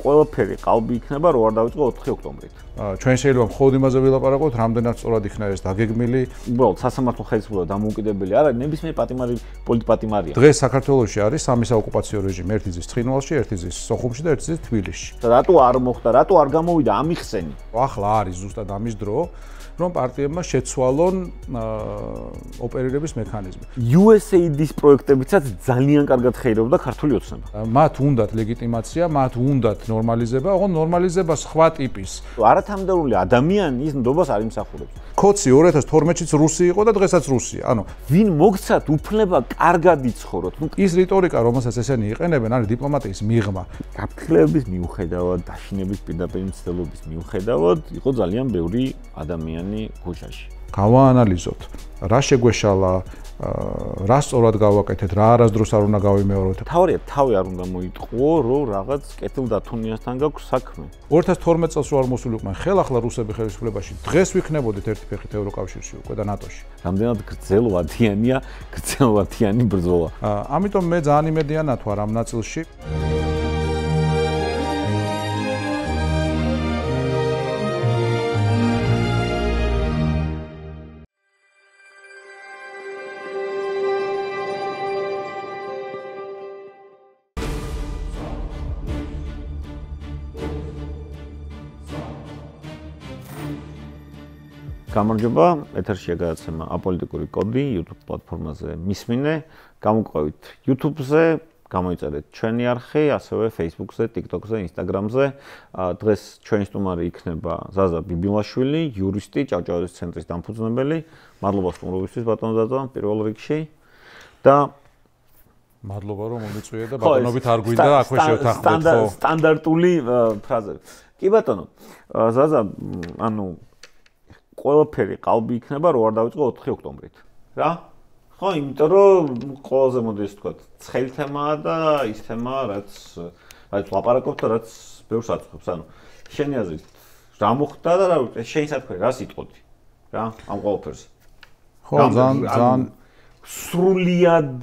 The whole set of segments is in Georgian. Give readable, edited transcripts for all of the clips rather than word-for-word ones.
ყველაფერი ყალბი იქნება, რო არ დავიწყო 4 ოქტომბრით. ჩვენ შეიძლება მხოლოდ იმაზე ვილაპარაკოთ, რამდენად სწორად იქნა ეს დაგეგმილი. უბრალოდ სასამართლო ხელისუფლება დამოუკიდებელი არა, ნებისმიერ პატიმარი პოლიტპატიმარია. დღეს საქართველოში არის სამი საოკუპაციო რეჟიმი, ერთი ზის ცხინვალში, ერთი ზის სოხუმში და ერთი ზის თბილისში. და რატო არ მოხდა, რატო არ გამოვიდა ამიხსენი? ახლა არის ზუსტად ამის დრო, რომ პარტიებმა შეცვალონ ოპერირების მექანიზმი. USAID-ის პროექტებიცაც ძალიან კარგად ხეირობდა ქართული ოცნება. მათ უნდათ ლეგიტიმაცია, მათ უნდათ ნორმალიზება, ოღონდ ნორმალიზება სხვა ტიპის. არათამდარული ადამიანი ის ნდობას არ იმსახურებს. კოცი 2012-ში რუსი იყო და დღესაც რუსია. ანუ ვინ მოგცათ უფლება კარგად იცხოვროთ? ის რიტორიკა, რომელსაც ესენი იყენებენ, არის დიპლომატიის მიღმა. გაფრთხილების მიუხედავად, დაშინების პირდაპირ მცდელობის მიუხედავად, იყო ძალიან ბევრი ადამიანი ქუჩაში. გავაანალიზოთ, რა შეგვეშალა, რა სწორად გავაკეთეთ, რა არასდროს არ უნდა გავიმეოროთ. თავარია, თავი არ უნდა მოიტყუო, რომ რაღაც კეთილდათუნიასთან გაქვს საქმე. 2012 წელს რო არ მოსულიყვნენ ხელახლა რუსები ხელისუფლებაში, დღეს ვიქნებოდით ერთი ფეხით ევროკავშირში უკვე და ნატოში. რამდენად გრძელვადიანია, გრძელვადიანი ბრძოლა. ამიტომ მე ძალიან იმედია ნათვარ ამ ნაწილში. გამარჯობა, ეთერშია გადაცემა აპოლიტიკური კოდი YouTube პლატფორმაზე მისმინე, გამოგვყევით YouTube-ზე, გამოიწერეთ ჩვენი არხი, ასევე Facebook-ზე, TikTok-ზე, Instagram-ზე. დღეს ჩვენი სტუმარი იქნება ზაზა ბიბილაშვილი, იურისტი, ჭავჭავაძის ცენტრის დამფუძნებელი. მადლობა სტუმრობისთვის ბატონო ზაზა, პირველ რიგში. და მადლობა რომ მომიწვია და ბატონობით არ გვინდა აქვე შევთანხმდეთ ხო? სტანდარტული ფრაზები. კი ბატონო, ზაზა, ანუ ყველაფერი ყალბი იქნება, რო არ დავიწყო 4 ოქტომბრით. რა? ხო, იმიტომ რომ ყველაზე მოდი ეს თქვა, ცხელი თემაა და ის თემა, რაც ლაპარაკობთ და რაც ბევრს აწყობს. ანუ შენი აზრით, რა მოხდა და შენი საქმე რას იტყოდი? რა? ამ ყველაფერს. ხო, ძალიან სრულიად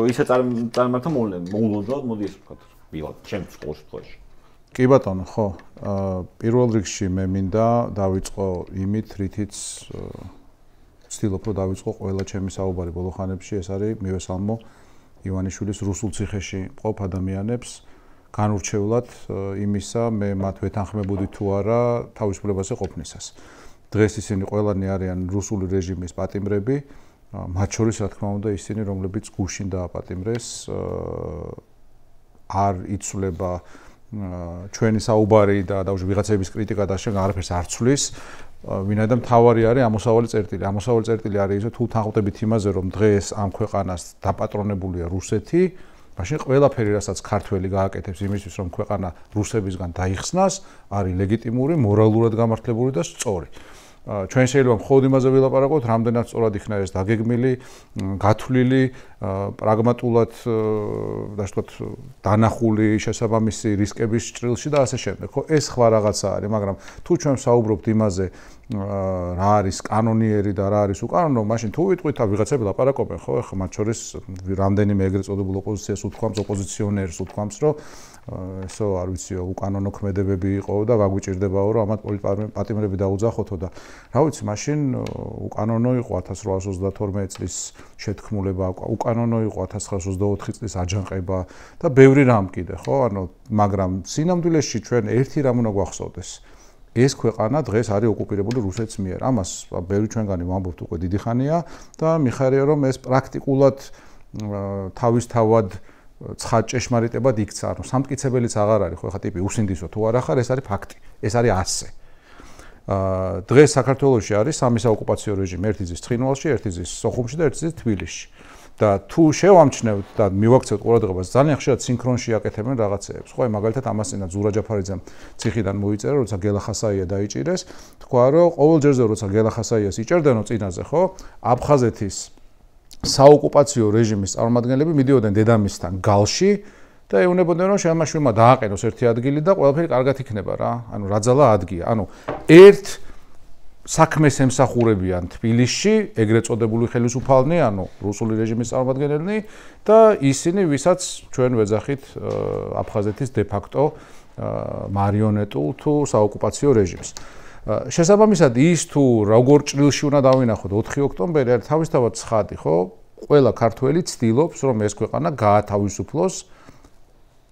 ისე წარმართა მოულოდნელად მოდი ეს ვთქვა. ბილად, ჩემს ყოველში. კი ბატონო, ხო. პირველ რიგში მე მინდა დავიწყო იმით, რითიც ვცდილობ რომ დავიწყო ყველა ჩემი საუბარი ბოლო ხანებში, ეს არის მივესალმო ივანიშვილის რუსულ ციხეში მყოფ ადამიანებს განურჩევლად იმისა, მე მათ ვეთანხმებოდი თუ არა თავისუფლებაზე ყოფნისას. დღეს ისინი ყველანი არიან რუსული რეჟიმის პატიმრები, მათ შორის რა თქმა უნდა ისინი, რომლებიც გუშინ დააპატიმრეს, არ იცვლება ჩვენი საუბარი და ვიღაცების კრიტიკა და შენ არაფერს არ ცვლის. ვინაიდან თავარი არის ამოსავალი წერტილი. ამოსავალი წერტილი არის ისე თუ თანხმდებით იმაზე, რომ დღეს ამ ქვეყანას დაპატრონებულია რუსეთი, მაშინ ყველაფერი, რასაც ქართველი გააკეთებს იმისთვის, რომ ქვეყანა რუსებისგან დაიხსნას, არის ლეგიტიმური, მორალურად გამართლებული და სწორი. ჩვენ შეიძლება მხოლოდ იმაზე ვილაპარაკოთ, რამდენად სწორად იქნა ეს დაგეგმილი, გათვლილი, პრაგმატულად და ვთქვათ, დანახული შესაბამისი რისკების ჭრილში და ასე შემდეგ. ხო, ეს სხვა რაღაცა არის, მაგრამ თუ ჩვენ საუბრობთ იმაზე, რა არის კანონიერი და რა არის უკანონო, მაშინ თუ ვიტყვით, ვიღაცები ლაპარაკობენ, ხო, ახლა მათ შორის რამდენიმე ეგრეთ წოდებულ ოპოზიციას უთქვამს, ოპოზიციონერს უთქვამს, რომ ესო არ ვიციო, უკანონო ქმედებები იყო და გაგვიჭირდებაო, რომ ამათ პოლიტპატიმრები დაუძახოთო და რა ვიცი, მაშინ უკანონო იყო 1832 წლის შეთქმულება, უკანონო იყო 1924 წლის აჯანყება და ბევრი რამ კიდე, ხო? ანუ მაგრამ სინამდვილეში ჩვენ ერთი რამ უნდა გვახსოვდეს. ეს ქვეყანა დღეს არის ოკუპირებული რუსეთის მიერ. ამას ბევრი ჩვენგანი ვამბობთ უკვე დიდი ხანია და მიხარია რომ ეს პრაქტიკულად თავისთავად ცხად ჭეშმარიტებად იქცა. ანუ სამტკიცებელიც აღარ არის, ხო, ხა ტიპი უსინდისო თუ არა ხარ, ეს არის ფაქტი. ეს არის ასე. დღეს საქართველოში არის სამი საოკუპაციო რეჟიმი, ერთი ზის ცხინვალში, ერთი ზის სოხუმში და ერთი ზის თბილისში. და თუ შევამჩნევთ და მივაქცევთ ყურადღებას, ძალიან ხშირად სინქრონში აკეთებენ რაღაცეებს. ხო, მაგალითად ამას წინა ზურა ჯაფარიძემ ციხიდან მოიწერა, როცა გელა ხასაია დაიჭირეს, თქვა რომ ყოველ ჯერზე როცა გელა ხასაიას იჭერდნო წინაზე, ხო, აფხაზეთის საოკუპაციო რეჟიმის წარმომადგენლები მიდიოდნენ დედამისთან გალში და ეუბნებოდნენ რომ შემაშვილმა დააყენოს ერთი ადგილი და ყველაფერი კარგად იქნება რა. ანუ რაძალა ადგია. ანუ ერთ საქმეს ემსახურებიან თბილისში, ეგრეთ წოდებული ხელისუფალნი, ანუ რუსული რეჟიმის წარმომადგენლები და ისინი, ვისაც ჩვენ ვეძახით აფხაზეთის დე-ფაქტო მარიონეტულ თუ საოკუპაციო რეჟიმს. შესაბამისად ის თუ როგორ ჭრილში უნდა დავინახოთ 4 ოქტომბერი არის თავისთავად ცხადი, ხო? ყველა ქართველი ცდილობს, რომ ეს ქვეყანა გაათავისუფლოს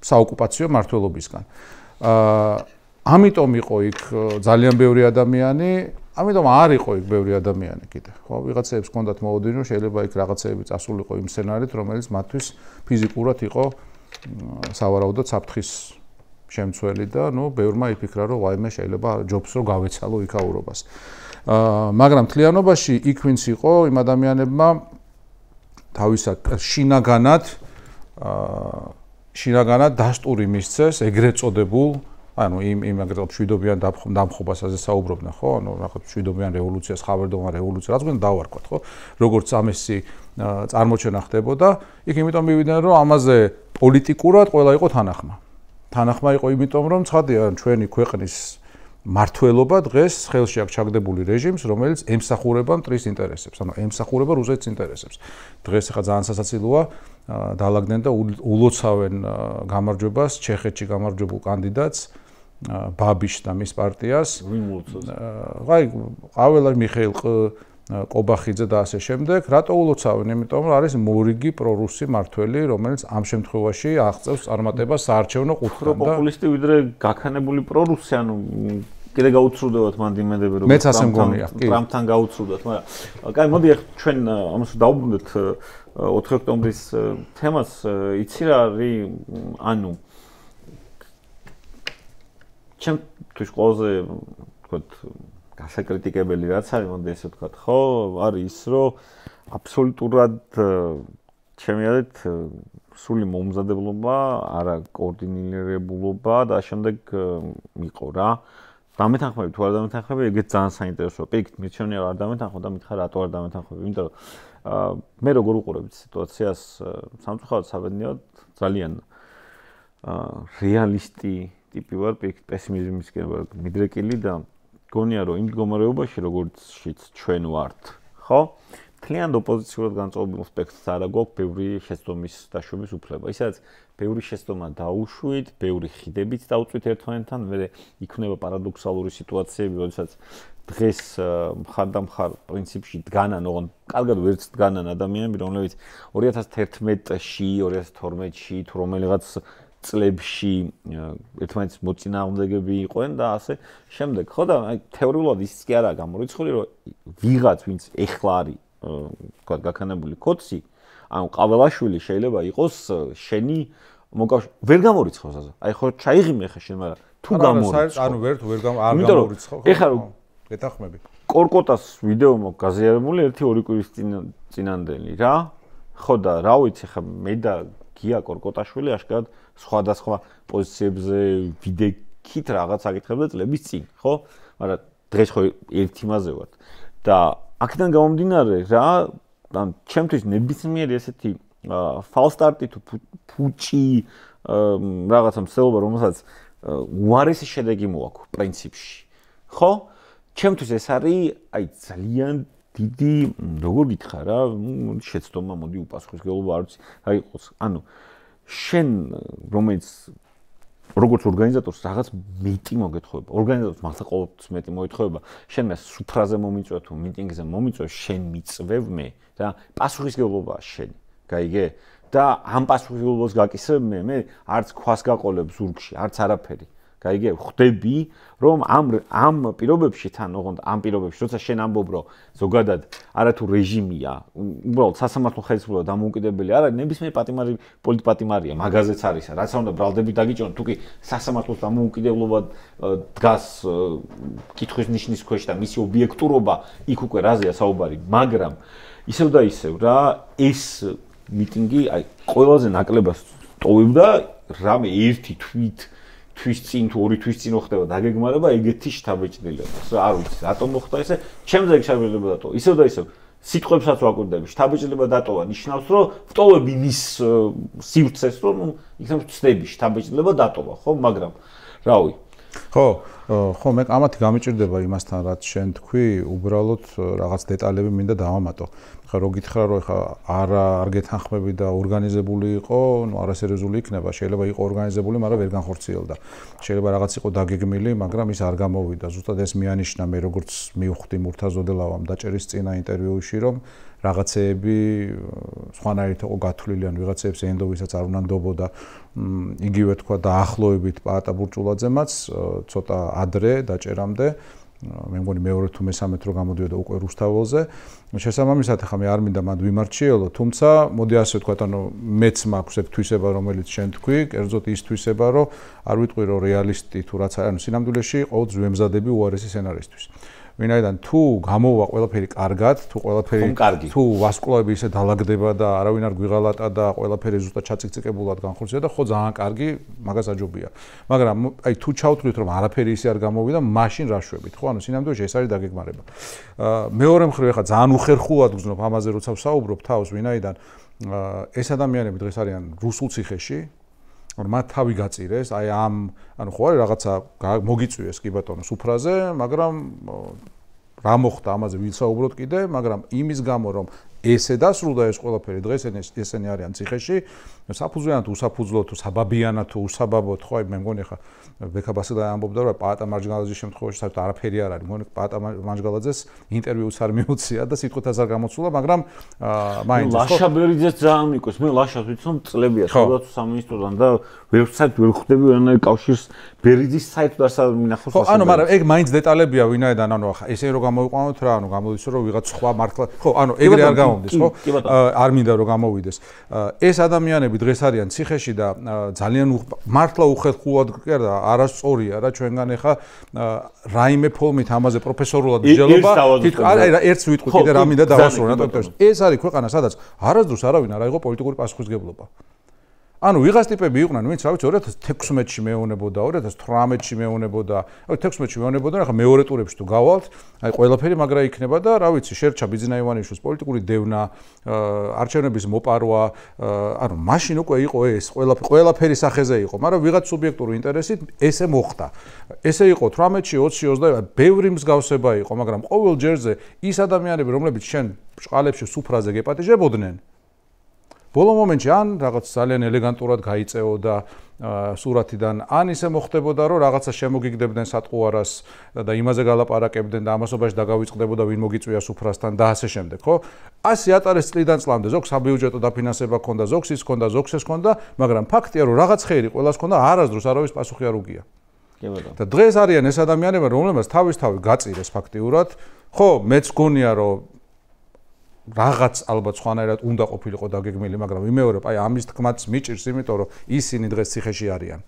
საოკუპაციო მმართველობისგან. ამიტომ იყო იქ ძალიან ბევრი ადამიანი, ამიტომ არ იყო იქ ბევრი ადამიანი კიდე. ხო, ვიღაცებს ჰქონდათ მოლოდინი, რომ შეიძლება იქ რაღაცეები წასულიყო იმ სცენარით, რომელიც მათთვის ფიზიკურად იყო სავარაუდოდ საფრთხის შემცველი და ნუ ბევრმა იფიქრა, რომ ვაიმე შეიძლება ჯობს რომ გავეცალო იქაურობას. მაგრამ თლიანობაში იქ ვინც იყო იმ ადამიანებმა თავისად შინაგანად დასტური მისცეს ეგრეთ წოდებულ ანუ იმ აგრეთვე მშვიდობიან დამხობასაზე საუბრობდნენ, ხო? ანუ რაღაც მშვიდობიან რევოლუციას, ხავერდოვან რევოლუციას, რაც გვინდა დავარქვათ, ხო? როგორც ამისი წარმოჩენა ხდებოდა, იქ იმიტომ მივიდნენ, რომ ამაზე პოლიტიკურად ყველა იყო თანახმა. თანახმა იყო იმიტომ, რომ ცხადია, ჩვენი ქვეყნის მართლობა დღეს ხელში აქვს ჩაგდებული რეჟიმს, რომელიც ემსახურება მტრის ინტერესებს, ანუ ემსახურება რუსეთის ინტერესებს. დღეს ახლა ძალიან სასაცილოა დაალაგდნენ და ულოცავენ გამარჯვებას ჩეხეთში გამარჯვებულ კანდიდატს ბაბიშს და მის პარტიას. აი, ყაველა მიხეილ კობახიძე და ასე შემდეგ. რატო ულოცავენ? იმიტომ რომ არის მორიგი პრორუსი მართველი, რომელიც ამ შემთხვევაში აღწევს წარმატებას საარჩევნო ყუთიდან და პოპულისტი ვიდრე გაქანებული პრორუსი, ანუ კიდე გაუცრუდებათ მან იმედები, რომ ტრამპთან გაუცრუდათ, მაგრამ კაი, მოდი ახლა ჩვენ ამას დავუბრუნდეთ 4 ოქტომბრის თემას. იცი რა არის, ანუ ჩემთვის ყველაზე ვთქვათ გასაკრიტიკებელი რაც არის, მოდი ესე ვთქვათ, ხო, არის ის, რომ აბსოლუტურად ჩემი აზრით სული მომზადებლობა, არა კოორდინირებულობა და შემდეგ იყო რა. დამეთანხმები თუ არ დამეთანხმები, ეგეც ძალიან საინტერესოა. პირიქით მირჩევნია არ დამეთანხმო და მითხრა რატო არ დამეთანხმები, იმიტომ რომ მე როგორ უყურებთ სიტუაციას, სამწუხაროდ საბედნიეროდ ძალიან რეალისტი ტიპი ვარ, პირიქით პესიმიზმისკენ ვარ მიდრეკილი და გონია რომ იმ მდგომარეობაში როგორცშიც ჩვენ ვართ, ხო? მთლიანად ოპოზიციურად განწყობილ სპექტრს არა გვაქვს ბევრი შეცდომის დაშვების უფლება. ისაც ბევრი შეცდომა დაუშვით, ბევრი ხიდებით დავწვით ერთმანეთთან, მე იქნება პარადოქსალური სიტუაციები, როდესაც დღეს მხარდამხარ პრინციპში დგანან, ოღონდ კარგად ვერც დგანან ადამიანები, რომლებიც 2011-ში, 2012-ში თუ რომელიღაც წლებში ერთმანეთის მოწინააღმდეგები იყვნენ და ასე შემდეგ. ხო და აი თეორიულად ისიც კი არაა გამორიცხული, რომ ვიღაც ვინც ეხლა არის თქვა გაქანებული კოდსი, ანუ ყაველაშვილი შეიძლება იყოს შენი მოკავშირე. ვერ გამორიცხავს ასე. აი ხო ჩაიღიმე ხე შენ, მაგრამ თუ გამორიცხავს. ანუ ვერ გამორიცხავს. ეხლა რომ გეთახმები. კორკოტას ვიდეო მაქვს გაზიარებული 1-2 კვირის წინანდელი რა. ხო და რა ვიცი ხა მე და გია კორკოტაშვილი აშკარად სხვადასხვა პოზიციებზე ვიდექით რაღაც აკითხებდა წლების წინ, ხო? მაგრამ დღეს ხო ერთ იმაზე ვართ. და აქედან გამომდინარე რა, ან ჩემთვის ნებისმიერი ესეთი ფალსტარტი თუ ფუჭი რაღაცა მსელობა, რომელსაც უარესი შედეგი მოაქვს პრინციპში. ხო? ჩემთვის ეს არის აი ძალიან დიდი, როგორ გითხრა რა, შეცდომა, მოდი უპასუხისმგებლობა არ ვიცი, რა იყოს. ანუ შენ რომელიც როგორც ორგანიზატორს რაღაც მეტი მოგეთხოვება. ორგანიზატორს მართლა ყოველთვის მეტი მოეთხოვება. შენ მას სუფრაზე მომიწვევ თუ მიტინგზე მომიწვევ, შენ მიწვევ მე რა, პასუხისმგებლობაა შენი. გაიგე? და ამ პასუხისმგებლობას გაკისრებ მე არც ქვას გაყოლებ ზურგში, არც არაფერი. გაიგე? ხვდები, რომ ამ პირობებში თან, ოღონდ ამ პირობებში, როცა შენ ამბობ, რომ ზოგადად არათუ რეჟიმია, უბრალოდ სასამართლო ხელისუფლება დამოუკიდებელი არა, ნებისმიერ პატიმარი პოლიტპატიმარია, მაგაზეც არის, რაც უნდა ბრალდები დაგიჭირონ, თუკი სასამართლოს დამოუკიდებლობა დგას კითხვის ნიშნის ქვეშ და მისი ობიექტურობა იქ უკვე რაზეა საუბარი, მაგრამ ისევ და ისევ რა, ეს მიტინგი აი ყველაზე ნაკლებად ტოვებდა რამე ერთი თვის წინ თუ ორი თვის წინ ხდება დაგეგმარება ეგეთი შთაბეჭდილება. არ ვიცი, რატომ მოხდა ესე? ჩემზე შთაბეჭდილება დატოვა. ისევ და ისევ სიტყვებსაც ვაკვირდები. შთაბეჭდილება დატოვა ნიშნავს, რომ ვტოვები მის სივრცეს, რომ იქნებ ვწდები შთაბეჭდილება დატოვა, ხო? მაგრამ რავი. ხო, ხო, მე ამათი გამიჭირდება იმასთან, რაც შენ თქვი, უბრალოდ რაღაც დეტალები მინდა დავამატო. ხა რო გითხრა რომ ხა არ გეთანხმები და ორგანიზებული იყო, ნუ არასერიოზული იქნება, შეიძლება იყო ორგანიზებული, მაგრამ ვერ განხორციელდა. შეიძლება რაღაც იყო დაგეგმილი, მაგრამ ის არ გამოვიდა. ზუსტად ეს მიანიშნა მე როგორც მივხვდი მურთაზოდელავამ დაჭერის წინა ინტერვიუში, რომ რაღაცეები სხვანაირად იყო გათვლილი, ან ვიღაცეებს ენდოვისაც არ უნდა ნდობოდა. იგივე თქვა დაახლოებით პაატა ბურჭულაძემაც ცოტა ადრე დაჭერამდე მე მგონი მეორე თუ მესამე დრო გამოდიოდა უკვე რუსთაველზე. შესაბამისად ახლა მე არ მინდა მათ ვიმარჩიელო, თუმცა მოდი ასე ვთქვა, ანუ მეც მაქვს ეგ თვისება, რომელიც შენ თქვი, კერძოდ ის თვისება, რომ არ ვიტყვი რომ რეალისტი თუ რაც არის, ანუ სინამდვილეში ყოველთვის ვემზადები უარესი სცენარისთვის. ვინაიდან თუ გამოვა ყველაფერი კარგად, თუ ყველაფერი თუ ვასკულები ისე დაალაგდება და არავინ არ გვიღალატა და ყველაფერი ზუსტად ჩაციკციკებულად განხორციელდა, ხო ძალიან კარგი, მაგას აჯობია. მაგრამ აი თუ ჩავთვლით რომ არაფერი ისე არ გამოვიდა, მაშინ რა შვებით, ხო? ანუ სინამდვილეში ეს არის დაგეგმარება. მეორე მხრივ ახლა ძალიან უხერხულად გძნობ ამაზე როცა ვსაუბრობ თავს, ვინაიდან ეს ადამიანები დღეს არიან რუსულ ციხეში, რომ მათ თავი გაწირეს, აი ანუ ხო არის რაღაცა მოგიწვიეს კი ბატონო სუფრაზე, მაგრამ რა მოხდა ამაზე ვისაუბროთ კიდე, მაგრამ იმის გამო რომ ესე დასრულდა ეს ყველაფერი დღეს ესენი არიან ციხეში, საფუძვლიანად თუ უსაფუძვლოდ თუ საბაბიანად თუ უსაბაბოდ, ხო, მე მგონი ხა ბექა ბასილაი ამბობდა რომ პაატა მარჯგალაძის შემთხვევაში საერთოდ არაფერი არ არის, მგონი პაატა მარჯგალაძეს ინტერვიუც არ მიუწია და სიტყვითაც არ გამოცულა, მაგრამ მაინც ხო ლაშა ბერიძეც ძალიან მიყოს, მე ლაშას ვიცნობ წლებია სადაც სამინისტროდან და ვერცად ვერ ხვდები ვერანაირ კავშირს ბერიძის საერთოდ არ მინახავს. ხო, ანუ მაგრამ ეგ მაინც დეტალებია, ვინაიდან ანუ ახლა ესე რომ გამოიყვანოთ რა, ანუ გამოდის რომ ვიღაც სხვა მართლა, ხო, ანუ ეგრე არ გამომდის, ხო? არ მინდა რომ გამოვიდეს. ეს ადამიანები დღეს არიან ციხეში და ძალიან მართლა უხერხულად და არასწორია რა ჩვენგან ეხა რაიმე ფორმით ამაზე პროფესორულად მსჯელობა ერთს ვიტყვი კიდე რა მინდა დავასრულო რატომ ეს არის ქვეყანა სადაც არასდროს არავინ არ აიღო პოლიტიკური პასუხისმგებლობა. ანუ ვიღაც ტიპები იყვნენ, ვინც რა ვიცი 2016-ში მეეუნებოდა, 2018-ში მეეუნებოდა, 16-ში მეეუნებოდა, ახლა მეორე ტურებში თუ გავალთ, აი ყველაფერი მაგრა იქნება და რა ვიცი, შერჩა ბიძინა ივანიშვილის პოლიტიკური დევნა, არჩევნების მოპარვა, ანუ მაშინ უკვე იყო ეს ყველაფერი სახეზე იყო, მაგრამ ვიღაც სუბიექტური ინტერესით ესე მოხდა. ესე იყო 18-ში, 20-ში, 22-ში, ბევრი მსგავსება იყო, მაგრამ ყოველ ჯერზე ის ადამიანები, რომლებიც შენ ბჭყალებში სუფრაზე გეპატიჟებოდნენ ბოლო მომენტში ან რაღაც ძალიან ელეგანტურად გაიწეოდა სურათიდან, ან ისე მოხდებოდა, რომ რაღაცა შემოგიგდებდნენ სატყუარას და იმაზე გალაპარაკებდნენ და ამასობაში დაგავიწყდებოდა ვინ მოგიწვია სუფრასთან და ასე შემდეგ, ხო? 100 ატარეს წლიდან წლამდე, ზოგს საბიუჯეტო დაფინანსება ჰქონდა, ზოგს ის ჰქონდა, ზოგს ეს ჰქონდა, მაგრამ ფაქტია, რომ რაღაც ხერი ყველას ჰქონდა, არასდროს არავის პასუხი არ უგია. კი ბატონო. და დღეს არიან ეს ადამიანები, რომლებსაც თავისთავად გაწირეს ფაქტიურად, ხო, მეც გონია, რომ რაღაც ალბათ სხვანაირად უნდა ყოფილიყო დაგეგმილი, მაგრამ ვიმეორებ, აი ამის თქმაც მიჭირს, იმიტომ რომ ისინი დღეს ციხეში არიან.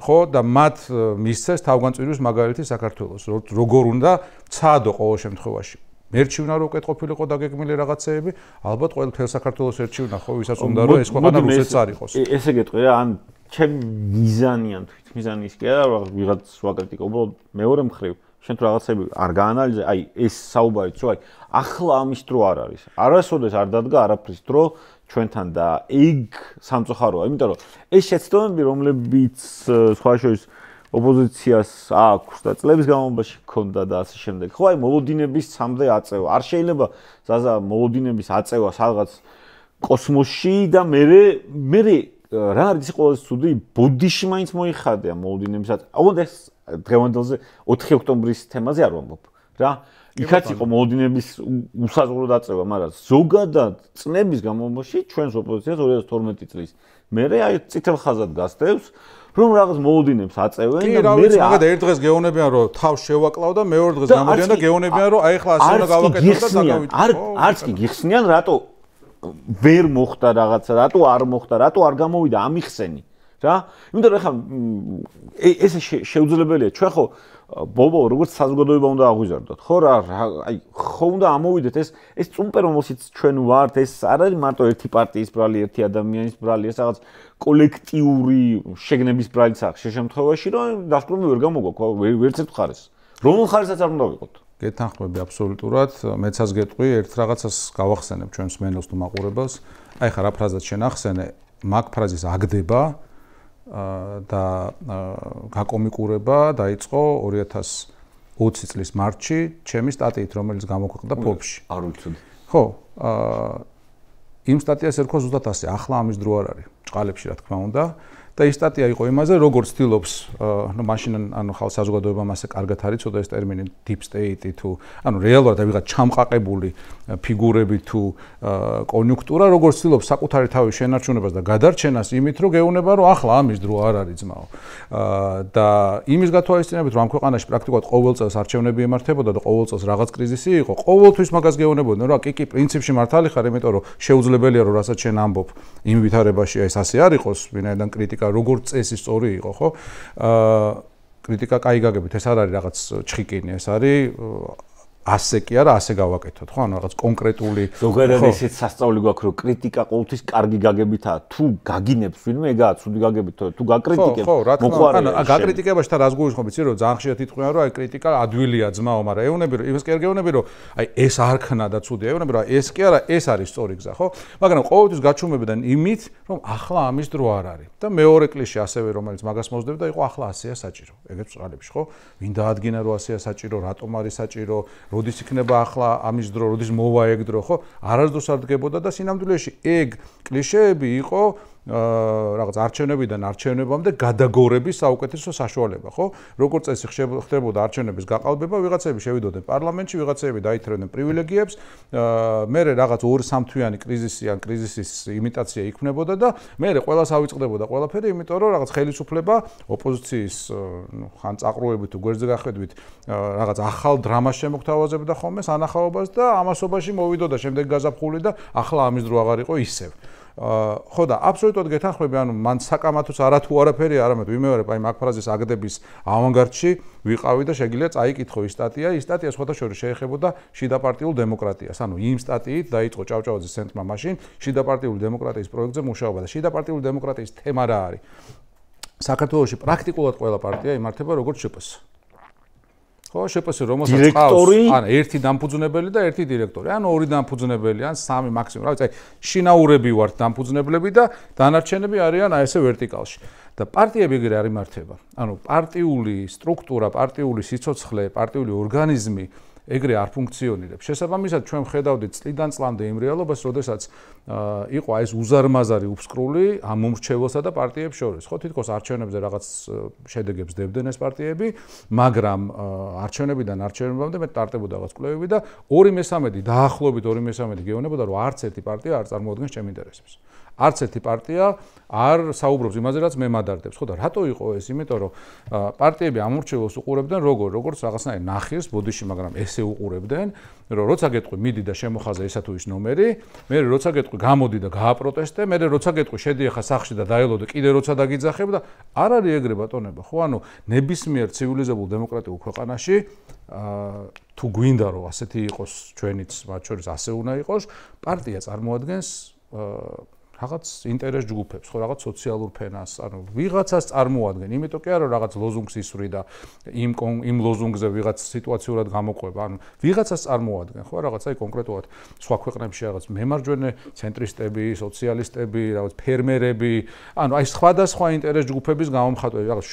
ხო, და მათ მისცეს თავგანწირვის მაგალითი საქართველოს, როგორ უნდა ცადო ყოველ შემთხვევაში. მერჩივნა რომ უკეთ ყოფილიყო დაგეგმილი რაღაცეები, ალბათ ყოველ თელ საქართველოს ერჩივნა, ხო, ვისაც უნდა რომ ეს ქვეყანა რუსეთს არ იყოს. ესე გეტყვი რა, ან ჩემი მიზანიან თვით, მიზანი ის კი არა, ვიღაც ვაკრიტიკო, უბრალოდ მეორე მხრივ შენ თუ რაღაცები არ გაანალიზე, აი ეს საუბარიც რომ აი ახლა ამის დრო არ არის. არასოდეს არ დადგა არაფრის დრო ჩვენთან და ეგ სამწუხაროა, იმიტომ რომ ეს შეცდომები, რომლებიც სხვა შორის ოპოზიციას აქვს და წლების განმავლობაში ჰქონდა და ასე შემდეგ. ხო, აი მოლოდინების სამდე აწევა. არ შეიძლება ზაზა მოლოდინების აწევა სადღაც კოსმოსში და მე რა არის ყველაზე ცუდი ბუდიში მაინც მოიხადია მოლოდინების აწევა. აუგონდა ეს დღევანდელზე 4 ოქტომბრის თემაზე არ ვამბობ რა. იქაც იყო მოლოდინების უსაზღვრო დაწევა, მაგრამ ზოგადად წლების განმავლობაში ჩვენს ოპოზიციას 2012 წლის მერე აი წითელ ხაზად გასდევს, რომ რაღაც მოლოდინებს აწევენ და მერე მაგალითად ერთ დღეს გეუბნებიან, რომ თავს შევაკლავ და მეორე დღეს გამოდიან და გეუბნებიან, რომ აი ახლა ასე უნდა გავაკეთოთ და დაგავიწყოთ. არც კი გიხსნიან, რატო ვერ მოხდა რაღაცა, რატო არ მოხდა, რატო არ გამოვიდა ამიხსენი. რა? იმიტომ რომ ახლა ესე შეუძლებელია ჩვენ ხო ბოლო როგორც საზოგადოება უნდა აღვიზარდოთ. ხო რა, აი ხო უნდა ამოვიდეთ ეს წუმპე რომელშიც ჩვენ ვართ, ეს არ არის მარტო ერთი პარტიის ბრალი, ერთი ადამიანის ბრალი, ეს რაღაც კოლექტიური შეგნების ბრალიც აქვს შემთხვევაში, რომ დასკვნები ვერ გამოგვაქვს, ვერც ერთ მხარეს. რომელ მხარესაც არ უნდა ვიყოთ. გეთანხმები აბსოლუტურად, მეცაც გეტყვი, ერთ რაღაცას გავახსენებ ჩვენს მენელს თუ მაყურებელს. აი ხა რა ფრაზას შენ ახსენე, მაგ ფრაზის აგდება და გაკომიკურება დაიწყო 2020 წლის მარტში ჩემი სტატიით, რომელიც გამოქვეყნდა Forbes-ში. არ ვიცოდი. ხო, იმ სტატიას ერქვა ზუსტად ასე, ახლა ამის დრო არ არის, ჭყალებში რა თქმა უნდა. და ის სტატია იყო იმაზე, როგორც ცდილობს, მაშინ ხალხ საზოგადოებამ ასე კარგად არის ცოტა ეს ტერმინი deep state თუ რეალურად ვიღაც ჩამყაყებული ფიგურები თუ კონიუნქტურა, როგორც ცდილობს საკუთარი თავის შენარჩუნებას და გადარჩენას იმით, რომ გეუბნება, რომ ახლა ამის დრო არ არის ძმაო. და იმის გათვალისწინებით, რომ ამ ქვეყანაში პრაქტიკულად ყოველ წელს არჩევნები ემართებოდა და ყოველ წელს რაღაც კრიზისი იყო, ყოველთვის მაგას გეუბნებოდნენ, რომ კი, პრინციპში მართალი ხარ, იმიტომ რომ შეუძლებელია რომ რასაც შენ ამბობ იმ ვითარებაში ეს ასე არ იყოს, ვინაიდან კრიტიკა როგორც წესი სწორი იყო, ხო? კრიტიკა კაი გაგებით, ეს არ არის რაღაც ჩხიკინი, ეს არის ასე კი არა, ასე გავაკეთოთ, ხო? რაღაც კონკრეტული ზოგადად ესეც სასწაული გვაქვს, რომ კრიტიკა ყოველთვის კარგი გაგებითაა, თუ გაგინებს ვინმე, ეგაა ცუდი გაგებით, თუ გაკრიტიკებ, მოყვარია. გაკრიტიკებაში და რას გულისხმობ, იცი, რომ ძალიან ხშირად იტყვიან, რომ აი კრიტიკა ადვილია ძმაო, მაგრამ ეუბნები, რომ იმას კი არ გეუბნები, რომ აი ეს არ ხნა და ცუდია, ეუბნები, რომ ეს კი არა, ეს არის სწორი გზა, ხო? მაგრამ ყოველთვის გაჩვენებდნენ იმით, რომ ახლა ამის დრო არ არის. და მეორე კლიშე ასევე, რომელიც მაგას მოსდევდა, იყო ახლა ასეა საჭირო. ეგეც წყალებში, ხო? ვინ დაადგინა, რომ ასეა საჭირო, რატომ არის საჭირო? როდის იქნება ახლა ამის დრო, როდის მოვა ეგ დრო, ხო? არასდროს არ დგებოდა და სინამდვილეში ეგ კლიშეები იყო რაღაც არჩევნებიდან არჩევნებამდე გადაგორების საუკეთესო საშუალება, ხო? როგორც წესი ხდებოდა არჩევნების გაყალბება, ვიღაცები შევიდოდნენ პარლამენტში, ვიღაცები დაითრევდნენ პრივილეგიებს, მერე რაღაც 2-3 თვიანი კრიზისი ან კრიზისის იმიტაცია იქმნებოდა და მერე ყველას ავიწყდებოდა ყველაფერი, იმიტომ რომ რაღაც ხელისუფლება ოპოზიციის ხან წაყრუებით თუ გვერდზე გახვედებით რაღაც ახალ დრამას შემოგთავაზებდა ხოლმე სანახაობას და ამასობაში მოვიდოდა შემდეგ გაზაფხული და ახლა ამის დრო აღარ იყო ისევ. ხო და აბსოლუტურად გეთანხმები, ანუ მან საკამათოს არათუ არაფერი, არამედ ვიმეორებ აი მაგ ფრაზის აგდების ავანგარდში ვიყავი და შეგიძლია წაიკითხო ის სტატია. ის სტატია სხვადასხვა შეეხებოდა შიდაპარტიულ დემოკრატიას. ანუ იმ სტატიით დაიწყო ჭავჭავაძის ცენტრმა მაშინ შიდაპარტიული დემოკრატიის პროექტზე მუშაობა და შიდაპარტიული დემოკრატიის თემა რა არის? საქართველოში პრაქტიკულად ყველა პარტია იმართება როგორც შპს. ხო, შპს რომელსაც დირექტორი, ან ერთი დამფუძნებელი და ერთი დირექტორი, ან ორი დამფუძნებელი, ან სამი მაქსიმუმ, რა ვიცი, შინაურები ვართ დამფუძნებლები და დანარჩენები არიან აი ესე ვერტიკალში. და პარტიები ეგრე არ იმართება. ანუ პარტიული სტრუქტურა, პარტიული სიცოცხლე, პარტიული ორგანიზმი ეგრე არ ფუნქციონირებს. შესაბამისად, ჩვენ ვხედავდით წლიდან წლამდე იმ რეალობას, როდესაც იყო ეს უზარმაზარი უფსკრული ამ მომრჩეველსა და პარტიებს შორის. ხო, თითქოს არჩევნებზე რაღაც შედეგებს დებდნენ ეს პარტიები, მაგრამ არჩევნებიდან არჩევნებამდე მე ტარდებოდა რაღაც კვლევები და 2/3 დაახლოებით 2/3 გეუბნებოდა, რომ არც ერთი პარტია არ წარმოადგენს ჩემ ინტერესებს. არც ერთი პარტია არ საუბრობს იმაზე, რაც მე მადარდებს. ხო და რატო იყო ეს? იმიტომ რომ პარტიები ამორჩეველს უყურებდნენ როგორც რაღაცნაირ ნახირს ბოდიში, მაგრამ ესე უყურებდნენ, რომ როცა გეტყვი მიდი და შემოხაზა ისა თუ ის ნომერი, მე როცა გეტყვი გამოდი და გააპროტესტე, მე როცა გეტყვი შედი ახლა სახლში და დაელოდე, კიდე როცა დაგიძახებ და არ არის ეგრე ბატონებო, ხო? ანუ ნებისმიერ ცივილიზებულ დემოკრატიულ ქვეყანაში თუ გვინდა რომ ასეთი იყოს ჩვენიც, მათ შორის ასე უნდა იყოს, პარტია წარმოადგენს რაღაც ინტერეს ჯგუფებს, ხო, რაღაც სოციალურ ფენას, ანუ ვიღაცას წარმოადგენენ, იმიტომ კი არა რაღაც ლოზუნგს ისვრი და იმ ლოზუნგზე ვიღაც სიტუაციურად გამოყვება, ანუ ვიღაცას წარმოადგენენ, ხო, რაღაც აი კონკრეტულად სხვა ქვეყნებში რაღაც მემარჯვენე ცენტრისტები, სოციალისტები, რაღაც ფერმერები, ანუ აი სხვადასხვა ინტერეს ჯგუფების გამომხატველი, რაღაც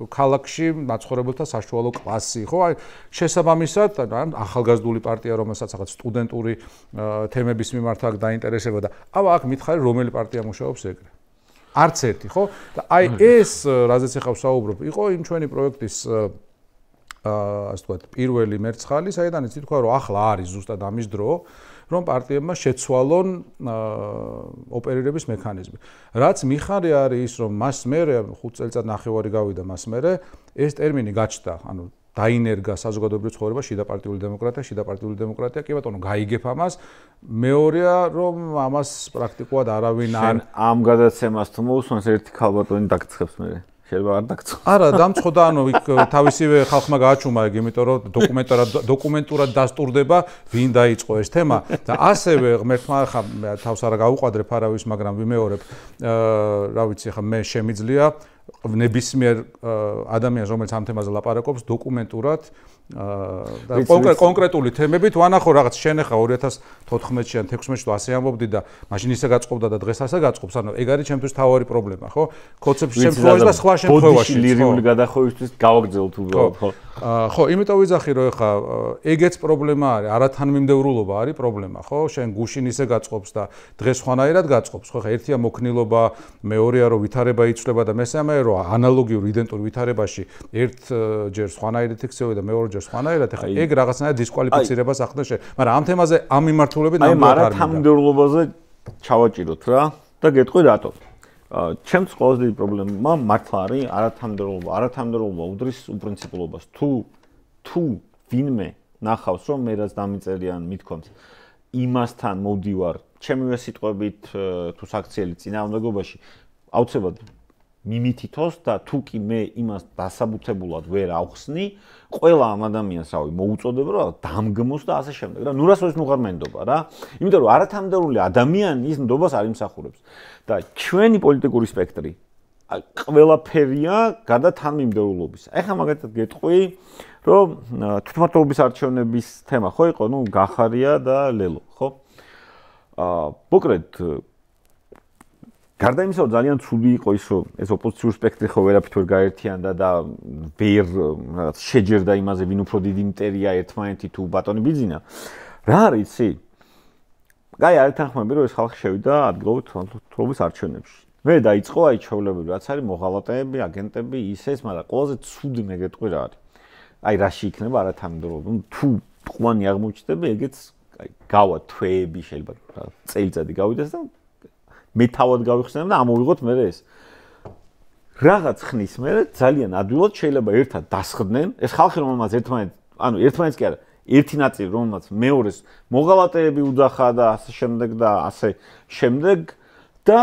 ქალაქში მაცხოვრებელთა საშუალო კლასი, ხო, აი შესაბამისად, ან ახალგაზრდული პარტია, რომელსაც რაღაც სტუდენტური თემების მიმართ აქვს დაინტერესება და აქ მითხარი რომელი პარტია მუშაობს ეგრე? არც ერთი, ხო? და აი ეს, რაზეც ახლა ვსაუბრობ, იყო იმ ჩვენი პროექტის ასე ვთქვათ, პირველი მერცხალი, საიდანაც ითქვა, რომ ახლა არის ზუსტად ამის დრო, რომ პარტიებმა შეცვალონ ოპერირების მექანიზმი. რაც მიხარი არის ის, რომ მას მერე 5 წელიწად ნახევარი გავიდა მას მერე, ეს ტერმინი გაჩნდა, ანუ დაინერგა საზოგადოებრივ ცხოვრება შიდაპარტიული დემოკრატია, კი ბატონო, გაიგებ ამას. მეორეა, რომ ამას პრაქტიკულად არავინ არ ამ გადაცემას თუ მოусვანს ერთი ქალბატონი დაგცხებს მე. შეიძლება არ დაგცხო. არა, დამწოდა, ანუ იქ თავისივე ხალხმა გააჩუმა ეგ, იმიტომ რომ დოკუმენტურად დასტურდება, ვინ დაიწყო ეს თემა და ასევე ღმერთმა ხა თავს არა გაუყადრებ არავის, მაგრამ ვიმეორებ, რა ვიცი, ხა მე შემიძლია ნებისმიერ ადამიანს, რომელიც ამ თემაზე ლაპარაკობს, დოკუმენტურად და კონკრეტული თემებით ვანახო რაღაც შენ ახლა 2014-ში ან 16-ში თუ ასე ამბობდი და მაშინ ისე გაწყობდა და დღეს ასე გაწყობს, ანუ ეგ არის ჩემთვის თავარი პრობლემა, ხო? კონცეფციის შემთხვევაში და სხვა შემთხვევაში. ლირიული გადახოვისთვის გავაგრძელოთ უბრალოდ, ხო? ხო, იმიტომ ვიძახი, რომ ახლა ეგეც პრობლემა არის, არათანმიმდევრულობა არის პრობლემა, ხო? შენ გუშინ ისე გაწყობს და დღეს სხვანაირად გაწყობს, ხო? ხა ერთია მოქნილობა, მეორეა რომ ვითარება იცვლება და მესამეა რომ ანალოგიურ იდენტურ ვითარებაში ერთჯერ სხვანაირად იქცევა და მეორეჯერ სხვანაირად, ახლა ეგ რაღაცნაირად დისკვალიფიცირებას ახდენს შენ. მაგრამ ამ თემაზე ამ მიმართულებით ნამდვილად არ მინდა. არათანმიმდევრულობაზე ჩავაჭიროთ რა და გეტყვი რატო. ჩემს ყველაზე დიდი პრობლემა მართლა არის არათანმიმდევრულობა. არათანმიმდევრულობა უდრის უპრინციპულობას. თუ ვინმე ნახავს რომ მე რაც დამიწერიან მithქვამს იმასთან მოვდივარ ჩემივე სიტყვებით თუ საქციელი წინააღმდეგობაში აუცილებლად მიმითითოს და თუ კი მე იმას დასაბუთებულად ვერ ავხსნი, ყველა ამ ადამიანს რავი მოუწოდება რა დამგმოს და ასე შემდეგ რა. ნუ რასოდეს ნუ ღარ მენდობა რა. იმიტომ რომ არათანმიმდევრული ადამიანი ის ნდობას არ იმსახურებს. და ჩვენი პოლიტიკური სპექტრი ყველაფერია გარდა თანმიმდევრულობის. ეხლა მაგათაც გეტყვი, რომ თვითმმართველობის არჩევნების თემა ხო იყო, ნუ გახარია და ლელო, ხო? მოკლედ გარდა იმისა, რომ ძალიან ცუდი იყო ის, რომ ეს ოპოზიციური სპექტრი ხო ვერაფრით ვერ გაერთიანდა და ვერ რაღაც შეჯერდა იმაზე, ვინ უფრო დიდი იმპერია ერთმანეთი თუ ბატონი ბიძინა. რა არის იცი? აი არ ეთანხმები, რომ ეს ხალხი შევიდა ადგილობრივ თვითმმართველობის არჩევნებში. მე დაიწყო აი ჩვეულებრივ, რაც არის მოღალატეები, აგენტები, ის, მაგრამ ყველაზე ცუდი მე გეტყვი რა არის. აი რაში იქნება არათანმიმდევრულობა. თუ ყვანი აღმოჩნდება, ეგეც აი გავა თვეები შეიძლება წელიწადი გავიდეს და მე თავად გავიხსენებ და ამოვიღოთ მე ეს. რაღაც ხნის მერე ძალიან ადვილად შეიძლება ერთად დასხდნენ, ეს ხალხი რომელმაც ერთმანეთს კი არა, ერთი ნაწილი რომელმაც მეორეს მოღალატეები უძახა და ასე შემდეგ და ასე შემდეგ და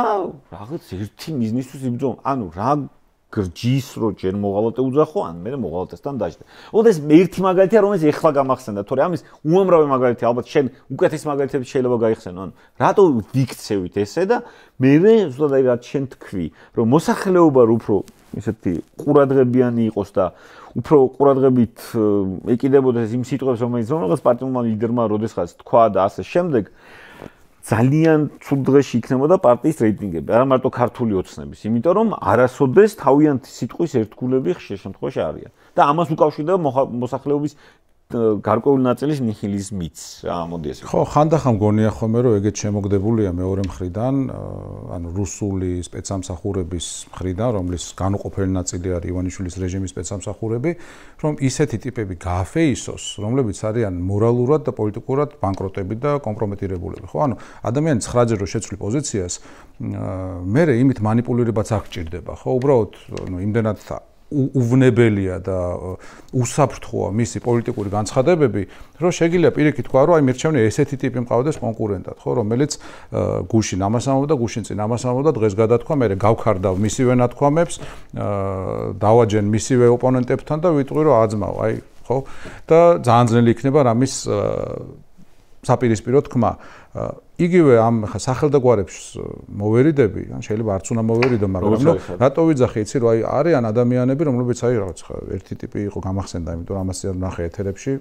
რაღაც ერთი მიზნისთვის იბრძოლა. ანუ რა გრჯის რო ჯერ მოღალატე უძახო, ან მე მოღალატესთან დაждდა. ოდეს ერთი მაგალითია, რომელიც ეხლა გამახსენდა, თორე ამის უამრავი მაგალითი ალბათ შენ უკეთეს მაგალითები შეიძლება გაიხსენო. ანუ რატო ვიქცევით ესე და მე ზუსტად აი რაც შენ თქვი, რომ მოსახლეობა უფრო ისეთი ყურადღებიანი იყოს და უფრო ყურადღებით ეკიდებოდეს იმ სიტყვებს, რომელიც პარტიულმა ლიდერმა როდესღაც თქვა და ასე შემდეგ. ძალიან ცუდ დღეში იქნებოდა პარტიის რეიტინგები, არა მარტო ქართული ოცნების, იმიტომ რომ არასოდეს თავიანთი სიტყვის ერთგულები ხშირ შემთხვევაში არიან. და ამას უკავშირდება მოსახლეობის გარკვეული ნაწილის ნიჰილიზმიც, რა, მოდი ესე. ხო, ხანდახან მგონია ხოლმე, რომ ეგეც შემოგდებულია მეორე მხრიდან, ანუ რუსული სპეცსამსახურების მხრიდან, რომლის განუყოფელი ნაწილი არის ივანიშვილის რეჟიმის სპეცსამსახურები, რომ ისეთი ტიპები გააფეისოს, რომლებიც არიან მორალურად და პოლიტიკურად ბანკროტები და კომპრომეტირებულები, ხო? ანუ ადამიანი 9-ჯერ რო შეცვლი პოზიციას, მე იმით манипуლირებაც არ გჭირდება, ხო? უბრალოდ, ну, იმდენად უვნებელია და უსაფრთხოა მისი პოლიტიკური განცხადებები, რომ შეგიძლია პირიქით თქვა, რომ აი მირჩევნია ესეთი ტიპი მყავდეს კონკურენტად, ხო, რომელიც გუშინ ამას ამბობდა, გუშინ წინ ამას ამბობდა, დღეს გადათქვა, მე გავქარდავ მისივე ნათქვამებს, დავაჯენ მისივე ოპონენტებთან და ვიტყვი, რომ აძმავ, აი, ხო? და ძალიან ძნელი იქნება რამის საპირისპირო თქმა. იგივე ამ ხა სახელდაგვარებს მოვერიდები, ან შეიძლება არც უნდა მოვერიდო, მაგრამ რატო ვიძახი, იცი, რომ აი არიან ადამიანები, რომლებიც აი რაღაც ხა ერთი ტიპი იყო გამახსენდა, იმიტომ რომ ამას ნახე ეთერებში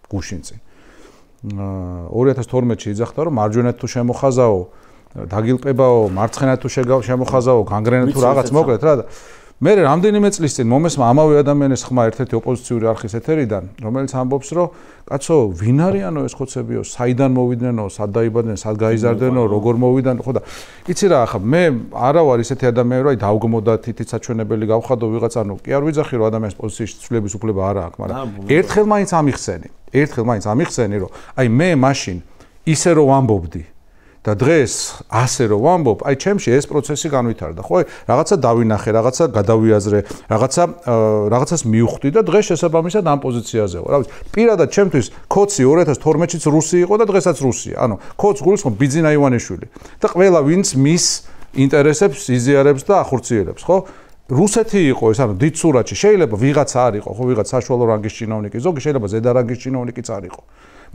გუშინ წინ. 2012-ში იძახდა, რომ მარჯვენად თუ შემოხაზაო, დაგილყებაო, მარცხენად თუ შემოხაზაო, განგრენად თუ რაღაც მოკლედ რა და მე რამდენიმე წლის წინ მომესმა ამავე ადამიანის ხმა ერთ-ერთი ოპოზიციური არხის ეთერიდან, რომელიც ამბობს, რომ კაცო, ვინ არიანო ეს ხოცებიო, საიდან მოვიდნენ, სად დაიბადნენ, სად გაიზარდნენო, როგორ მოვიდნენ, ხო და იცი რა, ახლა მე არა ვარ ისეთი ადამიანი, რომ აი დავგმო და თითით საჩვენებელი გავხადო ვიღაც, ანუ კი არ ვიძახი, რომ ადამიანის პოზიციაში ცვლილების უფლება არ აქვს, მაგრამ ერთხელ მაინც ამიხსენი, რომ აი მე მაშინ ისე რომ ვამბობდი და დღეს ასე რომ ვამბობ, აი ჩემში ეს პროცესი განვითარდა, ხო? რაღაცა დავინახე, რაღაცა გადავიაზრე, რაღაცას მივხვდი და დღეს შესაბამისად ამ პოზიციაზე ვარ. რა ვიცი, პირადად ჩემთვის კოცი 2012-შიც რუსი იყო და დღესაც რუსია. ანუ კოც გულისხმობ ბიძინა ივანიშვილი და ყველა ვინც მის ინტერესებს იზიარებს და ახორციელებს, ხო? რუსეთი იყო ეს, ანუ დიდ სურათში შეიძლება ვიღაცა არ იყო, ხო, ვიღაც საშუალო რანგის ჩინოვნიკი, ზოგი შეიძლება ზედა რანგის ჩინოვნიკიც არ იყო.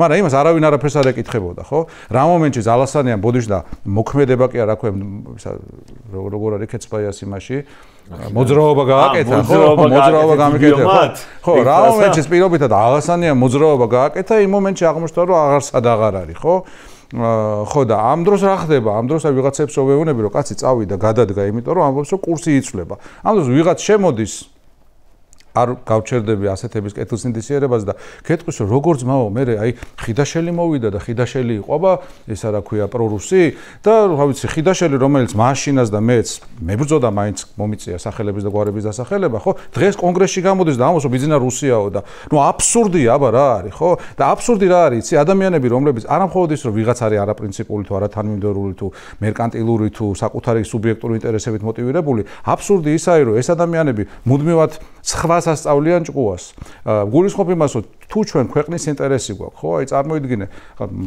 მაგრამ იმას არავინ არაფერს არ ეკითხებოდა, ხო? რა მომენტში ზალასანიან ბოდიშ და მოქმედება კი არ აქვე, როგორ არის კეცბაიას იმაში, მოძრაობა გააკეთა, ხო? მოძრაობა გამიკეთა. ხო, რა მომენტში პირობითად აღასანია მოძრაობა გააკეთა, იმ მომენტში აღმოჩნდა რომ აღარ სადაღარ არის, ხო? ხო და ამ დროს რა ხდება? ამ დროს ვიღაცებს შევეუბნები რომ კაცი წავიდა, გადადგა, იმიტომ რომ ამბობს რომ კურსი იცვლება. ამ დროს ვიღაც შემოდის არ გავჩერდები ასეთების კეთილსინდისიერებას და კეთყვის რომ როგორ ძმაო მე აი ხიდაშელი მოვიდა და ხიდაშელი იყო აბა ესა რა ქვია პრორუსი და რა ვიცი ხიდაშელი რომელიც მაშინას და მეც მებრძოდა მაინც მომიწია სახელების და გვარების დასახელება ხო დღეს კონგრესში გამოდის და ამბობს რომ ბიძინა რუსიაო და ნუ აბსურდია აბა რა არის ხო და აბსურდი რა არის იცი ადამიანები რომლებიც არამხოლოდ ის რომ ვიღაც არის არაპრინციპული თუ არათანმიმდევრული თუ მერკანტილური თუ საკუთარი სუბიექტური ინტერესებით მოტივირებული აბსურდი ის არის რომ ეს ადამიანები მუდმივად სხვას ასწავლიან ჭკუას. გულისხმობ იმას, რომ თუ ჩვენ ქვეყნის ინტერესი გვაქვს, ხო, აი წარმოიდგინე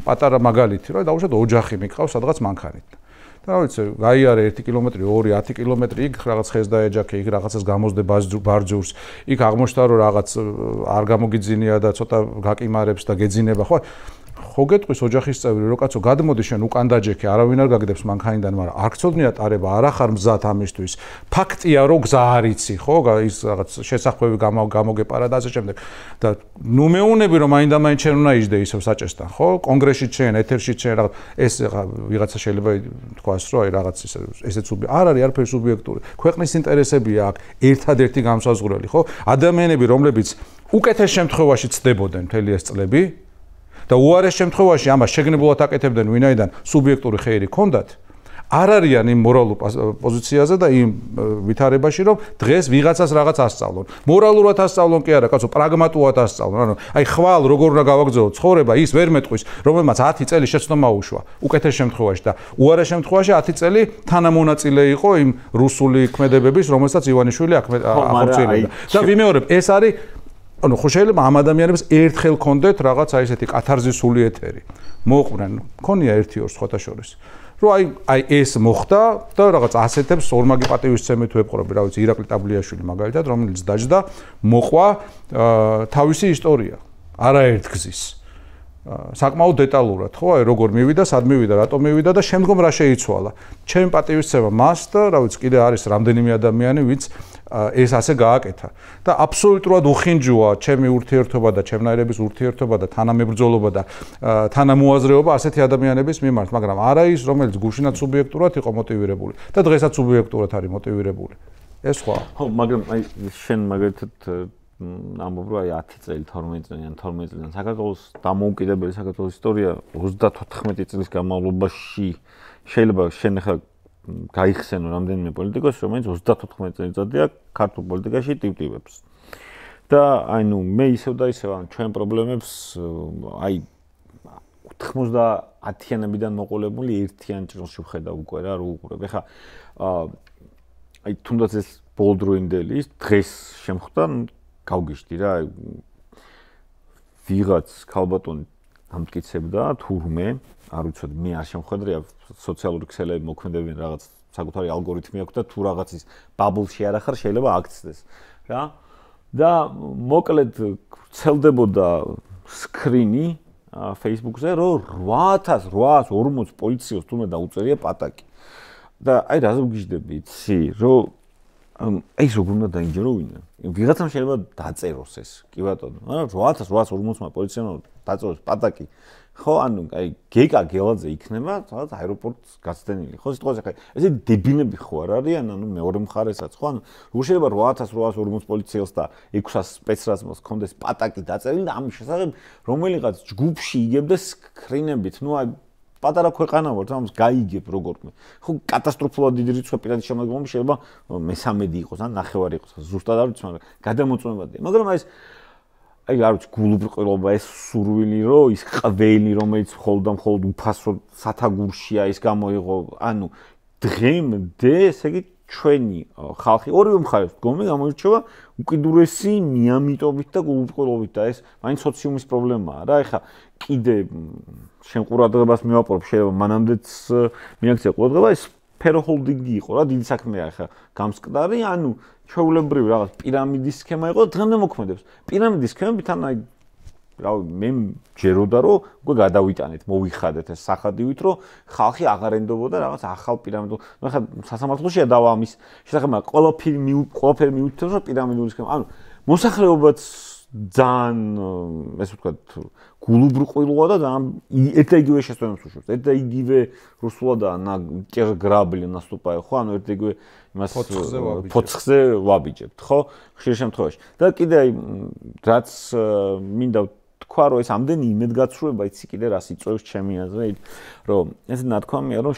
პატარა მაგალითი, რომ დაუშვათ ოჯახი მიყავს სადღაც მანქანით. და რა ვიცი, გაიარე 1 კილომეტრი, 2, 10 კილომეტრი, იქ რაღაც ხეს დაეჯაქე, იქ რაღაცას გამოსდე ბარძურს, იქ აღმოჩნდა რომ რაღაც არ გამოგიძინია და ცოტა გაკიმარებს და გეძინება, ხო? ხო გეტყვის ოჯახის წევრი რომ კაცო გადმოდი შენ უკან დაჯექე არავინ არ გაგდებს მანქანიდან მაგრამ არ გწოდნია ტარება არ ახარ მზად ამისთვის ფაქტია რომ გზა არ იცი ხო ის რაღაც შესახვევი გამოგეპარა და ასე შემდეგ და ნუ მეუნები რომ მაინდა-მაინც შენ უნდა იჯდე ისევ საჭესთან ხო კონგრესში შენ ეთერში შენ რაღაც ეს ვიღაცა შეიძლება თქვას რომ აი რაღაც ესეც არ არის არაფერი სუბიექტური ქვეყნის ინტერესებია აქ ერთადერთი განსაზღვრელი ხო ადამიანები რომლებიც უკეთეს შემთხვევაში ცდებოდნენ მთელი ეს წლები და უარეს შემთხვევაში ამას შეგნებულად აკეთებდნენ ვინაიდან სუბიექტური ხეირი ჰქონდათ არ არიან იმ მორალურ პოზიციაზე და იმ ვითარებაში რომ დღეს ვიღაცას რაღაც ასწავლონ მორალურად ასწავლონ კი არა კაცო პრაგმატულად ასწავლონ ანუ აი ხვალ როგორ უნდა გავაგრძელო ცხოვრება ის ვერ მეტყვის რომელმაც 10 წელი შეცდომა უშვა უკეთეს შემთხვევაში და უარეს შემთხვევაში 10 წელი თანამონაწილე იყო იმ რუსული ქმედებების რომელსაც ივანიშვილი ახორციელებდა და ვიმეორებ ეს არის ანუ ხო შეიძლება ამ ადამიანებს ერთხელ კონდეთ რაღაც აი ესეთი კათარზისული ეთერი. მოყვნენ, მქონია 1-2 სხვათა შორის. რომ აი ეს მოხდა და რაღაც ასეთებს ორმაგი პატივისცემით ვეპყრობი, რა ვიცი, ირაკლი ტაბლიაშვილი მაგალითად, რომელიც დაჯდა, მოყვა თავისი ისტორია, არაერთგზის. საკმაოდ დეტალურად, ხო, აი როგორ მივიდა, სად მივიდა, რატომ მივიდა და შემდგომ რა შეიცვალა. ჩემი პატივისცემა მას და რა ვიცი, კიდე არის რამდენიმე ადამიანი, ვინც ეს ასე გააკეთა და აბსოლუტურად უხინჯოა ჩემი ურთიერთობა და ჩემნაირების ურთიერთობა და თანამებრძოლობა და თანამოაზრეობა ასეთი ადამიანების მიმართ, მაგრამ არა ის, რომელიც გუშინაც სუბიექტურად იყო მოტივირებული და დღესაც სუბიექტურად არის მოტივირებული. ეს სხვა. ხო, მაგრამ აი შენ მაგალითად ამბობ რომ აი 10 წელი 12 წლიდან 12 წლიდან საქართველოს დამოუკიდებელი საქართველოს ისტორია 34 წლის განმავლობაში შეიძლება შენ ახლა გაიხსენო რამდენიმე პოლიტიკოსი რომელიც 34 წელიწადია ქართულ პოლიტიკაში ტივტივებს და აი ნუ მე ისევ და ისევ ან ჩვენ პრობლემებს აი 90-იანებიდან მოყოლებული ერთიან ჭრილში ვხედავ უკვე რა რო უყურებ ეხა აი თუნდაც ეს ბოლდროინდელი დღეს შემხვდა გავგიშდი რა ვიღაც ქალბატონი ამტკიცებდა თურმე არ ვიცოდი მე არ შემხედრია სოციალური ქსელები მოქმედებენ რაღაც საკუთარი ალგორითმი აქვს და თუ რაღაცის ბაბლში არ ახარ შეიძლება აქცდეს რა და მოკლედ ვრცელდებოდა სკრინი Facebook-ზე რომ 8840 პოლიციას თურმე დაუწერია პატაკი და აი რაზე ვგიჟდები იცი რომ აი ეს როგორ უნდა დაინჯერო ვინმე ვიღაცამ შეიძლება დაწეროს ეს კი ბატონო 8840-მა პოლიციამ დაწეროს პატაკი ხო ანუ აი გეკა გელაძე იქნება სადაც აეროპორტს გაცდენილი ხო სიტყვაზე ხა ესე დებილები ხო არ არიან ანუ მეორე მხარესაც ხო ანუ როგორ შეიძლება 8840 პოლიციელს და 600 სპეცრაზმოს კონდეს პატაკი დაწერილი და ამის შესახებ რომელიღაც ჯგუფში იგებდეს სკრინებით ნუ აი პატარა ქვეყანა ვართ ამას გაიგებ როგორმე ხო კატასტროფულად დიდი რიცხვი პირადი შემოგვიმ შეიძლება მე-13 იყოს ან 9 იყოს ზუსტად არ ვიცი მაგრამ გადამოწმებადია მაგრამ აი ეს აი არ ვიცი გულუბრყვილობა ეს სურვილი რომ ის ყველი რომელიც მხოლოდ უფასო სათაგურშია ის გამოიღო ანუ დღემდე ესე იგი ჩვენი ხალხი ორივე მხარეს დგომი გამოირჩევა უკიდურესი მიამიტობით და გულუბრყვილობით და ეს მაინც სოციუმის პრობლემაა რა ეხა კიდე შენ ყურადღებას მივაპყრობ შეიძლება მანამდეც მიაქცია ყურადღება ეს ფეროჰოლდინგი იყო რა დიდი საქმეა ეხა გამსკდარი ანუ ჩვეულებრივი რაღაც პირამიდის სქემა იყო დღემდე მოქმედებს პირამიდის სქემებით ან აი რავი, მე ჯეროდა რომ უკვე გადავიტანეთ, მოვიხადეთ ეს სახადივით, რომ ხალხი აღარ ენდობოდა რაღაც ახალ პირამიდულ. ნუ ხა სასამართლოშია დავა ამის შესახებ, ყველაფერი მიუთითებს, რომ პირამიდული სქემა. ანუ მოსახლეობაც ძალიან ესე ვთქვათ, გულუბრყვილოა და ძალიან ერთ და იგივე შესწავლებს უშვებს. ერთ და იგივე რუსულადაა გრაბლი наступае, ხო? ანუ ერთ და იგივე იმას ფოცხზე ვაბიჯებთ, ხო? ხშირ შემთხვევაში. და კიდე აი რაც მინდა თქვა, რომ ეს ამდენი იმედგაცრუება იცი კიდე რას იწვევს ჩემი აზრით, რომ ეს ნათქვამია, რომ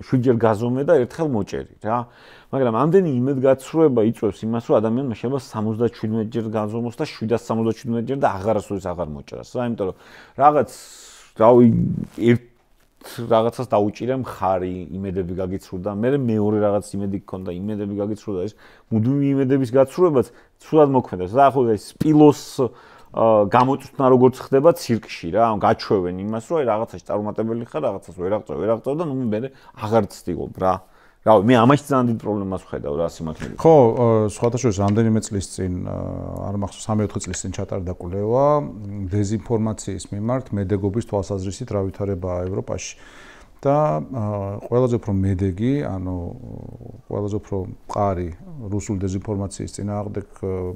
7ჯერ გაზომე და ერთხელ მოჭერი, რა. მაგრამ ამდენი იმედგაცრუება იწვევს იმას, რომ ადამიანმა შეიძლება 77ჯერ გაზომოს და 777ჯერ და აღარასოდეს აღარ მოჭრას, რა, იმიტომ რომ რაღაც რავი რაღაცას დაუჭირე მხარი, იმედები გაგიცრუდა, მე მეორე რაღაც იმედი გქონდა, იმედები გაგიცრუდა, ეს მუდმივი იმედების გაცრუებაც ცუდად მოქმედებს. და ახლა ეს სპილოს გამოწვნა როგორც ხდება ცირკში რა, გაჩვევენ იმას, რომ აი რაღაცაში წარუმატებელი ხარ, რაღაცას ვერ აღწევ და ნუ მე აღარ ცდილობ რა. რავი, მე ამაში ძალიან დიდ პრობლემას ვხედავ რა სიმართლე. ხო, სხვათაშორის რამდენიმე წლის წინ, არ მახსოვს 3-4 წლის წინ ჩატარდა კვლევა დეზინფორმაციის მიმართ მედეგობის თვალსაზრისით რა ვითარებაა ევროპაში. და ყველაზე უფრო მედეგი, ანუ ყველაზე უფრო მყარი რუსული დეზინფორმაციის წინააღმდეგ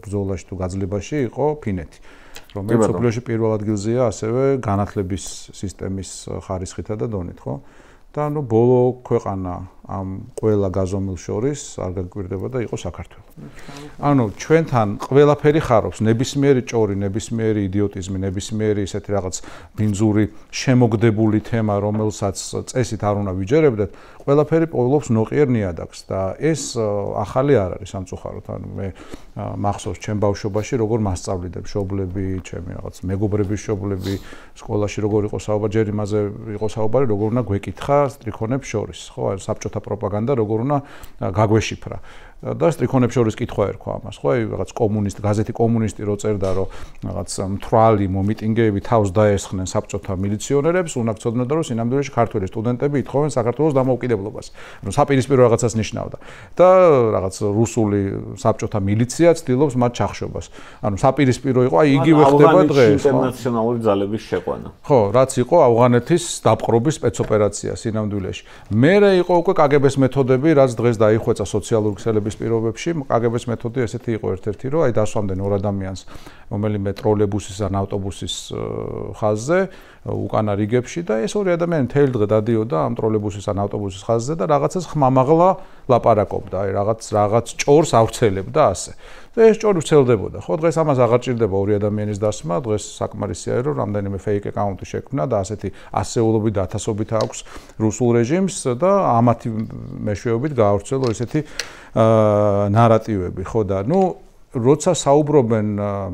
ბრძოლაში თუ გაძლებაში იყო ფინეთი. რომელიც მსოფლიოში პირველ ადგილზეა ასევე განათლების სისტემის ხარისხითა და დონით, ხო? და ანუ ბოლო ქვეყანა ამ ყველა გაზომილ შორის არ გაგვირდება და იყო საქართველო. ანუ ჩვენთან ყველაფერი ხარობს, ნებისმიერი ჭორი, ნებისმიერი იდიოტიზმი, ნებისმიერი ესეთი რაღაც ბინძური შემოგდებული თემა, რომელსაც წესით არ უნდა ვიჯერებდეთ, ყველაფერი პოულობს ნოყიერ ნიადაგს და ეს ახალი არ არის სამწუხაროდ. ანუ მე მახსოვს ჩემ ბავშვობაში როგორ მასწავლიდა მშობლები, ჩემი რაღაც მეგობრების მშობლები სკოლაში როგორ იყო საუბარი, ჯერ იმაზე იყო საუბარი, როგორ უნდა გვეკითხა სტრიქონებს შორის, ხო, აი საბჭოთა პროპაგანდა როგორ უნდა გაგვეშიფრა. და სტრიქონებს შორის კითხვა ერქვა ამას, ხო, აი რაღაც კომუნისტი, გაზეთი კომუნისტი რო წერდა, რომ რაღაც მთვრალი მომიტინგეები თავს დაესხნენ საბჭოთა მილიციონერებს, უნდა გწოდნოდა, რომ სინამდვილეში ქართველი სტუდენტები ითხოვენ საქართველოს დამოუკიდებლობას. ანუ საპირისპირო რაღაცას ნიშნავდა. და რაღაც რუსული საბჭოთა მილიცია ცდილობს მათ ჩახშობას. ანუ საპირისპირო იყო, აი იგივე ხდება დღეს, ხო? ინტერნაციონალური ძალების შეყვანა. ხო, რაც იყო ავღანეთის დაპყრობის სპეცოპერაცია სინამდვილეში. მერე იყო უკვე კგბ-ს მეთოდები, რაც დღეს დაიხვეწა სოციალური ქსელების პირობებში. კგბ-ს მეთოდი ესეთი იყო ერთ-ერთი, რომ აი დასვამდნენ ორ ადამიანს რომელიმე ტროლებუსის ან ავტობუსის ხაზზე, უკანა რიგებში და ეს ორი ადამიანი მთელი დღე დადიოდა ამ ტროლებუსის ან ავტობუსის ხაზზე და რაღაცას ხმამაღლა ლაპარაკობდა, აი რაღაც ჭორს ავრცელებდა ასე. და ეს ჭორი ვრცელდებოდა. ხო, დღეს ამას აღარ ჭირდება ორი ადამიანის დასმა, დღეს საკმარისია რომ რამდენიმე fake account-ი შექმნა და ასეთი ასეულობით და ათასობით აქვს რუსულ რეჟიმს და ამათი მეშვეობით გაავრცელო ესეთი ნარატივები, ხო და ნუ როცა საუბრობენ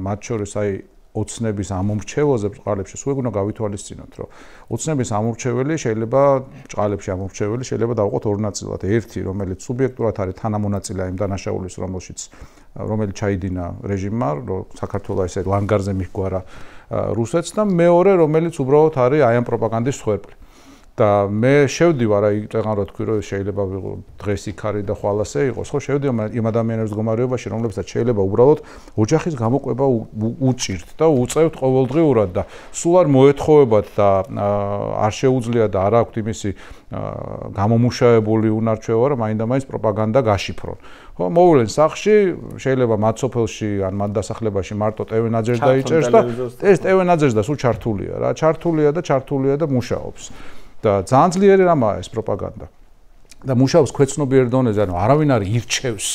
მათ შორის აი ოცნების ამომრჩეველზე ბრძოლებში, სულ უნდა გავითვალისწინოთ, რომ ოცნების ამომრჩეველი შეიძლება ბრძოლებში ამომრჩეველი შეიძლება დავყოთ ორ ნაწილად. ერთი, რომელიც სუბიექტურად არის თანამონაწილე იმ დანაშაულის, რომელიც ჩაიდინა რეჟიმმა, რომ საქართველოს ესე ლანგარზე მიჰგვარა რუსეთს და მეორე, რომელიც უბრალოდ არის აი ამ პროპაგანდის მსხვერპლი. და მე შევდივარ აი წეგან რა თქვი რომ შეიძლება ვიყო დღეს იქ არის და ხვალასე იყოს ხო შევდივარ იმ ადამიანების მდგომარეობაში რომლებსაც შეიძლება უბრალოდ ოჯახის გამოყვება უჭირთ და უწევთ ყოველდღიურად და სულ არ მოეთხოვებათ და არ შეუძლია და არ აქვთ იმისი გამომუშავებული უნარჩვევა რომ მაინდა-მაინც პროპაგანდა გაშიფრონ ხო მოვლენ სახში შეიძლება მათ სოფელში ან მათ დასახლებაში მარტო ტევენაძერს დაიჭერს და ეს ტევენაძერს და სულ ჩართულია რა ჩართულია და მუშაობს და ძალიან ძლიერი რამაა ეს პროპაგანდა და მუშაობს ქვეცნობიერ დონეზე ანუ არავინ არ ირჩევს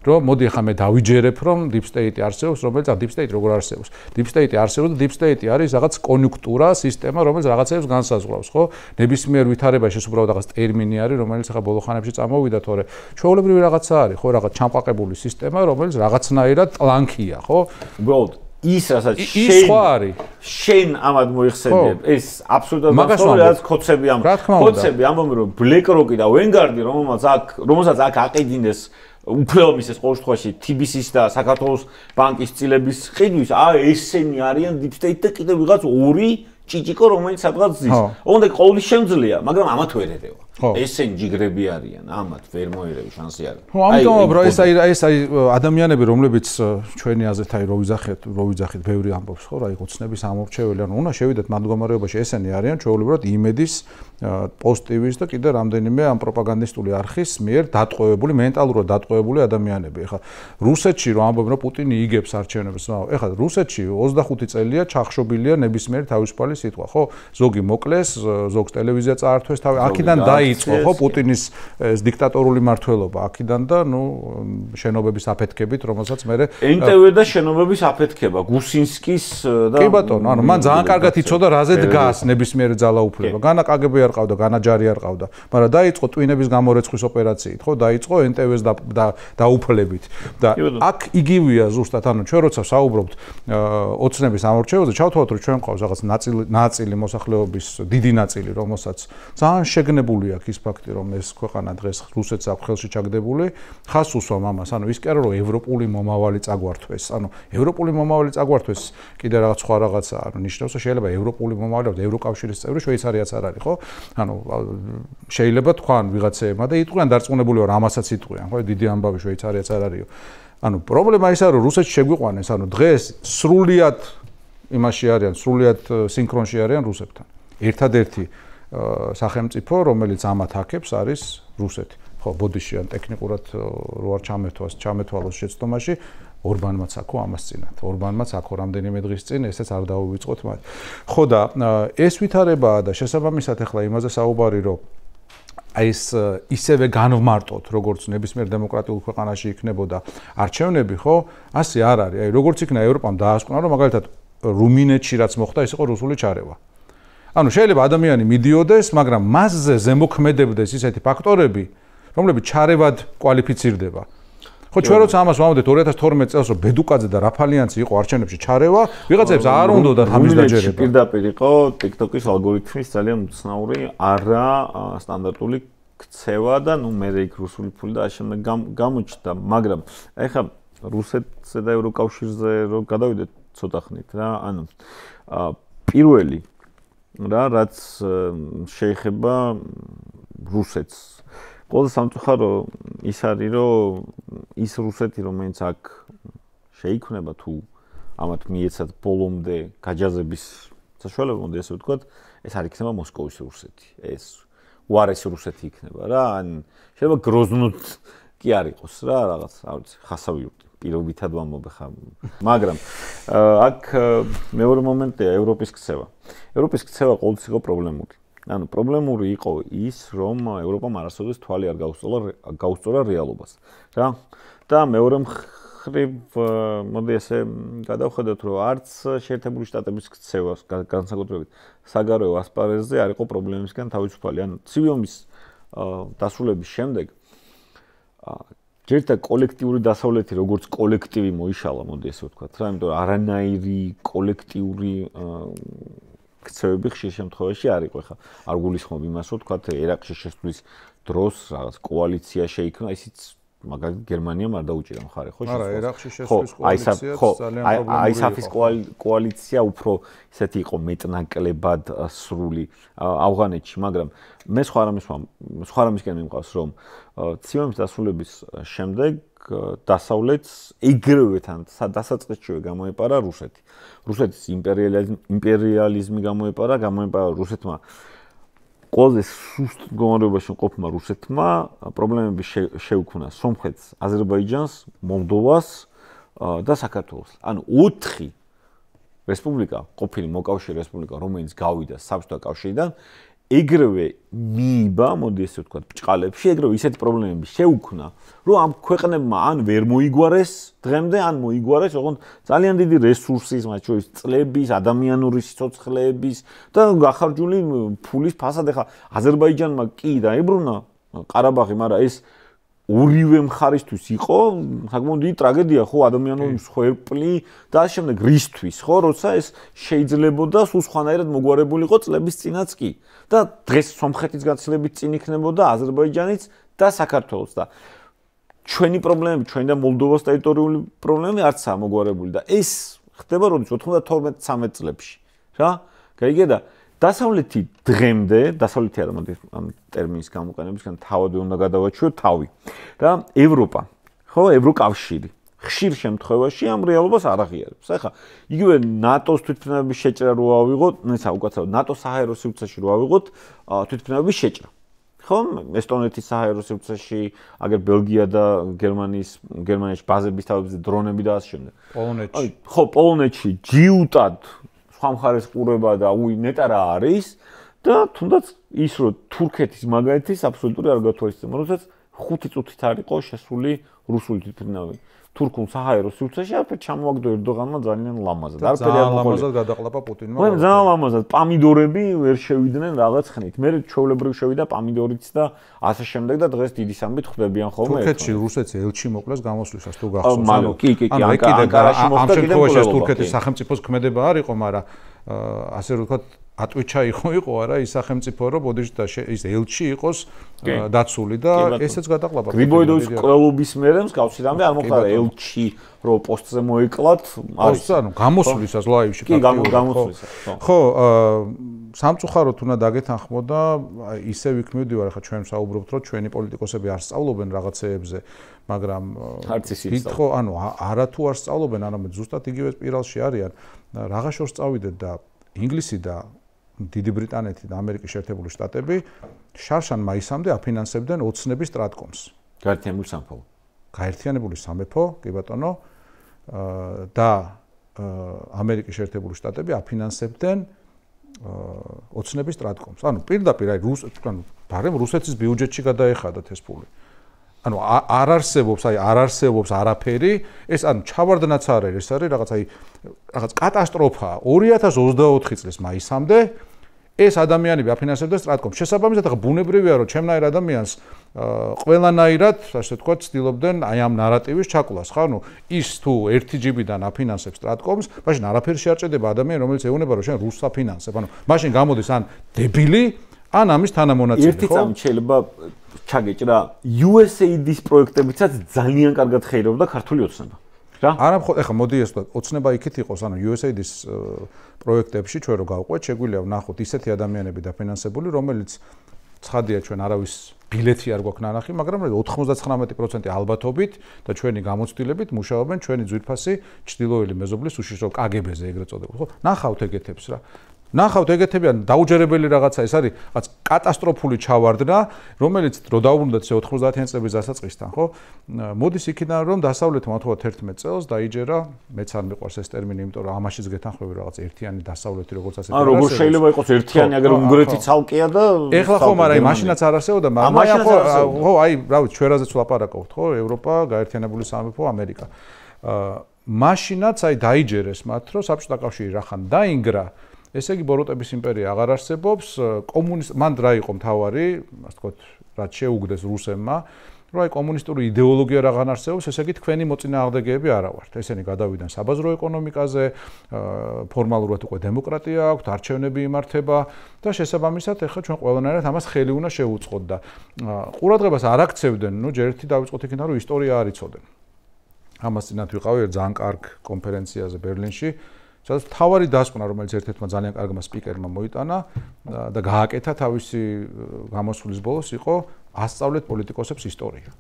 რომ მოდი ახლა მე დავიჯერებ რომ deep state არსებობს რომელიც deep state როგორ არსებობს deep state არსებობს და deep state არის რაღაც კონიუნქტურა სისტემა რომელიც რაღაცებს განსაზღვრავს ხო ნებისმიერ ვითარებაში ეს უბრალოდ რაღაც ტერმინი არის რომელიც ახლა ბოლო ხანებში წამოვიდა თორე ჩვეულებრივი რაღაცა არის ხო რაღაც ჩამყაყებული სისტემა რომელიც რაღაცნაირად ტლანქია ხო უბრალოდ ის რასაც შენ ამად მოიხსენებ ეს აბსოლუტურად მასწავლე რაც კოცები ამბობენ რომ BlackRock-ი და Vanguard-ი რომელსაც აქ აყიდინეს უფლებამის ეს ყოველ შემთხვევაში TBC-ის და საქართველოს ბანკის წილების ყიდვის ესენი არიან deep state და კიდევ ვიღაც ორი ჭიჭიკო რომელიც სადღაც ზის. ოღონდ ყოვლის შემძლეა, მაგრამ ამათ ვერ ერევა. ესენ ჯიგრები არიან, ამათ ვერ მოერევი შანსი არის. ხო, ამიტომ ბრო ეს ადამიანები რომლებიც ჩვენი აზრით რო ვიძახით ბევრი ამბობს ხო, რა ოცნების ამორჩეველი, ანუ უნდა შევიდეთ მათ მდგომარეობაში ესენი არიან ჩვეულებრივად იმედის პოზიტივის და კიდე რამდენიმე ამ პროპაგანდისტული არხის მიერ დატყვევებული, მენტალურად დატყვევებული ადამიანები. ეხლა რუსეთში რო ამბობენ რომ პუტინი იგებს არჩევნებს, ეხლა რუსეთში 25 წელია ჩახშობილია ნებისმიერი თავისუფალი სიტყვა, ხო? ზოგი მოკლეს, ზოგს ტელევიზია წაართვეს თავი, აქედან დაიწყო ხო პუტინის ეს დიქტატორული მართლობა, აქედან და ნუ შენობების აფეთქებით, რომელსაც მე NTV და შენობების აფეთქება, გუსინსკის და კი ბატონო, ანუ მან ძალიან კარგად იცოდა რაზე დგას ნებისმიერი ძალაუფლება. განა KGB არ ყავდა, განა ჯარი არ ყავდა, მაგრამ დაიწყო ტვინების გამორეცხვის ოპერაციით, ხო, დაიწყო NTV-ს დაუფლებით. და აქ იგივეა ზუსტად, ანუ ჩვენ როცა საუბრობთ ოცნების ამორჩევაზე, ჩავთვალოთ რომ ჩვენ ყავს რაღაც ნაწილი მოსახლეობის დიდი ნაწილი, რომელსაც ძალიან შეგნებული აქვს ის ფაქტი, რომ ეს ქვეყანა დღეს რუსეთს აქვს ხელში ჩაგდებული, ხას უსვამ ამას, ანუ ის კი არა რომ ევროპული მომავალი წაგვართვეს, ანუ ევროპული მომავალი წაგვართვეს კიდე რაღაც სხვა რაღაცა, ანუ ნიშნავს რომ შეიძლება ევროპული მომავალი, ევროკავშირის წევრი, შვეიცარიაც არ არის, ხო? ანუ შეიძლება თქვან ვიღაცეებმა და იტყვიან დარწმუნებული ვარ, ამასაც იტყვიან, ხო? დიდი ამბავი შვეიცარიაც არ არისო. ანუ პრობლემა ისაა რომ რუსეთში შეგვიყვანეს, ანუ დღეს სრულიად იმაში არიან, სრულიად სინქრონში არიან რუსებთან. ერთადერთი სახელმწიფო, რომელიც ამათ აქებს არის რუსეთი. ხო, ბოდიში ან ტექნიკურად რო არ ჩამეთვალოს შეცდომაში, ორბანმაც აქო ამას წინათ. ორბანმაც აქო რამდენიმე დღის წინ ესეც არ დაუვიწყოთ მათ. ხო და ეს ვითარებაა და შესაბამისად ახლა იმაზე საუბარი რომ ეს ისევე განვმარტოთ, როგორც ნებისმიერ დემოკრატიულ ქვეყანაში იქნებოდა არჩევნები, ხო? ასე არ არის. აი, როგორც იქნა ევროპამ დაასკვნა, რომ მაგალითად რუმინეთში რაც მოხდა, ის იყო რუსული ჩარევა. ანუ შეიძლება ადამიანი მიდიოდეს, მაგრამ მასზე ზემოქმედებდეს ისეთი ფაქტორები, რომლებიც ჩარევად კვალიფიცირდება. ხო, ჩვენ როცა ამას ვამბობთ 2012 წელს, რომ ბედუკაძე და რაფალიანცი იყო არჩევნებში ჩარევა, ვიღაცებს არ უნდათ ამის დაჯერება. პირდაპირ იყო TikTok-ის ალგორითმის ძალიან უცნაური არა სტანდარტული ქცევა და ნუ მე იქ რუსული ფული და ამავე გამოჩნდა, მაგრამ ეხლა რუსეთზე და ევროკავშირზე რო გადავიდეთ ცოტა ხნით რა, ანუ პირველი რა რაც შეეხება რუსეთს ყველაზე სამწუხარო ის არის რომ ის რუსეთი რომელიც აქ შეიქმნება თუ ამათ მიეცათ ბოლომდე გაჯაზების საშუალება მოდი ასე ვთქვათ ეს არ იქნება მოსკოვის რუსეთი ეს უარესი რუსეთი იქნება რა ან შეიძლება გროზნოთ კი არ იყოს რა რაღაც არ ვიცი ხასავი პირობითად ვამბობ ხა მაგრამ აქ მეორე მომენტია ევროპის ქცევა ევროპის ქცევა ყოველთვის იყო პრობლემური ანუ პრობლემური იყო ის რომ ევროპამ არასოდეს თვალი არ გაუსწორა რეალობას რა და მეორე მხრივ მოდი ესე გადავხედოთ რომ არც შეერთებული შტატების ქცევას განსაკუთრებით საგარეო ასპარეზზე არ იყო პრობლემისგან თავისუფალი ანუ ცივი ომის დასრულების შემდეგ ჯერთა კოლექტიური დასავლეთი როგორც კოლექტივი მოიშალა მოდი ესე ვთქვათ რა იმიტომ რომ არანაირი კოლექტიური ქცევები ხშირ შემთხვევაში არ იყო ხა არ გულისხმობ იმას რომ თქვათ ერაყში შესვლის დროს რაღაც კოალიცია შეიქმნა ისიც მაგალითად გერმანიამ არ დაუჭირა მხარე ხო არა ერაყში შესვლის კოალიციაც ძალიან პრობლემური აისაფის კოალიცია უფრო ისეთი იყო მეტნაკლებად სრული ავღანეთში მაგრამ მე სხვა რამისკენ მიმყავს რომ ცივი დასრულების შემდეგ დასავლეთს ეგრევე თან დასაწყისშივე გამოეპარა რუსეთი. რუსეთის იმპერიალიზმი გამოეპარა რუსეთმა ყველაზე სუსტ მდგომარეობაში ყოფნა რუსეთმა პრობლემები შეუქმნა სომხეთს, აზერბაიჯანს, მოლდოვას და საქართველოს. ანუ 4 რესპუბლიკა, ყოფილი მოკავშირე რესპუბლიკა, რომელიც გავიდა საბჭოთა კავშირიდან ეგრევე მიიბა, მოდი ესე ვთქვათ, ბჭყალებში, ეგრევე ისეთი პრობლემები შეუქმნა, რომ ამ ქვეყნებმა ან ვერ მოიგوارეს დღემდე, ან მოიგوارეს, ოღონდ ძალიან დიდი რესურსის, მათ შორის წლების, ადამიანური სიცოცხლეების და გახარჯული ფულის ფასად ახლა აზერბაიჯანმა კი დაებრუნა ყარაბაღი, მაგრამ ეს ორივე მხარისთვის იყო საკმაოდ დიდი ტრაგედია ხო ადამიანური მსხვერპლი და შემდეგ რისთვის ხო როცა ეს შეიძლებოდა სულ სხვანაირად მოგვარებულიყო წლების წინაც კი და დღეს სომხეთის გაცილებით წინ იქნებოდა აზერბაიჯანიც და საქართველოს და ჩვენი პრობლემები ჩვენ და მოლდოვას ტერიტორიული პრობლემები არცაა მოგვარებული და ეს ხდება როდის 92-13 წლებში რა გაიგე და დასავლეთი დღემდე, დასავლეთი არა, მოდი ამ ტერმინის გამოყენებისგან თავად უნდა გადავაჩვიოთ თავი. რა ევროპა, ხო, ევროკავშირი ხშირ შემთხვევაში ამ რეალობას არ აღიარებს. ახლა იგივე ნატოს თვითმფრინავების შეჭრა რო ავიღოთ, ისა უკაცრავად ნატოს საჰაერო სივრცეში რო ავიღოთ თვითმფრინავების შეჭრა. ხო, ესტონეთის საჰაერო სივრცეში, აგერ ბელგია და გერმანიაში ბაზების თავებზე დრონები და ასე შემდეგ. პოლონეთში. ხო, პოლონეთში ჯიუტად სხვა მხარეს ყურება და ნეტა რა არის და თუნდაც ის რომ თურქეთის მაგალითის აბსოლუტური არ გათვალისწინებთ, როდესაც 5 წუთით არ იყო შესული რუსული თვითმფრინავი. თურქულ საჰაერო სივრცეში არაფერ ჩამოაგდო ერდოღანმა ძალიან ლამაზად. არაფერი არ მოყოლა. ლამაზად გადაყლაპა პუტინმა. ძალიან ლამაზად. პამიდორები ვერ შევიდნენ რაღაც ხნით. მე ჩვეულებრივ შევიდა პამიდორიც და ასე შემდეგ და დღეს დიდი სამბით ხვდებიან ხოლმე. თურქეთში რუსეთს ელჩი მოკლეს გამოსვლისას თუ გახსოვს. ანუ კი, ანკარაში მოხდა კიდე შემთხვევაში თურქეთის სახელმწიფოს ქმედება არ იყო, მაგრამ ასე რომ ვთქვათ ატვიჩა იყო არა ის სახელმწიფო რომ ბოდიშთა ის ელჩი იყოს დაცული და ესეც გადაყლაპა. გრიბოიდოვის ყველობის მერე მსგავსიდანვე არ მოხდა ელჩი რომ პოსტზე მოეკლათ არის. ანუ გამოსვლისას ლაივში კი გამოსვლისას. ხო, სამწუხაროდ უნდა დაგეთანხმოდა, ისევ იქ მივდივარ, ახლა ჩვენ საუბრობთ რომ ჩვენი პოლიტიკოსები არ სწავლობენ რაღაცეებზე, მაგრამ თითქო, ანუ არა თუ არ სწავლობენ, არამედ ზუსტად იგივე სპირალში არიან. რაღა შორს წავიდეთ და ინგლისი და დიდი ბრიტანეთი და ამერიკის შეერთებული შტატები შარშან მაისამდე აფინანსებდნენ ოცნების სტრატკომს. გაერთიანებული სამეფო. გაერთიანებული სამეფო, კი ბატონო, და ამერიკის შეერთებული შტატები აფინანსებდნენ ოცნების სტრატკომს. ანუ პირდაპირ აი ბარემ რუსეთის ბიუჯეტში გადაეხადათ ეს ფული. ანუ არ არსებობს არაფერი, ეს ანუ ჩავარდნაც არ არის, ეს არის რაღაც კატასტროფა 2024 წლის მაისამდე ეს ადამიანები აფინანსებდნენ სტრატკომს. შესაბამისად, ახლა ბუნებრივია, რომ ჩემნაირ ადამიანს ყველანაირად, ასე ვთქვათ, ცდილობდნენ აი ამ ნარატივის ჩაკლას, ხო? ანუ ის თუ 1 ჯიბიდან აფინანსებს სტრატკომს, მაშინ არაფერი შეარჭედება ადამიანი, რომელიც ეუბნება, რომ შენ რუსს აფინანსებ. ანუ მაშინ გამოდის ან დებილი, ან ამის თანამონაწილე, ხო? ერთი წამი შეიძლება ჩაგეჭრა USAID-ის პროექტებიცაც ძალიან კარგად ხეირობდა ქართული ოცნება. რა? არა, ეხლა მოდი ეს ოცნება იქით იყოს, ანუ USAID-ის პროექტებში ჩვენ რო გავყვეთ, შეგვიძლია ვნახოთ ისეთი ადამიანები დაფინანსებული, რომელიც ცხადია ჩვენ არავის ბილეთი არ გვაქვს ნანახი, მაგრამ 99% ალბათობით და ჩვენი გამოცდილებით მუშაობენ ჩვენი ძვირფასი ჩრდილოელი მეზობლის უშიშრო KGB-ზე ეგრეთ წოდებულ, ხო? ნახავთ ეგეთებს რა. ნახავთ ეგეთებიან დაუჯერებელი რაღაცა, ეს არის რაღაც კატასტროფული ჩავარდნა, რომელიც რო დაუბრუნდეთ 90-იან წლების დასაწყისთან, ხო? მოდის იქიდან რომ დასავლეთმა 91 წელს დაიჯერა, მეც არ მიყვარს ეს ტერმინი, იმიტომ რომ ამაშიც გეთანხმები რაღაც ერთიანი დასავლეთი როგორც ასეთი. ანუ როგორ შეიძლება იყოს ერთიანი, აგერ უნგრეთი ცალკეა და ეხლა ხო, მაგრამ აი მაშინაც არ არსებობდა, მაგრამ აი ხო, აი, რა ვიცი, ჩვენაზეც ვლაპარაკობთ, ხო? ევროპა, გაერთიანებული სამეფო, ამერიკა. მაშინაც აი დაიჯერეს მათ, რომ საბჭოთა კავშირი რახან დაინგრა. ესე იგი ბოროტების იმპერია აღარ არსებობს, მან რა იყო მთავარი, ასე ვთქვათ, რაც შეუგდეს რუსებმა, რომ აი კომუნისტური იდეოლოგია აღარ არსებობს, ესე იგი თქვენი მოწინააღმდეგეები არა ვართ. ესენი გადავიდნენ საბაზრო ეკონომიკაზე, ფორმალურად უკვე დემოკრატია აქვთ, არჩევნები იმართება და შესაბამისად ეხლა ჩვენ ყველანაირად ამას ხელი უნდა შევუწყოთ და ყურადღებას არ აქცევდნენ, ნუ ჯერ ერთი დავიწყოთ იქიდან, რომ ისტორია არ იცოდნენ. ამას წინათ ვიყავი ძალიან კარგ კონფერენციაზე ბერლინში. სადაც თავარი დასკვნა, რომელიც ერთ-ერთმა ძალიან კარგმა სპიკერმა მოიტანა და გააკეთა თავისი გამოსვლის ბოლოს იყო ასწავლეთ პოლიტიკოსებს ისტორია.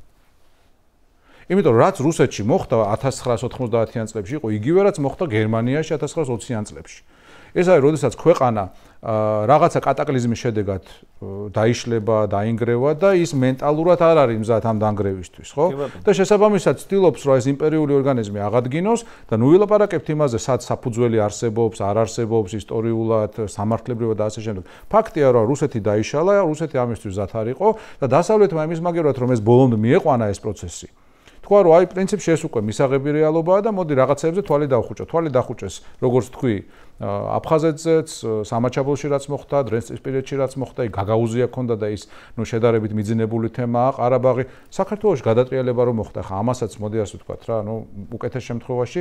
იმიტომ რომ რაც რუსეთში მოხდა 1990-იან წლებში იყო იგივე რაც მოხდა გერმანიაში 1920-იან წლებში. ეს არის, როდესაც ქვეყანა რაღაცა კატაკლიზმის შედეგად დაიშლება, დაინგრევა და ის მენტალურად არ არის მზად ამ დანგრევისთვის, ხო? და შესაბამისად ცდილობს, რომ ეს იმპერიული ორგანიზმი აღადგინოს და ნუ ვილაპარაკებთ იმაზე, სად საფუძველი არსებობს, არ არსებობს ისტორიულად, სამართლებრივად და ასე შემდეგ. ფაქტია, რომ რუსეთი დაიშალა, რუსეთი ამისთვის მზად არ იყო და დასავლეთმა იმის მაგერად, რომ ეს ბოლომდე მieყვანა ეს პროცესი. თქვა, რომ აი პრინციპში ეს უკვე მისაღები რეალობაა და მოდი რაღაცეებზე თვალი დავხუჭო. თვალი დახუჭეს, როგორც თქვი, აფხაზეთზეც, სამაჩაბლოში რაც მოხდა, დრენსპირეთში რაც მოხდა, გაგაუზია ქონდა და ის ნუ შედარებით მიძინებული თემაა, ყარაბაღი. საქართველოში გადატრიალება რომ მოხდა, ხა ამასაც მოდი ასე ვთქვათ რა, ნუ უკეთეს შემთხვევაში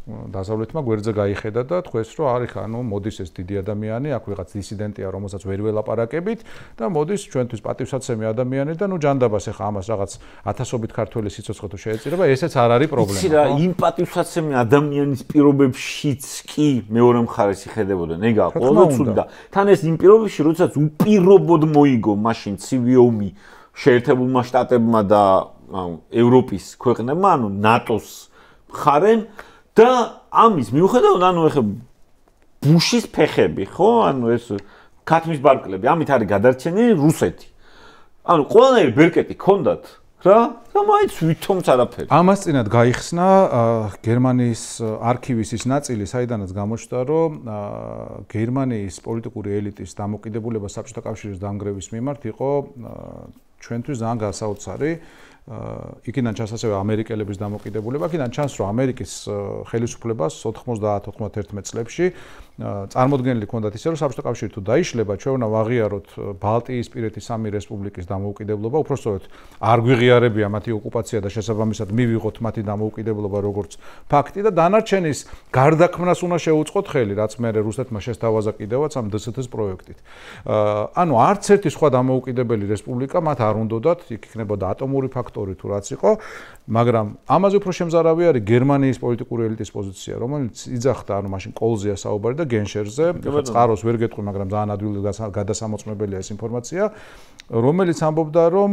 დასავლეთმა გვერდზე გაიხედა და თქვეს, რომ არის ანუ მოდის ეს დიდი ადამიანი, აქ ვიღაც დისიდენტია, რომელსაც ვერ ველაპარაკებით და მოდის ჩვენთვის პატივსაცემი ადამიანი და ჯანდაბას ახლა ამას რაღაც ათასობით ქართველი სიცოცხლე თუ შეეწირება, ესეც არ არის პრობლემა. იცი რა, იმ პატივსაცემი ადამიანის პირობებშიც კი მეორე მხარეს იხედებოდნენ, ეგა ყოველთვის ცუდი და თან ეს იმ პირობებში, როდესაც უპირობოდ მოიგო მაშინ ცივი ომი შეერთებულმა შტატებმა და ევროპის ქვეყნებმა, ანუ ნატოს მხარემ და ამის მიუხედავად, ანუ ეხლა ბუშის ფეხები, ხო? ანუ ეს ქათმის ბარკლები, ამით არის გადარჩენილი რუსეთი. ანუ ყველანაირი ბერკეტი ქონდათ რა? და მაინც ვითომც არაფერი. ამას წინათ გაიხსნა გერმანიის არქივის ის ნაწილი, საიდანაც გამოჩნდა, რომ გერმანიის პოლიტიკური ელიტის დამოკიდებულება საბჭოთა კავშირის დამგრევის მიმართ იყო ჩვენთვის ძალიან გასაოცარი. იქიდან ჩანს ასევე ამერიკელების დამოკიდებულება, იქიდან ჩანს, რომ ამერიკის ხელისუფლებას 90-91 წლებში წარმოდგენილი ჰქონდათ ისე, რომ საბჭოთა კავშირი თუ დაიშლება, ჩვენ უნდა ვაღიაროთ ბალტიისპირეთის სამი რესპუბლიკის დამოუკიდებლობა, უпростоოდ არ გვიღიარებია მათი ოკუპაცია და შესაბამისად მივიღოთ მათი დამოუკიდებლობა როგორც ფაქტი და დანარჩენის გარდაქმნას უნდა შევუწყოთ ხელი, რაც მე რუსეთმა შესთავაზა კიდევაც ამ დსთ-ს პროექტით. ანუ არც ერთი სხვა დამოუკიდებელი რესპუბლიკა მათ არ უნდათ, იქ იქნებოდა ატომური ფაქტორი თუ რაც იყო, მაგრამ ამაზე უფრო შემზარავი არის გერმანიის პოლიტიკური ელიტის პოზიცია, რომელიც იძახდა, ანუ მაშინ კოლზეა საუბარი და გენშერზე, წყაროს ვერ გეტყვი, მაგრამ ძალიან ადვილი გადასამოწმებელია ეს ინფორმაცია, რომელიც ამბობდა, რომ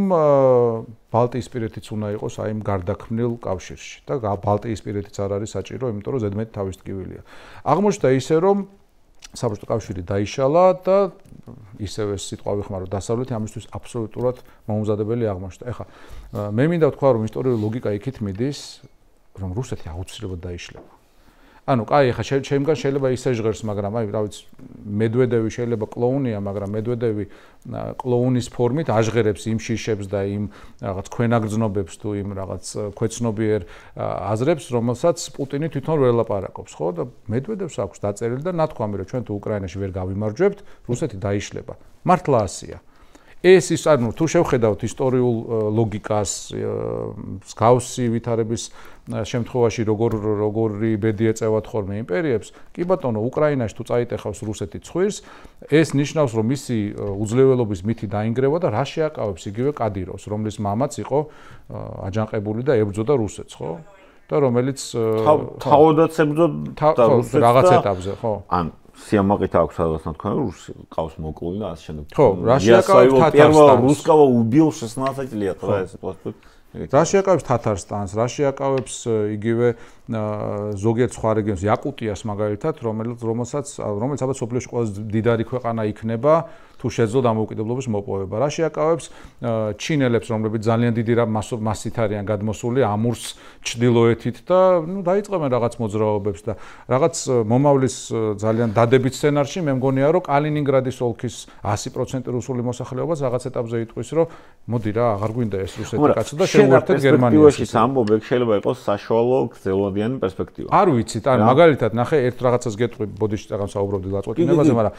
ბალტიისპირეთიც უნდა იყოს აი იმ გარდაქმნილ კავშირში და ბალტიისპირეთიც არ არის საჭირო, იმიტომ რომ ზედმეტი თავის ტკივილია. აღმოჩნდა ისე, რომ საბჭოთა კავშირი დაიშალა და ისევ ეს სიტყვა ვიხმარო დასავლეთი ამისთვის აბსოლუტურად მომზადებელი აღმოჩნდა. ეხლა მე მინდა ვთქვა, რომ ისტორიული ლოგიკა იქით მიდის, რომ რუსეთი აუცილებლად დაიშლება. ანუ კაი, ეხლა ჩემგან შეიძლება ისე ჟღერს, მაგრამ აი რა ვიცი, მედვედევი შეიძლება კლოუნია, მაგრამ მედვედევი კლოუნის ფორმით აჟღერებს იმ შიშებს და იმ რაღაც ქვენაგრძნობებს თუ იმ რაღაც ქვეცნობიერ აზრებს, რომელსაც პუტინი თვითონ ვერ ლაპარაკობს, ხო? და მედვედევს აქვს დაწერილი და ნათქვამი, რომ ჩვენ თუ უკრაინაში ვერ გავიმარჯვებთ, რუსეთი დაიშლება. მართლა ასია. ეს ის ანუ თუ შევხედავთ ისტორიულ ლოგიკას, მსგავსი ვითარების შემთხვევაში როგორი ბედი ეწევათ ხოლმე იმპერიებს, კი ბატონო, უკრაინაში თუ წაიტეხავს რუსეთი ცხვირს, ეს ნიშნავს, რომ მისი უძლეველობის მითი დაინგრევა და რა შეაკავებს იგივე კადიროვს, რომლის მამაც იყო აჯანყებული და ებრძოდა რუსეთს, ხო? და რომელიც თავადაც ებრძოდა რუსეთს რაღაც ეტაპზე, ხო? ან სიამაყით აქვს სადღაც თქვენ რუსი ყავს მოკლული და ასე შემდეგ. ხო, რაშია ყავს თათარსტანს. რუსკავა убил 16 лет, რა ეს პოსტი. რაშია ყავს თათარსტანს, რაშია ყავს იგივე ზოგიერთ სხვა რეგიონს, იაკუტიას მაგალითად, რომელიც ალბათ სოფლიოში ყველაზე დიდარი ქვეყანა იქნება, თუ შეძლო დამოუკიდებლობის მოპოვება. რაშია ყავს ჩინელებს, რომლებიც ძალიან დიდი მასით არიან გადმოსული ამურს ჩრდილოეთით და დაიწყებენ რაღაც მოძრაობებს და რაღაც მომავლის ძალიან დადებით სცენარში მე მგონია, რომ კალინინგრადის ოლქის 100% რუსული მოსახლეობაც რაღაც ეტაპზე იტყვის, რომ მოდი რა, აღარ გვინდა ეს რუსეთი კაცო და შევუერთეთ გერმანიაში. ამბობ, შეიძლება იყოს საშუალო გრძელვადიანი პერსპექტივა. არ ვიცით, ან მაგალითად ნახე ერთ რაღაცას გეტყვი, ბოდიში რაღაც საუბრობდი გაწყვეტინებაზე, მაგრამ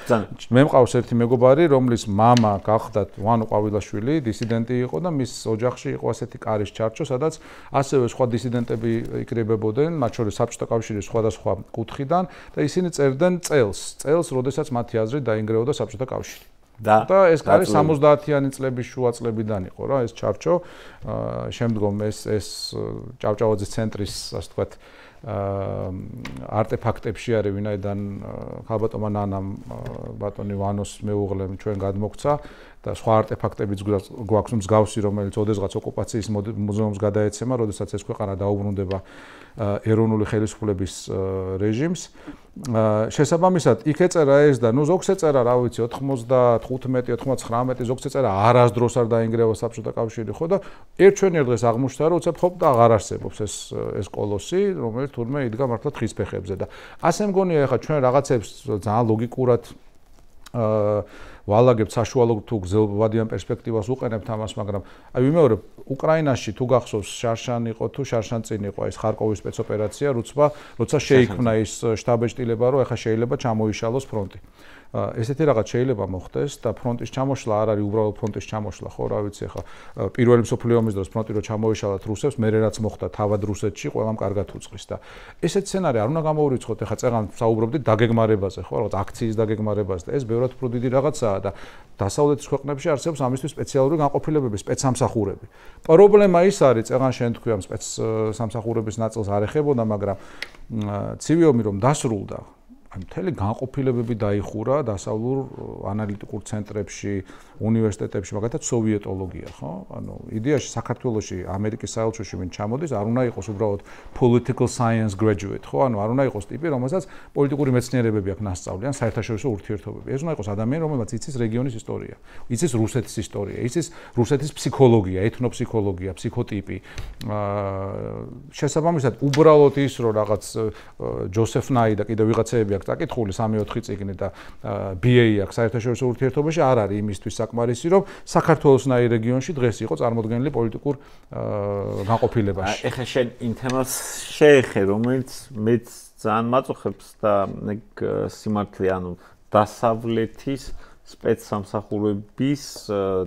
მე მყავს ერთი მეგობარი, რომლის მამა გახდათ ვანო ყვავილაშვილი, დისიდენტი იყო და მის ოჯახში იყო ასეთი კარის ჩარჩო, სადაც ასევე სხვა დისიდენტები იქნებებოდნენ, მათ შორის საბჭოთა კავშირის სხვადასხვა კუთხიდან და ისინი წერდნენ წელს, როდესაც მათი აზრით დაინგრეოდა საბჭოთა კავშირი. და ეს კარი 70-იანი წლების შუა წლებიდან იყო რა ეს ჩარჩო. შემდგომ ეს ჭავჭავაძის ცენტრის, ასე ვთქვათ, არტეფაქტებში არის, ვინაიდან ხალბატონმა ნანამ ბატონი ვანოს მეუღლემ ჩვენ გადმოგცა და სხვა არტეფაქტებიც გვაქვს მსგავსი, რომელიც ოდესღაც ოკუპაციის მუზეუმს გადაეცემა, როდესაც ეს ქვეყანა დაუბრუნდება ეროვნული ხელისუფლების რეჟიმს. შესაბამისად, იქ ეწერა ეს და ზოგს ეწერა, რა ვიცი, 95-99 ზოგს ეწერა არასდროს არ დაინგრევა საბჭოთა კავშირი, ხო და ერთჩვენერ დღეს აღმოჩნდა, რომ უცებ ხოპ და აღარ არსებობს ეს კოლოსი, რომელიც თურმე იდგა მართლა თხის ფეხებზე და ასე მგონია, ეხლა ჩვენ რაღაცებს ძალიან ლოგიკურად ვალაგებთ საშუალო თუ გრძელვადიან პერსპექტივას უყენებთ ამას, მაგრამ აი ვიმეორებ, უკრაინაში თუ გახსოვს შარშან იყო თუ შარშან წინ იყო ეს ხარკოვის სპეცოპერაცია, როცა შეიქმნა ის შტაბ-ეჭდილება, რომ ეხა შეიძლება ჩამოიშალოს ფრონტი. ესეთი რაღაც შეიძლება მოხდეს და ფრონტის ჩამოშლა არ არის უბრალოდ ფრონტის ჩამოშლა, ხო, რა ვიცი, ეხა პირველი მსოფლიო ომის დროს ფრონტი რო ჩამოიშალათ რუსებს, მერე რაც მოხდა თავად რუსეთში, ყველამ კარგად უწყის და ესეთ სცენარი არ უნდა გამოურიცხოთ, ეხა წეგან საუბრობდით დაგეგმარებაზე, ხო, რაღაც აქციის დაგეგმარებაზე და ეს ბევრად უფრო დიდი რაღაცაა და დასავლეთის ქვეყნებში არსებობს ამისთვის სპეციალური განყოფილებები, სპეცსამსახურები. პრობლემა ის არის, წეგან შენ თქვი ამ სპეცსამსახურების ნაწილს არ ეხებოდა, მაგრამ ცივი ომი რომ დასრულდა, აი მთელი განყოფილებები დაიხურა დასავლურ ანალიტიკურ ცენტრებში, უნივერსიტეტებში, მაგალითად სოვიეტოლოგია, ხო? ანუ იდეაში საქართველოში ამერიკის საელჩოში ვინ ჩამოდის, არ უნდა იყოს უბრალოდ political science graduate, ხო? ანუ არ უნდა იყოს ტიპი, რომელსაც პოლიტიკური მეცნიერებები აქვს ნასწავლი, ან საერთაშორისო ურთიერთობები. ეს უნდა იყოს ადამიანი, რომელიც იცის რეგიონის ისტორია, იცის რუსეთის ისტორია, იცის რუსეთის ფსიქოლოგია, ეთნოფსიქოლოგია, ფსიქოტიპი. შესაბამისად, უბრალოდ ის, რომ რაღაც ჯოსეფ ნაი და კიდევ ვიღაცეები აქვს დაკითხული 3-4 წიგნი და BA აქვს საერთაშორისო ურთიერთობაში, არ არის იმისთვის საკმარისი, რომ საქართველოსნაირ რეგიონში დღეს იყო წარმოდგენილი პოლიტიკურ განყოფილებაში. ეხლა შენ იმ თემას შეეხე, რომელიც მეც ძალიან მაწუხებს და სიმართლე, ანუ დასავლეთის სპეცსამსახურების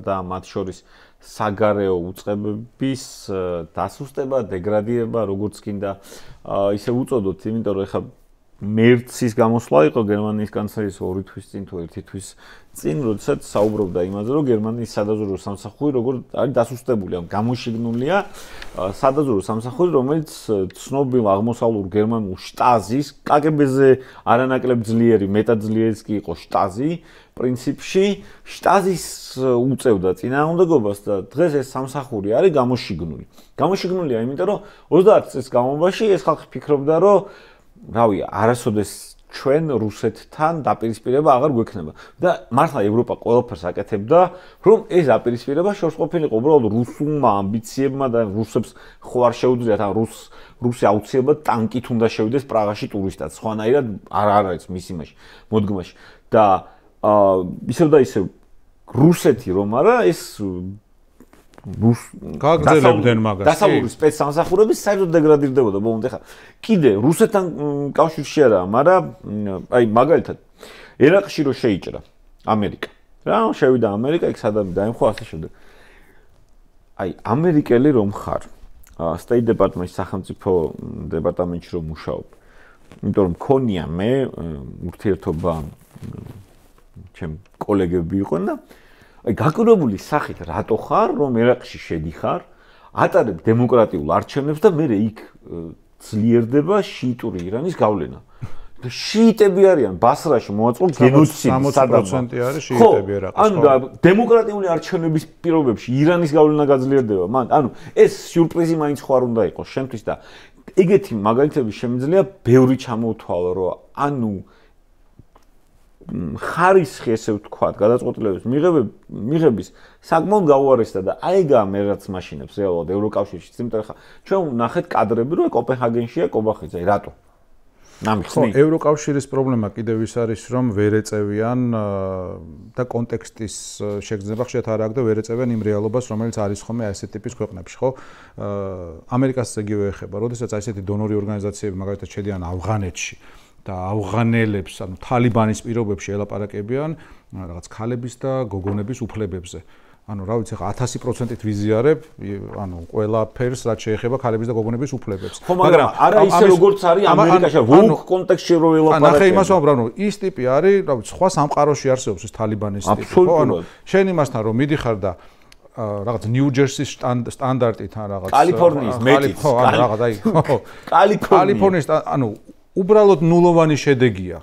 და მათ შორის საგარეო უწყებების დასუსტება, დეგრადირება, როგორც კიდე ისე უწოდოთ, იმიტომ რომ ეხლა მერცის გამოსვლა იყო გერმანიის კანცლერის 2 თვის წინ თუ 1 თვის წინ, როდესაც საუბრობდა იმაზე, რომ გერმანიის სადაზვერვო სამსახური როგორ არის დასუსტებული, ან გამოშიგნულია სადაზვერვო სამსახური, რომელიც ცნობილ აღმოსავლურ გერმანულ შტაზის, კგბ-ზე არანაკლებ ძლიერი, მეტად ძლიერიც კი იყო შტაზი, პრინციპში შტაზის უწევდა წინააღმდეგობას და დღეს ეს სამსახური არის გამოშიგნული. გამოშიგნულია, იმიტომ რომ 30 წლის განმავლობაში ეს ხალხი ფიქრობდა, რომ რავი, არასოდეს ჩვენ რუსეთთან დაპირისპირება აღარ გვექნება და მართლა ევროპა ყველაფერს აკეთებდა, რომ ეს დაპირისპირება შორს ყოფილიყო უბრალოდ რუსულმა ამბიციებმა და რუსებს ხო არ შეუძლიათ, ან რუსი აუცილებლად ტანკით უნდა შევიდეს პრაღაში ტურისტად, სხვანაირად არ არის მის იმაში, მოდგმაში და ისევ და ისევ რუსეთი რომ არა, ეს გაგრძელებდნენ მაგას. დასავლური სპეცსამსახურების საერთოდ დეგრადირდებოდა ბოლომდე ხა. კიდე რუსეთთან კავშირში არა, მაგრამ აი მაგალითად ერაყში რო შეიჭრა ამერიკა. რა შევიდა ამერიკა, იქ სადამი დაემხო ასე შემდეგ. აი ამერიკელი რომ ხარ, State Department-ის სახელმწიფო დეპარტამენტში რომ მუშაობ. იმიტომ რომ მქონია მე ურთიერთობა ჩემ კოლეგები იყვნენ და აი გაკვირვებული სახით რატო ხარ რომ ერაყში შედიხარ, ატარებ დემოკრატიულ არჩევნებს და მე იქ ძლიერდება შიიტური ირანის გავლენა. და შიიტები არიან ბასრაში მოაწყო გენოციდი 60% არის შიიტები ერაყის. ანუ დემოკრატიული არჩევნების პირობებში ირანის გავლენა გაძლიერდება. ანუ ეს სიურპრიზი მაინც ხო არ უნდა იყოს შენთვის და ეგეთი მაგალითები შემიძლია ბევრი ჩამოვთვალო, რომ ანუ ხარისხი ესე ვთქვათ, გადაწყვეტილების მიღების საკმაოდ გაუარესდა და აიგა მე რაც მაშინებს რეალურად ევროკავშირში, იმიტომ ხა ჩვენ ნახეთ კადრები, რომ კოპენჰაგენშია კობახიძე, რატო? ხო, ევროკავშირის პრობლემა კიდევ ის არის, რომ ვერ ეწევიან და კონტექსტის შეგრძნება ხშირად არ აქვს და ვერ ეწევიან იმ რეალობას, რომელიც არის ხოლმე ასეთ ტიპის ქვეყნებში, ხო? ამერიკას იგივე ეხება, როდესაც ასეთი დონორი ორგანიზაციები მაგალითად შედიან ავღანეთში და ავღანელებს, ანუ თალიბანის პირობებში ელაპარაკებიან რაღაც ქალების და გოგონების უფლებებზე. ანუ რა ვიცი, 1000%-ით ვიზიარებ, ანუ ყველაფერს რაც შეეხება ქალების და გოგონების უფლებებს. მაგრამ არა ისე როგორც არის ამერიკაში, ვოუკ კონტექსტში რო ელაპარაკებიან. ნახე იმას ვამბობ, ანუ ის ტიპი არის, რა ვიცი, სხვა სამყაროში არსებობს ეს თალიბანის ტიპი, ხო? ანუ შენ იმასთან რომ მიდიხარ და რაღაც ნიუ-ჯერსის სტანდარტით ან რაღაც კალიფორნიის მეტიც, ხო, ანუ რაღაც აი, ხო. კალიფორნიის, ანუ უბრალოდ ნულოვანი შედეგია.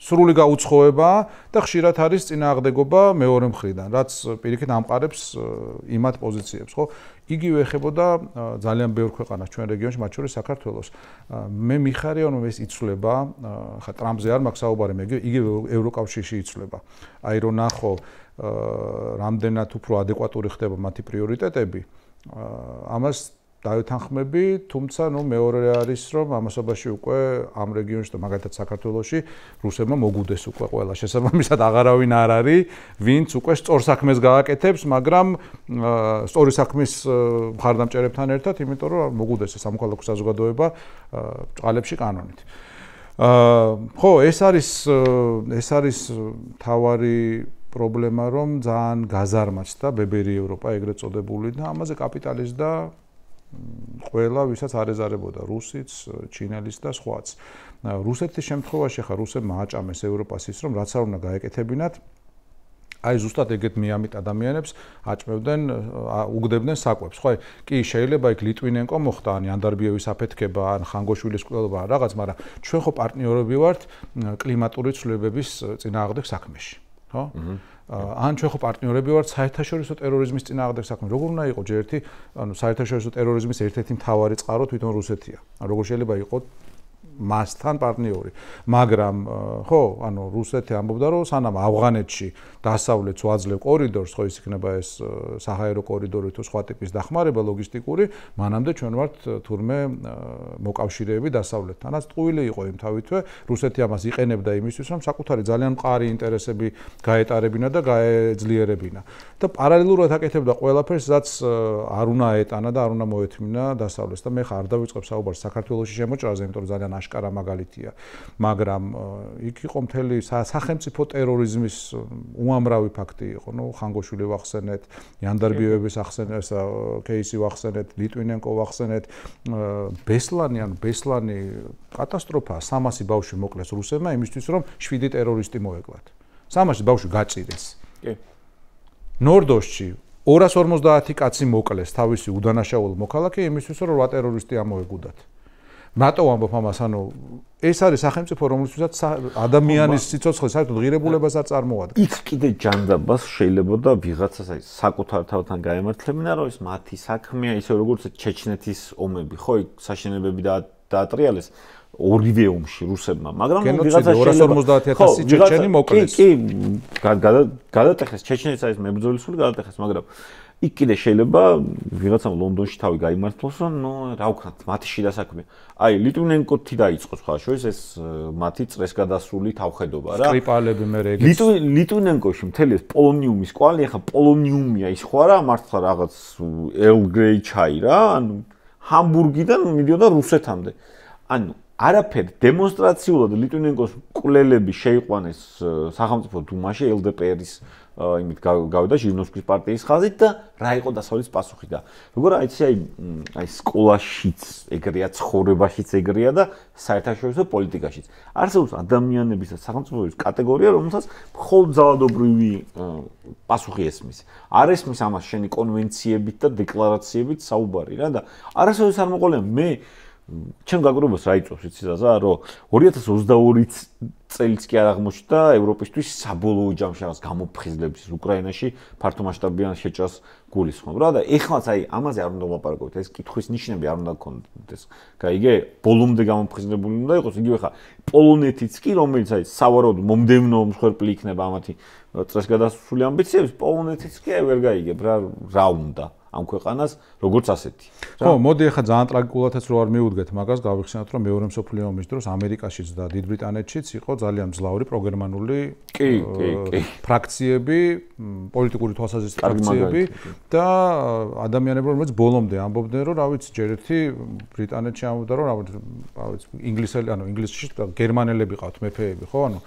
სრული გაუცხოება და ხშირად არის წინააღმდეგობა მეორე მხრიდან, რაც პირიქით ამყარებს იმათ პოზიციებს, ხო? იგივე ეხებოდა ძალიან ბევრ ქვეყანას ჩვენ რეგიონში, მათ შორის საქართველოს. მე მიხარია, რომ ეს იცვლება, ხა ტრამპზე არ მაქვს საუბარი, მე იგივე ევროკავშირში იცვლება. აი რომ ნახო რამდენად უფრო ადეკვატური ხდება მათი პრიორიტეტები, ამას დავითანხმები, თუმცა ნუ მეორე არის რომ ამასობაში უკვე ამ რეგიონში და მაგალითად საქართველოში რუსებმა მოგუდეს უკვე ყველა შესაბამისად აღარავინ არ არის, ვინც უკვე სწორ საქმეს გააკეთებს, მაგრამ სწორი საქმის მხარდამჭერებთან ერთად, იმიტომ რომ მოგუდეს სამოქალაქო საზოგადოება ბწყალებში კანონით. ხო, ეს არის თავარი პრობლემა, რომ ძალიან გაზარმაცდა ბებერი ევროპა ეგრეთ წოდებული და ამაზე კაპიტალიზდა ყველა, ვისაც არ ეზარებოდა რუსიც, ჩინელის და სხვაც. რუსეთის შემთხვევაში ხა რუსებმა აჭამეს ევროპას ის, რომ რაც არ უნდა გაეკეთებინათ, აი ზუსტად ეგეთ მიამით ადამიანებს აჭმევდნენ, უგდებდნენ საკვებს. ხო, კი შეიძლება იქ ლიტვინენკო მოხდა, ან ანდარბიევის აფეთქება, ან ხანგოშვილის კვლევა რაღაც, მაგრამ ჩვენ ხო პარტნიორები ვართ კლიმატური ცვლილებების წინააღმდეგ საქმეში. ხო? ან ჩვენ ხო პარტნიორები ვართ საერთაშორისო ტერორიზმის წინააღმდეგ საქმეში. როგორ უნდა იყოს ჯერ ერთი, ანუ საერთაშორისო ტერორიზმის ერთ-ერთი მთავარი წყარო თვითონ რუსეთია. როგორ შეიძლება იყოს მასთან პარტნიორი. მაგრამ ხო, ანუ რუსეთი ამბობდა, რომ სანამ ავღანეთში დასავლეთს ვაძლევ კორიდორს, ხო ის იქნება ეს საჰაერო კორიდორი თუ სხვა ტიპის დახმარება ლოგისტიკური, მანამდე ჩვენ ვართ თურმე მოკავშირეები დასავლეთთან. რაც ტყუილი იყო იმ თავითვე, რუსეთი ამას იყენებდა იმისთვის, რომ საკუთარი ძალიან მყარი ინტერესები გაეტარებინა და გაეძლიერებინა. და პარალელურად აკეთებდა ყველაფერს, რაც არ უნდა ეტანა და არ უნდა მოეთმინა დასავლეთს. და მე ხარ არ დავიწყებ საუბარს საქართველოში შემოჭრაზე, იმიტომ რომ ძალიან აშკარა მაგალითია. მაგრამ იქ იყო მთელი სახელმწიფო ტერორიზმის უამრავი ფაქტი იყო. ნუ ხანგოშვილი ვახსენეთ, იანდარბიევების ახსენეთ, კეისი ვახსენეთ, ლიტვინენკო ვახსენეთ, ბესლანი კატასტროფა 300 ბავშვი მოკლეს რუსებმა იმისთვის, რომ 7 ტერორისტი მოეკლათ. 300 ბავშვი გაჭირეს. კი. ნორდოსში 250 კაცი მოკლეს თავისი უდანაშაულო მოქალაქე იმისთვის, რომ 8 ტერორისტი ამოეგუდათ. რატო ვამბობ ამას, ანუ ეს არის სახელმწიფო, რომლისთვისაც ადამიანის სიცოცხლე საერთოდ ღირებულებას არ წარმოადგენს. იქ კიდე ჯანდაბას შეიძლება და ვიღაცას აი საკუთარ თავთან გაემართლებინა, რომ ეს მათი საქმეა, ისე როგორც ჩეჩნეთის ომები, ხო, იქ საშენებები დაატრიალეს ორივე ომში რუსებმა, მაგრამ ვიღაცა 250,000 ჩეჩენი მოკლეს. კი, გადატეხეს ჩეჩნეთის ეს მებრძოლის სული გადატეხეს, მაგრამ იქ კიდე შეიძლება ვიღაცამ ლონდონში თავი გაიმართლოს, რომ ნუ რა ვქნათ, მათი შიდა საქმეა. აი ლიტვინენკოთი დაიწყო ხაშოის ეს მათი წრესგადასრული თავხედობა რა. სკრიპალები მე ეგეც. ლიტვინენკოში მთელი ეს პოლონიუმის კვალი, ახლა პოლონიუმია ის ხო არა, მართლა რაღაც ელგრეი ჩაი რა, ანუ ჰამბურგიდან მიდიოდა რუსეთამდე. ანუ არაფერ დემონსტრაციულად ლიტვინენკოს კვლელები შეიყვანეს სახელმწიფო დუმაში LDPR-ის იმით გავიდა ჟირნოვსკის პარტიის ხაზით და რა იყო დასავლეთის პასუხი და როგორ აიცი აი სკოლაშიც ეგრეა, ცხოვრებაშიც ეგრეა და საერთაშორისო პოლიტიკაშიც არსებობს ადამიანების და სახელმწიფოების კატეგორია, რომელსაც მხოლოდ ძალადობრივი პასუხი ესმის. არ ესმის ამას შენი კონვენციებით და დეკლარაციებით საუბარი რა და არასოდეს არ მოყოლია მე ჩემ გაგრობას რა იწვევს იცი ზაზა რომ 2022 წელიც კი არ აღმოჩნდა ევროპისთვის საბოლოო ჯამში რაღაც გამოფხიზლების უკრაინაში ფართომასშტაბიან შეჭრას გულისხმობ რა და ეხლაც აი ამაზე არ უნდა ვლაპარაკოთ ეს კითხვის ნიშნები არ უნდა გქონდეს გაიგე ბოლომდე გამოფხიზლებული უნდა იყოს იგივე ხა პოლონეთიც კი რომელიც აი სავარაუდო მომდევნო მსხვერპლი იქნება ამათი წესგადასრული ამბიციების პოლონეთიც კი აი ვერ გაიგებ რა უნდა ამ ქვეყანას როგორც ასეთი. ხო, მოდი ახლა ძალიან ტრაგიკულადაც რო არ მიუდგეთ მაგას, გავიხსენოთ რომ მეორე მსოფლიო ომის დროს ამერიკაშიც და დიდ ბრიტანეთშიც იყო ძალიან მძლავრი პროგერმანული ფრაქციები, პოლიტიკური თვალსაზრისით ფრაქციები და ადამიანები რომლებიც ბოლომდე ამბობდნენ რომ რა ვიცი, ჯერ ერთი ბრიტანეთში ამბობდა რომ რა ვიცი, ინგლისელი, ანუ ინგლისში გერმანელები ყავთ მეფეები, ხო, ანუ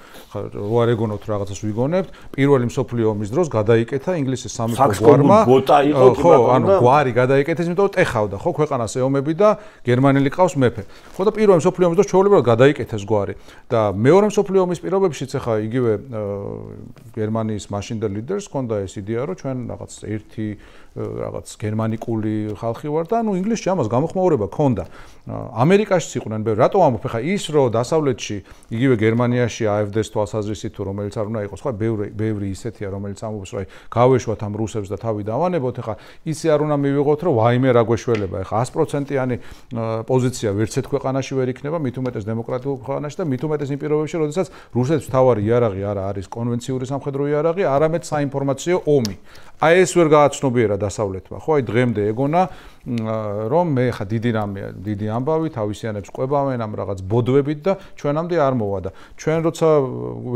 რო არ ეგონოთ რაღაცას ვიგონებთ, პირველი მსოფლიო ომის დროს გადაიკეთა ინგლისის სამეფო გვარმა. ხო, ანუ გვარი გადაიკეთეს, იმიტომ რომ ტეხავდა ხო ქვეყანას ეომები და გერმანელი ყავს მეფე. ხო და პირველი მსოფლიო ომის დროს ჩვეულებრივად გადაიკეთეს გვარი და მეორე მსოფლიო ომის პირობებშიც ახლა იგივე გერმანიის მაშინდელ ლიდერს ჰქონდა ეს იდეა, რომ ჩვენ რაღაც ერთი რაღაც გერმანიკული ხალხი ვარ და ანუ ინგლისში ამას გამოხმაურება ჰქონდა. ამერიკაშიც იყვნენ ბევრი. რატო ამბობ ახლა ის რომ დასავლეთში იგივე გერმანიაში AfD-ს თვალსაზრისით თუ რომელიც არ უნდა იყოს, ხო ბევრი ისეთია რომელიც ამბობს რომ აი გავეშვათ ამ რუსებს და თავი დავანებოთ, ახლა ისე არ უნდა მივიღოთ რომ ვაიმე რა გვეშველება, ახლა 100%-იანი პოზიცია ვერც ერთ ქვეყანაში ვერ იქნება, მით უმეტეს დემოკრატიულ ქვეყანაში და მით უმეტეს იმ პირობებში, როდესაც რუსეთს თავარი იარაღი არა არის კონვენციური სამხედრო იარაღი, არამედ საინფორმაციო ომი. აი ეს ვერ გააცნობიერა დასავლეთმა, ხო? აი დღემდე ეგონა რომ მე ხა დიდი რამეა, დიდი ამბავი, თავისიანებს ყვებავენ ამ რაღაც ბოდვებით და ჩვენამდე არ მოვა და ჩვენ როცა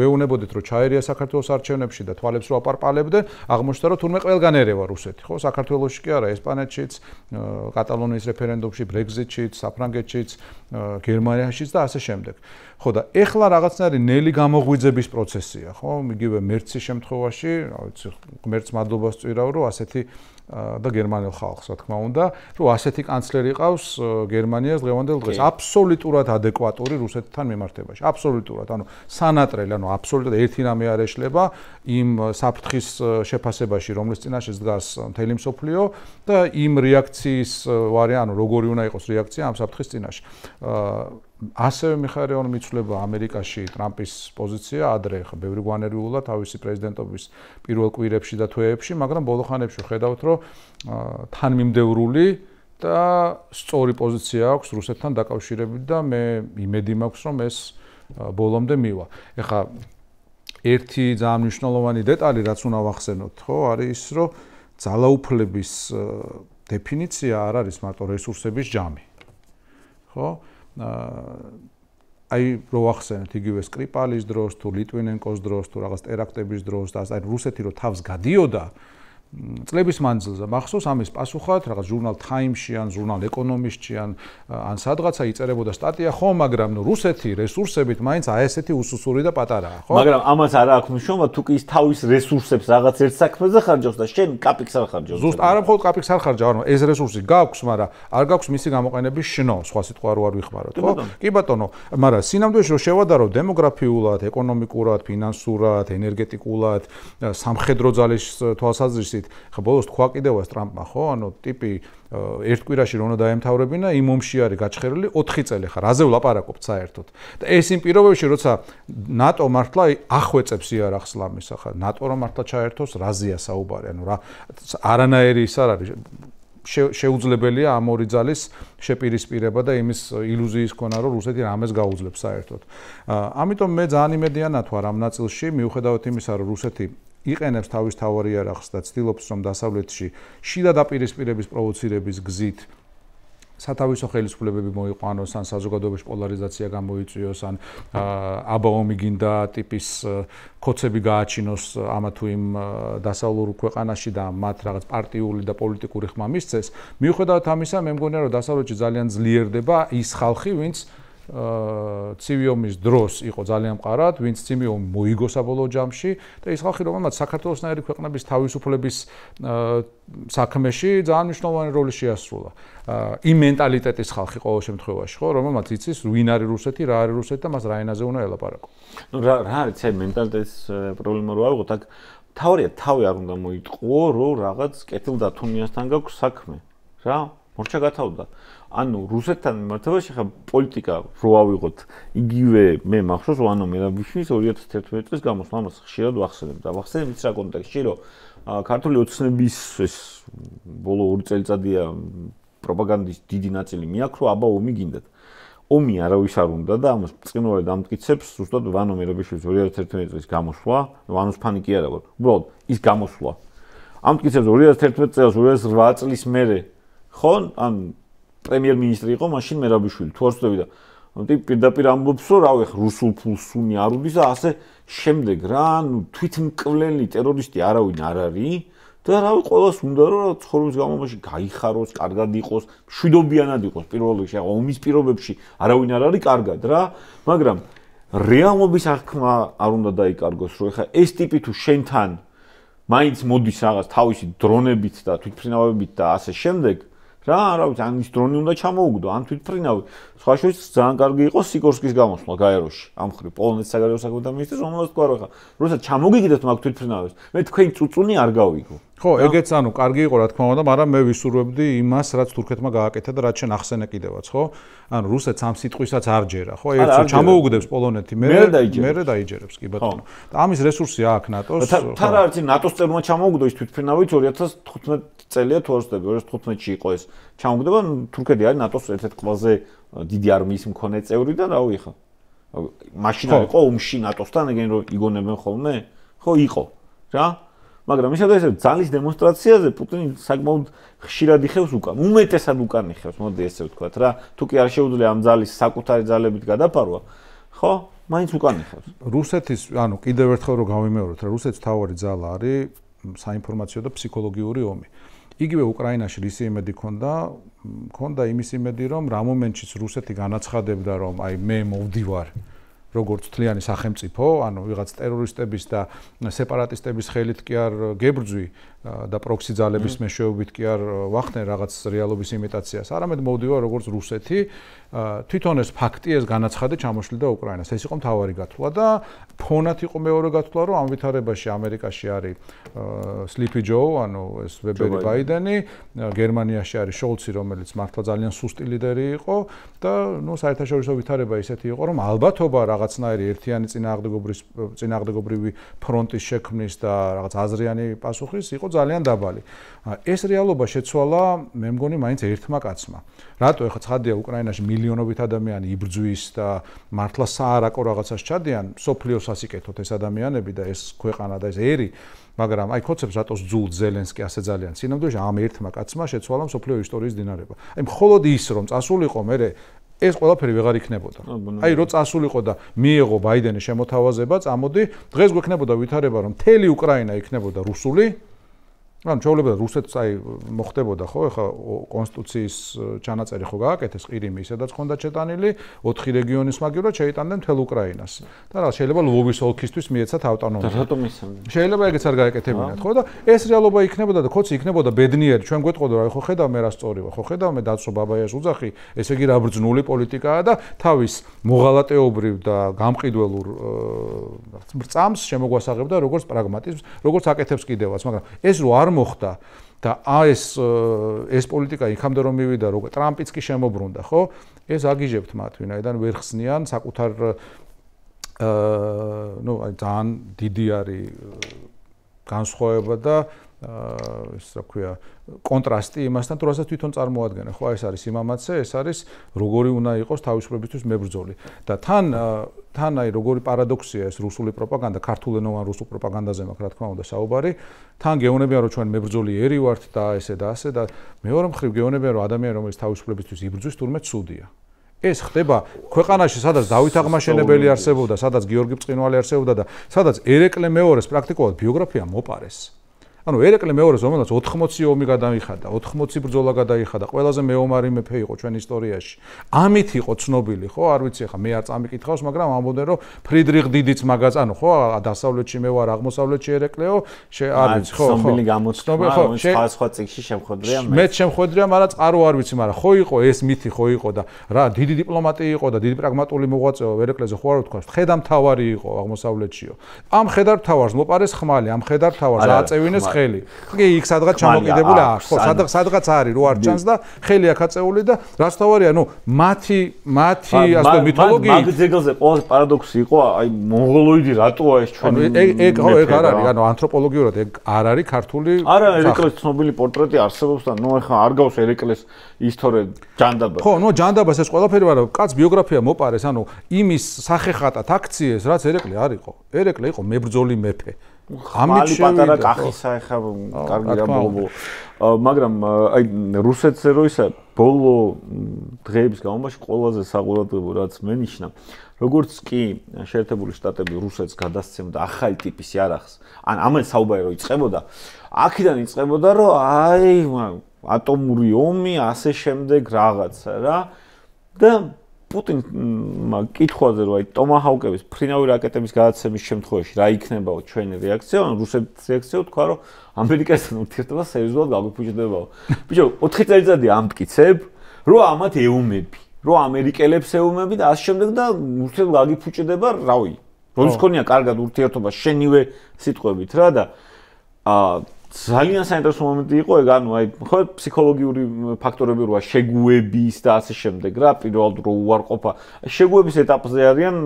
ვეუბნებოდით რომ ჩაერია საქართველოს არჩევნებში და თვალებს რო აპარპალებდნენ, აღმოჩნდა რომ თურმე ყველგან ერევა რუსეთი, ხო? საქართველოში კი არა, ესპანეთშიც, კატალონიის რეფერენდუმში, ბრეგზიტშიც, საფრანგეთშიც, გერმანიაშიც და ასე შემდეგ. ხო და ეხლა რაღაცნაირი ნელი გამოღვიძების პროცესია, ხო? იგივე მერცის შემთხვევაში, რა ვიცი, მერცს მადლობას ვწირავ, რომ ასეთი და გერმანელ ხალხს, რა თქმა უნდა, რომ ასეთი კანცლერი ყავს გერმანიას დღევანდელ დღეს. აბსოლუტურად ადეკვატური რუსეთთან მიმართებაში. აბსოლუტურად, ანუ სანატრელი, ანუ აბსოლუტურად ერთი რამე არ ეშლება იმ საფრთხის შეფასებაში, რომლის წინაშე დგას მთელი მსოფლიო და იმ რეაქციის ვარიანტი, ანუ როგორი უნდა იყოს რეაქცია ამ საფრთხის წინაშე. ასევე მიხარია მიცვლება ამერიკაში ტრამპის პოზიცია ადრე ხა ბევრი გვანერვიულა თავისი პრეზიდენტობის პირველ კვირებში და თვეებში, მაგრამ ბოლო ხანებში ხედავთ, რომ თანმიმდევრული და სწორი პოზიცია აქვს რუსეთთან დაკავშირებით და მე იმედი მაქვს, რომ ეს ბოლომდე მივა. ეხლა ერთი ძალიან მნიშვნელოვანი დეტალი, რაც უნდა ვახსენოთ, ხო, არის ის, რომ ძალაუფლების დეფინიცია არ არის მარტო რესურსების ჯამი. ხო? აი რო ახსენეთ იგივე სკრიპალის დროს თუ ლიტვინენკოს დროს თუ რაღაც ტერაქტების დროს და აი რუსეთი რო თავს გადიოდა წლების მანძილზე მახსოვს ამის პასუხად რაღაც ჟურნალ Times-ში ან ჟურნალ Economist-ში ან სადღაცა იწერებოდა სტატია, ხო, მაგრამ ნუ რუსეთი რესურსებით მაინც აი ესეთი უსუსური და პატარაა, ხო? მაგრამ ამას არა აქვს მნიშვნელობა, თუ კი ის თავის რესურსებს რაღაც ერთ საქმეზე ხარჯავს და შენ კაპიქს არ ხარჯავ. ზუსტ არა მხოლოდ კაპიქს არ ხარჯავ, ანუ ეს რესურსი გაქვს, მაგრამ არ გაქვს მისი გამოყენების შნო, სხვა სიტყვა რო არ ვიხმაროთ, ხო? კი ბატონო, მაგრამ სინამდვილეში რო შევადარო დემოგრაფიულად, ეკონომიკურად, ფინანსურად, ენერგეტიკულად, სამხედრო ძალის თვალსაზრისით ხა ბოლოს თქვა კიდევაც ტრამპმა, ხო? ანუ ტიპი ერთ კვირაში რომ უნდა დაემთავრებინა, იმ ომში არის გაჩხერილი 4 წელი ხა. რაზე ვლაპარაკობთ საერთოდ? და ეს იმ პირობებში, როცა ნატო მართლა ახვეწებს იარაღს ლამის, ხა ნატო რომ მართლა ჩაერთოს, რაზეა საუბარი? ანუ რა არანაირი ის არ არის შეუძლებელია ამ ორი ძალის შეპირისპირება და იმის ილუზიის ქონა, რომ რუსეთი რამეს გაუძლებს საერთოდ. ამიტომ მე ძალიან იმედია ნათვარ ამ ნაწილში, მიუხედავად იმისა, რომ რუსეთი იყენებს თავის თავარ იარაღს და ცდილობს რომ დასავლეთში შიდა დაპირისპირების პროვოცირების გზით სათავისო ხელისუფლებები მოიყვანოს, ან საზოგადოებაში პოლარიზაცია გამოიწვიოს, ან აბაომი გინდა ტიპის ქოცები გააჩინოს ამა თუ იმ დასავლურ ქვეყანაში და მათ რაღაც პარტიული და პოლიტიკური ხმა მისცეს. მიუხედავად ამისა, მე მგონია რომ დასავლეთში ძალიან ძლიერდება ის ხალხი, ვინც ცივი ომის დროს იყო ძალიან მყარად, ვინც ცივი ომი მოიგო საბოლოო ჯამში და ის ხალხი, რომელმაც საქართველოსნაირი ქვეყნების თავისუფლების საქმეში ძალიან მნიშვნელოვანი როლი შეასრულა. იმ მენტალიტეტის ხალხი ყოველ შემთხვევაში, ხო, რომელმაც იცის ვინ არის რუსეთი, რა არის რუსეთი და მას რა ენაზე უნდა ელაპარაკო. ნუ რა არის ეს მენტალიტეტის პრობლემა რო ავიღოთ, აქ თავია თავი არ უნდა მოიტყუო, რომ რაღაც კეთილდათუნიასთან გაქვს საქმე. რა? მორჩა გათავდა. ანუ რუსეთთან მიმართებაში ხა პოლიტიკა რო ავიღოთ, იგივე მე მახსოვს ვანო მერაბიშვილის 2011 წლის გამოსვლა, ამას ხშირად ვახსენებ და ვახსენებ ის რა კონტექსტში, რომ ქართული ოცნების ეს ბოლო 2 წელიწადია პროპაგანდის დიდი ნაწილი მიაქრო, აბა ომი გინდათ. ომი არავის არ უნდა და ამას წინვარად ამტკიცებს ზუსტად ვანო მერაბიშვილის 2011 წლის გამოსვლა, ვანოს ფანი კი არა, უბრალოდ ის გამოსვლა. ამტკიცებს 2011 წელს 2008 წლის მერე, ხო, ან პრემიერ-მინისტრი იყო მაშინ მერაბიშვილი, თუ არ ვცდები და ტიპი პირდაპირ ამბობს, რომ რავი, ხა რუსულ ფულს სუნი არ უდის და ასე შემდეგ რა, ანუ თვითმკვლელი ტერორისტი არავინ არ არის და რავი, ყველას უნდა რომ ცხოვრების განმავლობაში გაიხაროს, კარგად იყოს, მშვიდობიანად იყოს პირველ რიგში, ახლა ომის პირობებში არავინ არ არის კარგად რა, მაგრამ რეალობის აღქმა არ უნდა დაიკარგოს, რომ ხა ეს ტიპი თუ შენთან მაინც მოდის რაღაც თავისი დრონებით და თვითმფრინავებით და ასე შემდეგ რა, რა ვიცი, ან ის დრონი უნდა ჩამოუგდო, ან თვითმფრინავი. სხვა შორის ძალიან კარგი იყო სიკორსკის გამოსვლა გაეროში. ამ ხრი პოლონეთის საგარეო საქმეთა მინისტრის, რომელსაც თქვა რომ ხა რუსეთ ჩამოგიგიდეთ მაგ თვითმფრინავებს. მე თქვენი წუწუნი არ გავიგო. ხო, ეგეც ანუ კარგი იყო რა თქმა უნდა, მაგრამ მე ვისურვებდი იმას, რაც თურქეთმა გააკეთა და რაც შენ ახსენე კიდევაც, ხო? ანუ რუსეთს ამ სიტყვისაც არ ჯერა, ხო? ერთს ჩამოუგდებს პოლონეთი, მერე დაიჯერებს, კი ბატონო. და ამის რესურსი აქვს ნატოს. თან არის ნატოს წევრმა ჩამოუგდო ის თვითმფრინავით 2015 წელია თუ არ ვცდები, 2015-ში იყო ეს. ჩამოუგდება, თურქეთი არის ნატოს ერთ-ერთი ყველაზე დიდი არმიის მქონე წევრი და რავი ხა. მაშინ არ იყო ომში ნატოსთან, ეგენ რომ იგონებენ ხოლმე? ხო, იყო. რა? მაგრამ ისე და ძალის დემონსტრაციაზე პუტინი საკმაოდ ხშირად იხევს უკან. უმეტესად უკან იხევს, მოდი ესე ვთქვათ რა. თუ კი არ შეუძლია ამ ძალის საკუთარი ძალებით გადაფარვა, ხო? მაინც უკან იხევს. რუსეთის, ანუ კიდევ ერთხელ რომ გავიმეოროთ, რა რუსეთის თავარი ძალა არის საინფორმაციო და ფსიქოლოგიური ომი. იგივე უკრაინაში რის იმედი ქონდა იმის იმედი, რომ რა მომენტშიც რუსეთი განაცხადებდა, რომ აი მე მოვდივარ როგორც თლიანი სახელმწიფო, ანუ ვიღაც ტერორისტების და სეპარატისტების ხელით კი არ გებრძვი და პროქსი ძალების მეშვეობით კი არ ვახდენ რაღაც რეალობის იმიტაციას. არამედ მოვდივარ როგორც რუსეთი, თვითონ ეს ფაქტი, ეს განაცხადი ჩამოშლიდა უკრაინას. ეს იყო მთავარი გათვლა და ფონად იყო მეორე გათვლა, რომ ამ ვითარებაში ამერიკაში არის სლიპი ჯო, ანუ ეს ვებერი ბაიდენი, გერმანიაში არის შოლცი, რომელიც მართლა ძალიან სუსტი ლიდერი იყო და ნუ საერთაშორისო ვითარება ისეთი იყო, რომ ალბათობა რაღაცნაირი ერთიანი წინააღმდეგობრივი ფრონტის შექმნის და რაღაც აზრიანი პასუხის იყო ძალიან დაბალი. ეს რეალობა შეცვალა, მე მგონი, მაინც ერთმა კაცმა. რატო ეხლა ცხადია უკრაინაში მილიონობით ადამიანი იბრძვის და მართლა საარაკო რაღაცას ჩადიან, სოფლიოს ასიკეთოთ ეს ადამიანები და ეს ქვეყანა და ეს ერი, მაგრამ აი ხოცებს რატოს ძულთ ზელენსკი ასე ძალიან სინამდვილეში ამ ერთმა კაცმა შეცვალა სოფლიო ისტორიის დინარება. აი მხოლოდ ის რომ წასულიყო მე ეს ყველაფერი ვეღარ იქნებოდა. აი რო წასულიყო და მიიღო ბაიდენის შემოთავაზება, წამოდი, დღეს გვექნებოდა ვითარება, რომ მთელი უკრაინა იქნებოდა რუსული. ანუ ჩვეულებრივად რუსეთს აი მოხდებოდა ხო ეხა კონსტიტუციის ჩანაწერი ხო გააკეთეს ყირიმი ისედაც ხონდა ჩეტანილი 4 რეგიონის მაგივრად შეიტანდნენ მთელ უკრაინას და რა შეიძლება ლვოვის ოლქისთვის მიეცათ ავტონომია. რატომ ისამდე? შეიძლება ეგეც არ გაეკეთებინათ ხო და ეს რეალობა იქნებოდა და ხოცი იქნებოდა ბედნიერი ჩვენ გვეტყოდა რა ხო ხედავ მე რა სწორი ვარ ხო ხედავ მე დაცო ბაბაიას უძახი ესე იგი რა ბრძნული პოლიტიკაა და თავის მოღალატეობრივ და გამყიდველურ წამს შემოგვასაღებდა როგორც პრაგმატიზმს როგორც აკეთებს კიდევაც მაგრამ ეს რო არ მოხდა და ეს პოლიტიკა იქამდე რომ მივიდა როგორ ტრამპიც კი შემოbrunდა ხო ეს აგიჟებთ მათ ვინაიდან ვერ ხსნიან საკუთარ ნუ აი ძალიან დიდი არის განსხვავება და ეს რა ქვია კონტრასტი იმასთან თუ რასაც თვითონ წარმოადგენენ ხო ეს არის იმამაცე ეს არის როგორი უნდა იყოს თავისუფლებისთვის მებრძოლი და თან აი როგორი პარადოქსია ეს რუსული პროპაგანდა ქართულენოვან რუსულ პროპაგანდაზე მაქვს რა თქმა უნდა საუბარი თან გეუბნებიან რომ ჩვენ მებრძოლი ერი ვართ და ესე და ასე და მეორე მხრივ გეუბნებიან რომ ადამიანი რომელიც თავისუფლებისთვის იბრძვის თურმე ცუდია ეს ხდება ქვეყანაში სადაც დავით აღმაშენებელი არსებობდა სადაც გიორგი ბრწყინვალე არსებობდა და სადაც ერეკლე მეორეს პრაქტიკულად ბიოგრაფია მოპარეს ანუ ერეკლე მეორეს რომელსაც 80 ომი გადაიხადა 80 ბრძოლა გადაიხადა ყველაზე მეომარი მეფე იყო ჩვენ ისტორიაში ამით იყო ცნობილი ხო არ ვიცი ახლა მე არ წამიკითხავს მაგრამ ამბობდნენ რომ ფრიდრიხ დიდიც მაგაც ანუ ხო დასავლეთში მე ვარ აღმოსავლეთში ერეკლეო არ ვიცი ხო ცნობილი გამოცნობა რომ სხვა წიგში შემხვედრია მე შემხვედრია მაგრამ წყარო არ ვიცი მაგრამ ხო იყო ეს მითი ხო იყო და რა დიდი დიპლომატი იყო და დიდი პრაგმატული მოღვაწეო ერეკლეზე ხო არ ვთქვა ხედამთავარი იყო აღმოსავლეთშიო ამ ხედამთავარს მოპარეს ხმალი ამ ხედამთავარს აწევინეს ხელი. კი იქ სადღაც ჩამოკიდებული აქვს. ხო, სადღაც არის რო არ ჩანს და ხელი აქ აწეული და რაც თავარია, ნუ მათი ასე მითოლოგია. მაგ ძეგლზე ყველაზე პარადოქსი იყო, აი მონღოლოიდი რატოა ეს ჩვენი ეგ არ არის, ანუ ანთროპოლოგიურად ეგ არ არის ქართული. არა, ერეკლეს ცნობილი პორტრეტი არსებობს და ნუ ეხლა არ გავს ერეკლეს ისტორე ჯანდაბას. ხო, ნუ ჯანდაბას ეს ყველაფერი ვარა, კაც ბიოგრაფია მოპარეს, ანუ იმის სახეხატად აქციეს, რაც ერეკლე არ იყო. ერეკლე იყო მებრძოლი მეფე. ამით პატარა კახისა ეხა კარგი რამბოლო მაგრამ აი რუსეთზე რო ისა ბოლო დღეების განმავლობაში ყველაზე საყურადღებო რაც მენიშნა როგორც კი შეერთებული შტატები რუსეთს გადასცემდა ახალი ტიპის იარაღს ან ამან საუბარი რო იწყებოდა აქედან იწყებოდა რომ აი ატომური ომი ასე შემდეგ რაღაცა რა და პუტინმა კითხვაზე რომ აი ტომაჰაუკების ფრინავი რაკეტების გადაცემის შემთხვევაში რა იქნებაო ჩვენი რეაქცია, ან რუსეთის რეაქცია თქვა რომ ამერიკასთან ურთიერთობა სერიოზულად გაგიფუჭდებაო. ბიჭო, 4 წელიწადი ამტკიცებ, რომ ამათ ეუმები, რომ ამერიკელებს ეუმები და ასე შემდეგ და ურთიერთობა გაგიფუჭდება, რავი. როდის ქონია კარგად ურთიერთობა შენივე სიტყვებით რა და ძალიან საინტერესო მომენტი იყო ეგ ანუ აი ხო ფსიქოლოგიური ფაქტორები როა შეგუების და ასე შემდეგ რა პირველად რო უარყოფა შეგუების ეტაპზე არიან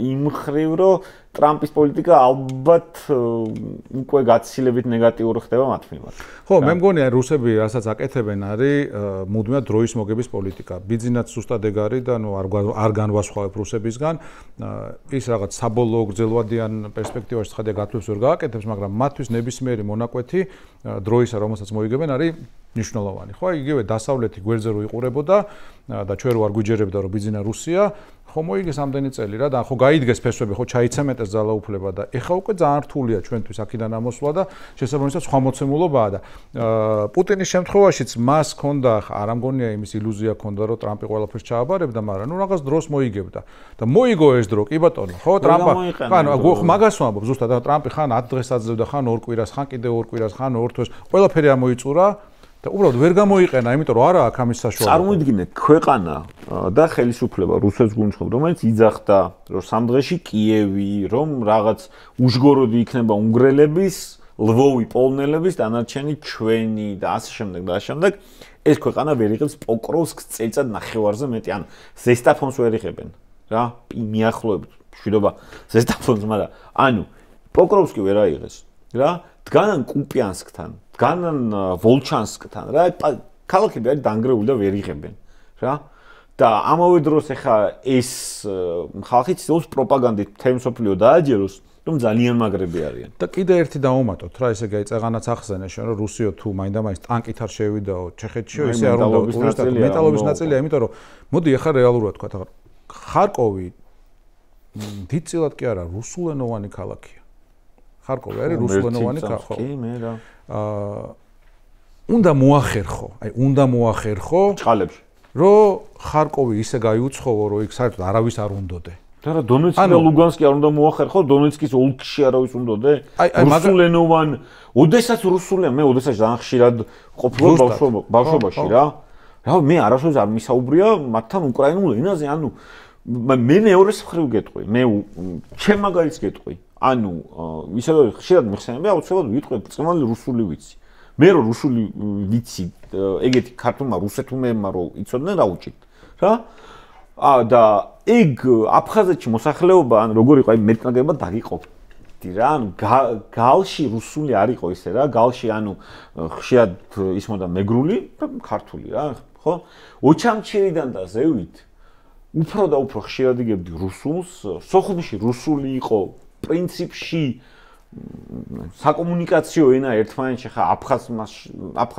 იმ ხრივ რომ ტრამპის პოლიტიკა ალბათ უკვე გაცილებით ნეგატიური ხდება მათ მიმართ. ხო, მე მგონია რუსები რასაც აკეთებენ არის მუდმივად დროის მოგების პოლიტიკა. ბიზნესად ზუსტად ეგ არის და არ განვასხვავებ რუსებისგან. ის რაღაც საბოლოო გრძელვადიან პერსპექტივაში ცხადია გათვლებს ვერ გააკეთებს, მაგრამ მათთვის ნებისმიერი მონაკვეთი დროისა, რომელსაც მოიგებენ, არის მნიშვნელოვანი. ხო, იგივე დასავლეთი გვერდზე რო იყურებოდა და ჩვენ რო არ გვიჯერებდა რომ ბიზნესა რუსია, ხო მოიგეს ამდენი წელი რა და ხო გაიდგეს ფესვები, ხო ჩაიცემეტეს ძალაუფლება და ეხა უკვე ძალიან რთულია ჩვენთვის აქედან ამოსვლა და შესაბამისად სხვა მოცემულობაა და პუტინის შემთხვევაშიც მას ჰქონდა არ ამგონია იმის ილუზია ჰქონდა რომ ტრამპი ყველაფერს ჩააბარებდა, მაგრამ ნუ რაღაც დროს მოიგებდა და მოიგო ეს დრო კი ბატონო, ხო ტრამპა ხან მაგას ვამბობ ზუსტად და ტრამპი ხან 10 დღეს აძლევდა, ხან 2 კვირას, ხან კიდე 2 კვირას, ხან 2 თვეს, ყველაფერი ამოიწურა და უბრალოდ ვერ გამოიყენა, იმიტომ რომ არა აქვს ამის საშუალება. წარმოიდგინეთ ქვეყანა და ხელისუფლება რუსეთს გულისხმობ, რომელიც იძახდა, რომ სამ დღეში კიევი, რომ რაღაც უშგოროდი იქნება უნგრელების, ლვოვი პოლონელების, დანარჩენი ჩვენი და ასე შემდეგ და ასე შემდეგ. ეს ქვეყანა ვერ იღებს პოკროვსკს წელიწად ნახევარზე მეტი, ან ზესტაფონს ვერ იღებენ. რა, მიახლოებით მშვიდობა ზესტაფონს, მაგრამ ანუ პოკროვსკი ვერ აიღეს. რა, დგანან კუპიანსკთან დგანან ვოლჩანსკთან რა ქალაქები არის დანგრეული და ვერ იღებენ რა და ამავე დროს ახლა ეს ხალხი ცდილობს პროპაგანდით თემსოფლიო დააჯეროს რომ ძალიან მაგრები არიან და კიდე ერთი დავუმატოთ რა ესე გაიწაღანაც ახსენე შენ რომ რუსიო თუ მაინდა-მაინც ტანკით არ შევიდაო ჩეხეთშიო ისე არ უნდა ტურისტად მეტალობის ნაწილია იმიტომ რომ მოდი ახლა რეალურად თქვა ხარკოვი დიდწილად კი არა რუსულენოვანი ქალაქია ხარკოვი არის რუსულენოვანი ქალაქი კი მე რა უნდა მოახერხო აი უნდა მოახერხო ჭყალებში რომ ხარკოვი ისე გაიუცხოვო რომ იქ საერთოდ არავის არ უნდოდე და რა დონეცკი და ლუგანსკი არ უნდა მოახერხო დონეცკის ოლქში არავის უნდოდე რუსულენოვან ოდესაც რუსულია მე ოდესაც ძალიან ხშირად ყოფილა ბავშვობაში რა მე არასოდეს არ მისაუბრია მათთან უკრაინულ ენაზე ანუ მე მეორეს მხრივ გეტყვი მე ჩემ მაგალითს გეტყვი ანუ ისე რომ ხშირად მიხსენები აუცილებლად ვიტყვი წმალი რუსული ვიცი მე რო რუსული ვიცი ეგეთი ქართულმა რუსეთუმეებმა რო იცოდნენ რა უჭირთ რა და ეგ აფხაზეთში მოსახლეობა ან როგორ იყო აი მეტნაკლებად დაგიყოფდი რა ანუ გალში რუსული არ იყო ისე რა გალში ანუ ხშირად ისმოდა მეგრული და ქართული რა ხო ოჩამჩირიდან და ზევით უფრო და უფრო ხშირად იგებდი რუსულს სოხუმში რუსული იყო პრინციპში საკომუნიკაციო ენა ერთმანეთში ხა აფხაზ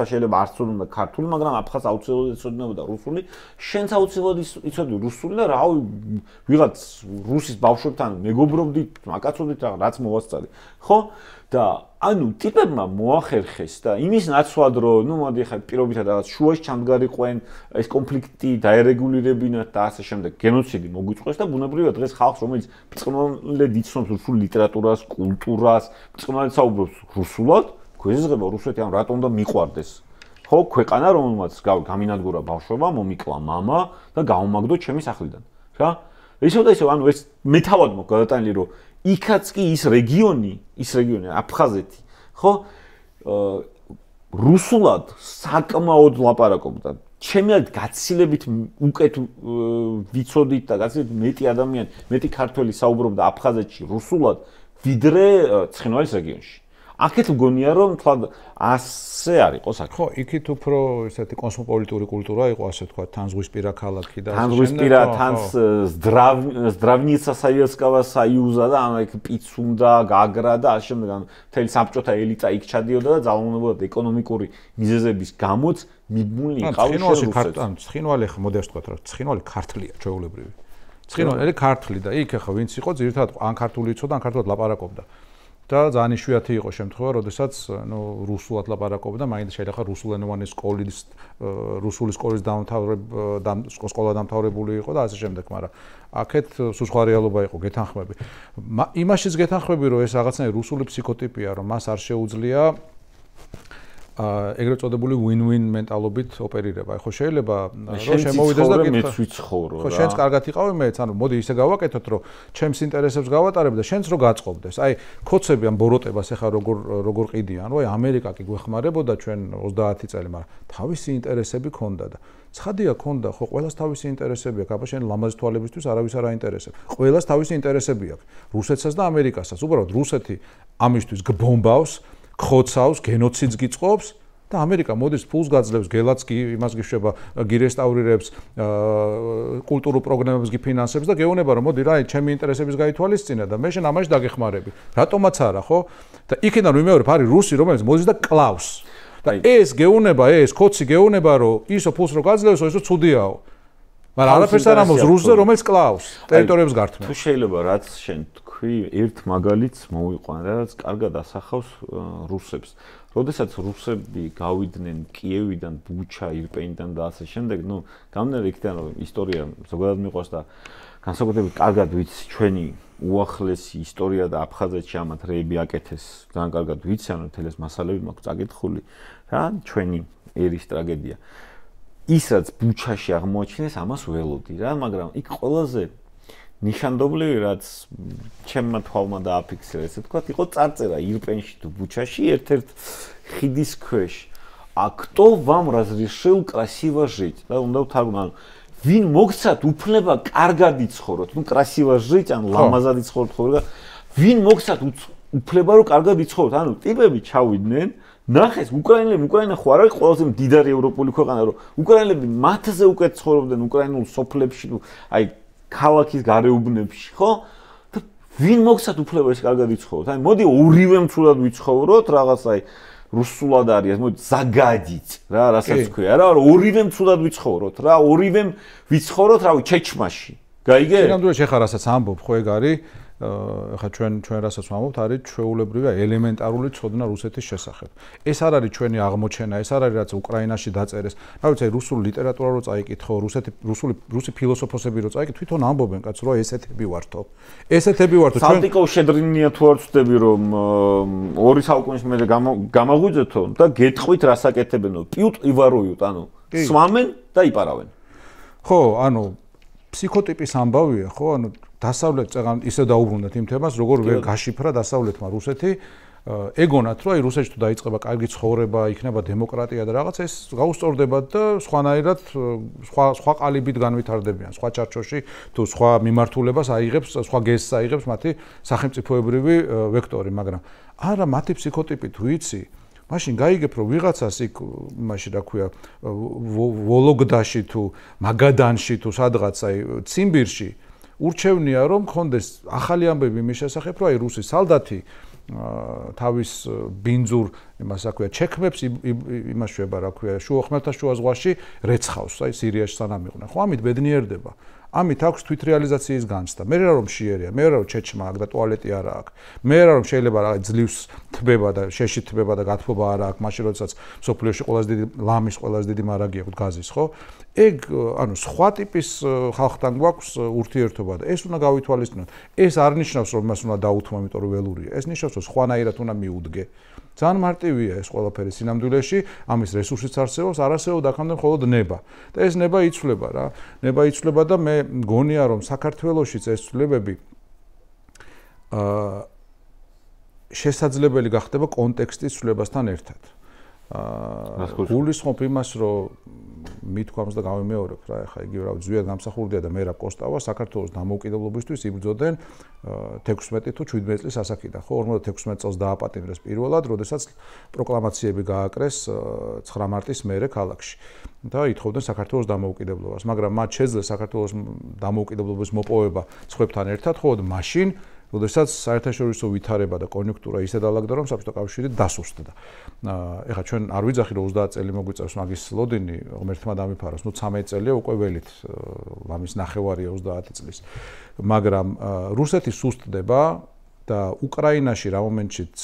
შეიძლება არ ცოდნოდა ქართული, მაგრამ აფხაზ აუცილებლად იცოდებოდა რუსული. შენც აუცილებლად იცოდი რუსული და რავი ვიღაც რუსის ბავშვებთან მეგობრობდით, მაკაცობდით რაღაც მოვასწარი. ხო? და ანუ ტიპებმა მოახერხეს და იმის ნაცვლად რომ ნუ მოდი ხა პირობითად რაღაც შუაში ჩამდგარიყვენ ეს კონფლიქტი დაერეგულირებინათ და ასე შემდეგ გენოციდი მოგვიწყვეს და ბუნებრივია დღეს ხალხს რომელიც ბრწყინვალედ იცნობს რუსულ ლიტერატურას, კულტურას, ბრწყინვალედ საუბრობს რუსულად, გვეზღება რუსეთი ამ რატომ და მიყვარდეს. ხო, ქვეყანა რომელმაც გამინადგურა ბავშვობა, მომიკლა მამა და გაუმაგდო ჩემი სახლიდან. რა? ისევ და ისევ ანუ ეს მე თავად მოგადატანილი რომ იქაც კი ის რეგიონი აფხაზეთი, ხო? რუსულად საკმაოდ ლაპარაკობდა. ჩემი გაცილებით უკეთ ვიცოდით და გაცილებით მეტი ადამიანი, მეტი ქართველი საუბრობდა აფხაზეთში რუსულად, ვიდრე ცხინვალის რეგიონში. აქეთ მგონია რომ თლად ასე არ იყო საქმე. ხო, იქით უფრო ესეთი კოსმოპოლიტური კულტურა იყო, ასე თქვა, თან ზღვისპირა ქალაქი და თან ზღვისპირა, თან здравница советского союза და ამ იქ პიცუნდა, გაგრა და ასე შემდეგ, მთელი საბჭოთა ელიტა იქ ჩადიოდა და ძალაუნებოდა ეკონომიკური მიზეზების გამოც მიბმული იყავი რუსეთს. ცხინვალი ხა მოდი ასე თქვა, რომ ცხინვალი ქართლია, ჩვეულებრივი. ცხინვალი ქართლი და იქ ხა ვინც იყო, ძირითადად ან ქართული იცოდა, ან ქართულად ლაპარაკობდა. და ძალიან იშვიათი იყო შემთხვევა, როდესაც ნუ რუსულად ლაპარაკობდა, მაინც შეიძლება რუსულენოვანი სკოლის რუსული სკოლის სკოლა დამთავრებული იყო და ასე შემდეგ, მაგრამ აქეთ სულ სხვა რეალობა იყო, გეთანხმები. იმაშიც გეთანხმები, რომ ეს რაღაცნაირი რუსული ფსიქოტიპია, რომ მას არ შეუძლია ეგრეთ წოდებული win-win მენტალობით ოპერირება. ხო შეიძლება რომ შემოვიდეს და მეც ვიცხოვრო რა. ხო შენც კარგად იყავი მეც, ანუ მოდი ისე გავაკეთოთ, რომ ჩემს ინტერესებს გავატარებ და შენც რო გაწყობდეს. აი, ქოცები ამ ბოროტებას ახლა როგორ ყიდიან, რომ აი ამერიკა კი გვეხმარებოდა ჩვენ 30 წელი, მაგრამ თავისი ინტერესები ქონდა და ცხადია ქონდა, ხო, ყველას თავისი ინტერესები აქვს, აბა შენ ლამაზი თვალებისთვის არავის არ აინტერესებს. ყველას თავისი ინტერესები აქვს. რუსეთსაც და ამერიკასაც. უბრალოდ რუსეთი ამისთვის გბომბავს, ხოცავს, გენოციდს გიწყობს და ამერიკა მოდის ფულს გაძლევს, გელაც კი იმას გიშვება, გირესტავრირებს, კულტურულ პროგრამებს გიფინანსებს და გეუბნება რომ მოდი რა, ჩემი ინტერესების გაითვალისწინა და მე შენ ამაში დაგეხმარები. რატომაც არა, ხო? და იქიდან ვიმეორებ, არის რუსი, რომელიც მოდის და კლავს. და ეს გეუბნება, ეს ხოცი გეუბნება, რომ ისო ფულს რო გაძლევსო, ისო ცუდიაო. მაგრამ არაფერს არ ამბობს რუსზე, რომელიც კლავს ტერიტორიებს გართმევს. თუ შეიძლება რაც შენ თქვი, ერთ მაგალითს მოვიყვან, რაც კარგად ასახავს რუსებს. როდესაც რუსები გავიდნენ კიევიდან, ბუჩა, ირპენიდან და ასე შემდეგ, ნუ გამნერე იქიდან რომ ისტორია ზოგადად მიყვარს და განსაკუთრებით კარგად ვიცი ჩვენი უახლესი ისტორია და აფხაზეთში ამათ რეები აკეთეს, ძალიან კარგად ვიცი, ანუ მთელი ეს მასალები მაქვს წაკითხული, რა, ჩვენი ერის ტრაგედია. ის რაც ბუჩაში აღმოაჩინეს, ამას ველოდი რა, მაგრამ იქ ყველაზე ნიშანდობლივი რაც ჩემმა თვალმა დააფიქსირა, ესე ვთქვათ, იყო წარწერა ირპენში თუ ბუჩაში, ერთ-ერთ ხიდის ქვეშ. А кто вам разрешил красиво жить? და უნდა ვთარგმნო, ანუ ვინ მოგცათ უფლება კარგად იცხოვროთ, ну красиво жить, ანუ ლამაზად იცხოვროთ ხოლმე, ვინ მოგცათ უფლება რომ კარგად იცხოვროთ? ანუ ტიპები ჩავიდნენ ნახეს უკრაინა ხო არ არის ყველაზე მდიდარი ევროპული ქვეყანა, რომ უკრაინელები მათზე უკეთ ცხოვრობდნენ უკრაინულ სოფლებში, აი ქალაქის გარეუბნებში, ხო? და ვინ მოგცათ უფლება ეს კარგად იცხოვროთ? აი მოდი ორივე მცულად ვიცხოვროთ, რაღაც აი რუსულად არის, მოდი ზაგადიც რა, რასაც ქვია, რა, ორივე მცულად ვიცხოვროთ, რა, ორივე ვიცხოვროთ, რავი, ჩეჩმაში. გაიგე? სინამდვილეში ახლა რასაც ამბობ, ხო ეგ არის ახლა ჩვენ რასაც ვამბობთ, არის ჩვეულებრივი ელემენტარული ცოდნა რუსეთის შესახებ. ეს არ არის ჩვენი აღმოჩენა, ეს არ არის რაც უკრაინაში დაწერეს. რა ვიცი, რუსული ლიტერატურა რო წაიკითხო, რუსი ფილოსოფოსები რო წაიკითხო, თვითონ ამბობენ კაც, რომ ესეთები ვართო. ესეთები ვართო. სალტიკოვ შედრინია თუ არ ვწდები, რომ 2 საუკუნის მერე გამაღვიძეთო და გეტყვით რას აკეთებენო. პიუტ ივაროიუტ, ანუ სვამენ და იპარავენ. ხო, ანუ ფსიქოტიპის ამბავია, ხო, ანუ დასავლეთ წეგან ისე დაუბრუნდათ იმ თემას, როგორ ვერ გაშიფრა დასავლეთმა რუსეთი, ეგონათ, რომ აი რუსეთში თუ დაიწყება კარგი ცხოვრება, იქნება დემოკრატია და რაღაც ეს გაუსწორდებათ და სხვანაირად სხვა ყალიბით განვითარდებიან, სხვა ჩარჩოში თუ სხვა მიმართულებას აიღებს, სხვა გეზს აიღებს მათი სახელმწიფოებრივი ვექტორი, მაგრამ არა მათი ფსიქოტიპი თუ იცი, მაშინ გაიგებ, რომ ვიღაცას იქ მაშინ რა ქვია, ვოლოგდაში თუ მაგადანში თუ სადღაც აი ციმბირში ურჩევნია რომ ხონდეს ახალი ამბები მის შესახებ, რომ აი რუსი სალდათი თავის ბინძურ იმას რა ქვია, ჩექმებს იმაშვება რა ქვია, ხმელთაშუა ზღვაში რეცხავს, აი სირიაში სანამ იყვნენ. ხო, ამით ბედნიერდება. ამით აქვს თვითრეალიზაციის განცდა. მე რა რომ შეერია, მე რა რომ ჩეჩმა აქვს და ტუალეტი არა აქვს. მე რა რომ შეიძლება რაღაც ძლივს თბება და შეში თბება და გათბობა არა აქვს, მაშინ როდესაც სოფლიოში ყველაზე დიდი ლამის ყველაზე დიდი მარაგი აქვს გაზის, ხო? ეგ ანუ სხვა ტიპის ხალხთან გვაქვს ურთიერთობა და ეს უნდა გავითვალისწინოთ. ეს არ ნიშნავს რომ მას უნდა დაუთმო, იმიტომ რომ ველურია. ეს ნიშნავს რომ სხვანაირად უნდა მიუდგე. ძალიან მარტივია ეს ყველაფერი სინამდვილეში, ამის რესურსიც არსებობს, არ არსებობს აქამდე მხოლოდ ნება. და ეს ნება იცვლება რა. ნება იცვლება და მე მგონია რომ საქართველოშიც ეს ცვლილებები შესაძლებელი გახდება კონტექსტის ცვლილებასთან ერთად. გულისხმობ იმას, რომ მithქვამს და გავიმეორებ რა, ეხლა იგივე რა ზვიად გამსახურდია და მერაბ კოსტავა საქართველოს დამოუკიდებლობისთვის იბრძოდნენ 16 თუ 17 წლის ასაკიდან, ხო, 56 წელს დააპატიმრეს პირველად, როდესაც პროკლამაციები გააკრეს 9 მარტის მერე ქალაქში და ითხოვდნენ საქართველოს დამოუკიდებლობას, მაგრამ მათ შეძლეს საქართველოს დამოუკიდებლობის მოპოვება სხვებთან ერთად, ხო, მაშინ როდესაც საერთაშორისო ვითარება და კონიუნქტურა ისე დაალაგდა, რომ საბჭოთა კავშირი დასუსტდა. ეხლა ჩვენ არ ვიძახი, რომ 30 წელი მოგვიწევს მაგის ლოდინი, ღმერთმა დამიფაროს, ნუ 13 წელია უკვე ველით, ამის ნახევარია 30 წლის. მაგრამ რუსეთი სუსტდება და უკრაინაში რა მომენტშიც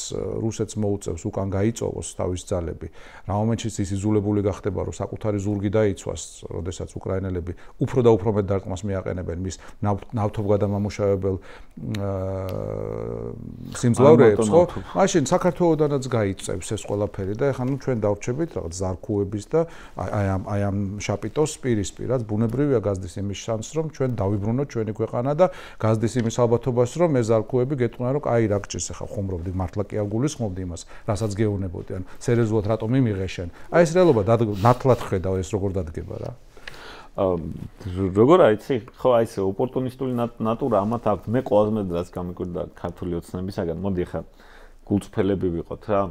რუსეთს მოუწევს უკან გაიწოვოს თავის ძალები, რა მომენტშიც ის იზოლებული გახდება, რომ საკუთარი ზურგი დაიცვას, როდესაც უკრაინელები უფრო და უფრო მეტ დარტყმას მიაყენებენ მის ნავთობგადამამუშავებელ სიმძლავრეებს, ხო? მაშინ საქართველოდანაც გაიწევს ეს ყველაფერი და ეხლა ჩვენ დავრჩებით რაღაც ზარქუების და აი ამ შაპიტოს პირისპირაც ბუნებრივია გაზდის იმის შანსს, რომ ჩვენ დავიბრუნოთ ჩვენი ქვეყანა და გაზდის იმის ალბათობას, რომ ეს ზარქუები გეტყვიან, რომ აი რა გჭირს ახლა ხუმრობდი, მართლა კი აგულისხმობდი იმას, რასაც გეუბნებოდი, ან სერიოზულად რატომ იმიღე შენ. აი ეს რეალობა ნათლად ხედავ ეს როგორ დადგება რა. როგორ აიცი, ხო აი ეს ოპორტუნისტული ნატურა ამათ აქვს. მე ყველაზე მეტად რაც გამიკვირდა ქართული ოცნებისაგან, მოდი ახლა გულწრფელები ვიყოთ რა.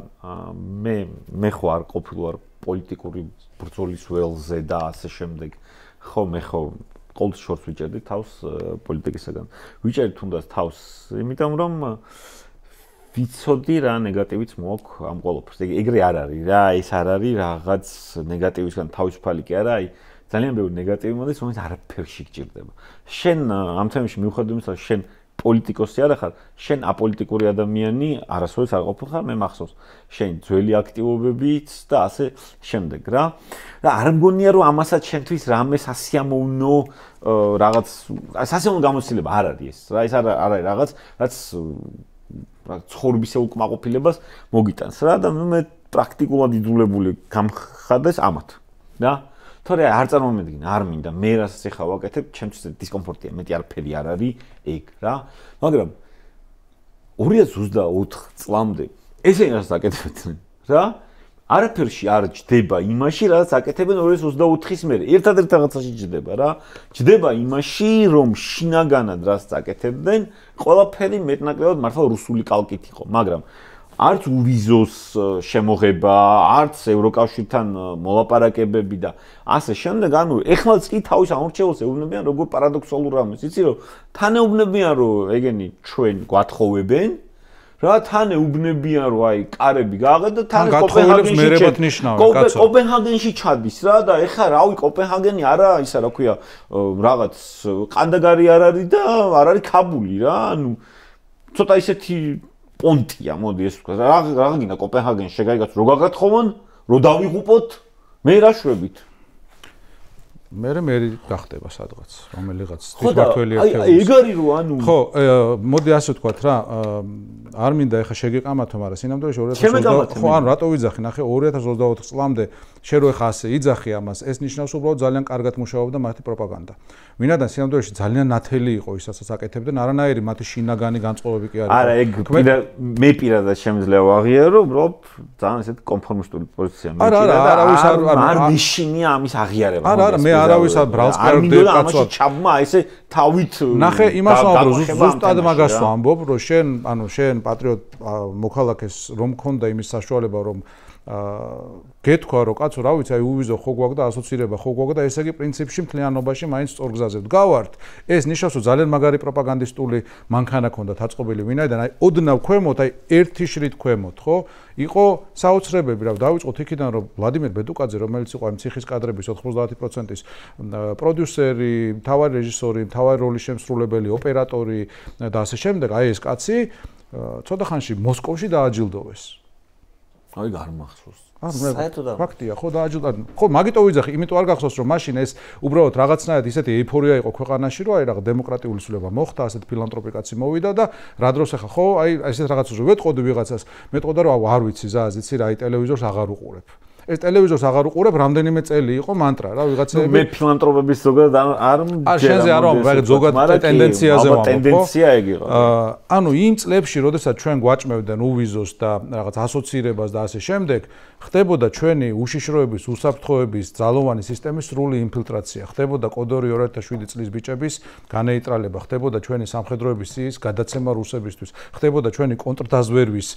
მე ხო არ ყოფილვარ პოლიტიკური ბრძოლის ველზე და ასე შემდეგ. ხო მე ხო ყოველთვის შორს ვიჭერდი თავს პოლიტიკისაგან. ვიჭერდი თუნდაც თავს, იმიტომ რომ ვიცოდი რა ნეგატივიც მოაქვს ამ ყველაფერს. ეგრე არ არის რა, ეს არ არის რაღაც ნეგატივისგან თავისუფალი კი არა, აი ძალიან ბევრი ნეგატივი მოდის, რომელიც არაფერში გჭირდება. შენ ამ თემაში მიუხედავად იმისა, შენ პოლიტიკოსი არ ხარ, შენ აპოლიტიკური ადამიანი არასოდეს არ ყოფილხარ, მე მახსოვს. შენ ძველი აქტივობებიც და ასე შემდეგ რა. და არ მგონია რომ ამასაც შენთვის რამე სასიამოვნო რაღაც სასიამოვნო გამოცდილება არ არის ეს. რა ეს არ არის რაღაც, რაც ცხოვრების უკმაყოფილებას მოგიტანს რა და მე პრაქტიკულად იძულებული გამხადეს ამათ. რა? თორე არ წარმომედგინე, არ მინდა მე რასაც ეხა ვაკეთებ, ჩემთვის დისკომფორტია, მეტი არაფერი არ არის ეგ რა. მაგრამ 2024 წლამდე ესენი რასაც აკეთებდნენ, რა? არაფერში არ ჯდება იმაში, რაც აკეთებენ 2024-ის მერე. ერთადერთ რაღაცაში ჯდება რა. ჯდება იმაში, რომ შინაგანად რასაც აკეთებდნენ, ყველაფერი მეტნაკლებად მართლა რუსული კალკით იყო, მაგრამ არც უვიზოს შემოღება, არც ევროკავშირთან მოლაპარაკებები და ასე შემდეგ, ანუ ეხლაც კი თავის ამორჩეულს ეუბნებიან როგორ პარადოქსალურ რამეს. იცი რომ თან ეუბნებიან რომ ეგენი ჩვენ გვათხოვებენ, რა თან ეუბნებიან რომ აი კარები გააღეთ და თან კოპენჰაგენში ჩადის რა და ეხლა რავი კოპენჰაგენი არა ისა რა ქვია რაღაც ყანდაგარი არ არის და არ არის ქაბული რა, ანუ ცოტა ისეთი პონტია, მოდი ეს ვთქვა. რა გინდა კოპენჰაგენში შეგაიგაც რო გაგათხოვონ, რო დავიღუპოთ, მე რა შვებით. მე გახდება სადღაც, რომელიღაც თვითმართველი ერთეულის. აი ეგ არის რო ანუ ხო, მოდი ასე ვთქვათ რა, არ მინდა ეხა შეგეყამათო, მაგრამ სინამდვილეში 2024 ხო, ანუ რატო ვიძახი, ნახე 2024 წლამდე შენ რო ეხა ასე იძახი ამას, ეს ნიშნავს უბრალოდ ძალიან კარგად მუშაობდა მათი პროპაგანდა. ვინაიდან სინამდვილეში ძალიან ნათელი იყო ისაც აკეთებდნენ, არანაირი მათი შინაგანი განწყობები კი არ იყო. არა, ეგ მე პირადად შემიძლია ვაღიარო, უბრალოდ ძალიან ესეთ კონფორმისტული პოზიცია მიჭირა და არ მიშინია ამის აღიარება. არა, მე არავის ბრალს კარდე კაცო ჩაბმა ესე თავით ნახე იმას ვამბობ ზუსტად მაგას ვამბობ რომ შენ პატრიოტ მოქალაქეს რომ მქონდა იმის საშუალება რომ გეთქვა რომ კაცო რა ვიცი აი უვიზო ხო გვაქვს და ასოცირება ხო გვაქვს და ესე იგი პრინციპში მთლიანობაში მაინც სწორ გზაზე ვდგავართ. ეს ნიშნავს რომ ძალიან მაგარი პროპაგანდისტული მანქანა ქონდა დაწყობილი ვინაიდან აი ოდნავ ქვემოთ აი ერთი შრით ქვემოთ ხო იყო საოცრებები რა დავიწყოთ იქიდან რომ ვლადიმერ ბედუკაძე რომელიც იყო აი ციხის კადრების 90%-ის პროდიუსერი, მთავარი რეჟისორი, მთავარი როლის შემსრულებელი, ოპერატორი და ასე შემდეგ აი ეს კაცი ცოტა ხანში მოსკოვში დააჯილდოვეს. აი გარმახსოვს. საერთოდ ფაქტია, ხო დააჯილდო. ხო, მაგიტო ვიძახი, იმიტომ არ გახსოვს რომ მაშინ ეს უბრალოდ რაღაცნაირად ისეთი ეიფორია იყო ქვეყანაში, რომ აი რაღაც დემოკრატიული ცვლილება მოხდა, ასეთ ფილანტროპი კაცი მოვიდა და რა დროს ახლა ხო, აი ესეთ რაღაცას რო ვეტყოდი ვიღაცას, მეტყოდა რომ არ ვიცი, ზაზიცი რა, აი ტელევიზორს აღარ უყურებ. ეს ტელევიზორს აღარ უყურებ, რამდენიმე წელი იყო მანტრა რა, ვიღაცები. მე ფილანტროპების ზოგადად არ შენზე არ ვამბობ, რაღაც ზოგადად ტენდენციაზე ვამბობ. ტენდენცია ეგ იყო. ანუ იმ წლებში, როდესაც ჩვენ გვაჭმევდნენ უვიზოს და რაღაც ასოცირებას და ასე შემდეგ, ხდებოდა ჩვენი უშიშროების, უსაფრთხოების, ძალოვანი სისტემის სრული ინფილტრაცია, ხდებოდა კოდორი 2007 წლის ბიჭების განეიტრალება, ხდებოდა ჩვენი სამხედროების სიის გადაცემა რუსებისთვის, ხდებოდა ჩვენი კონტრდაზვერვის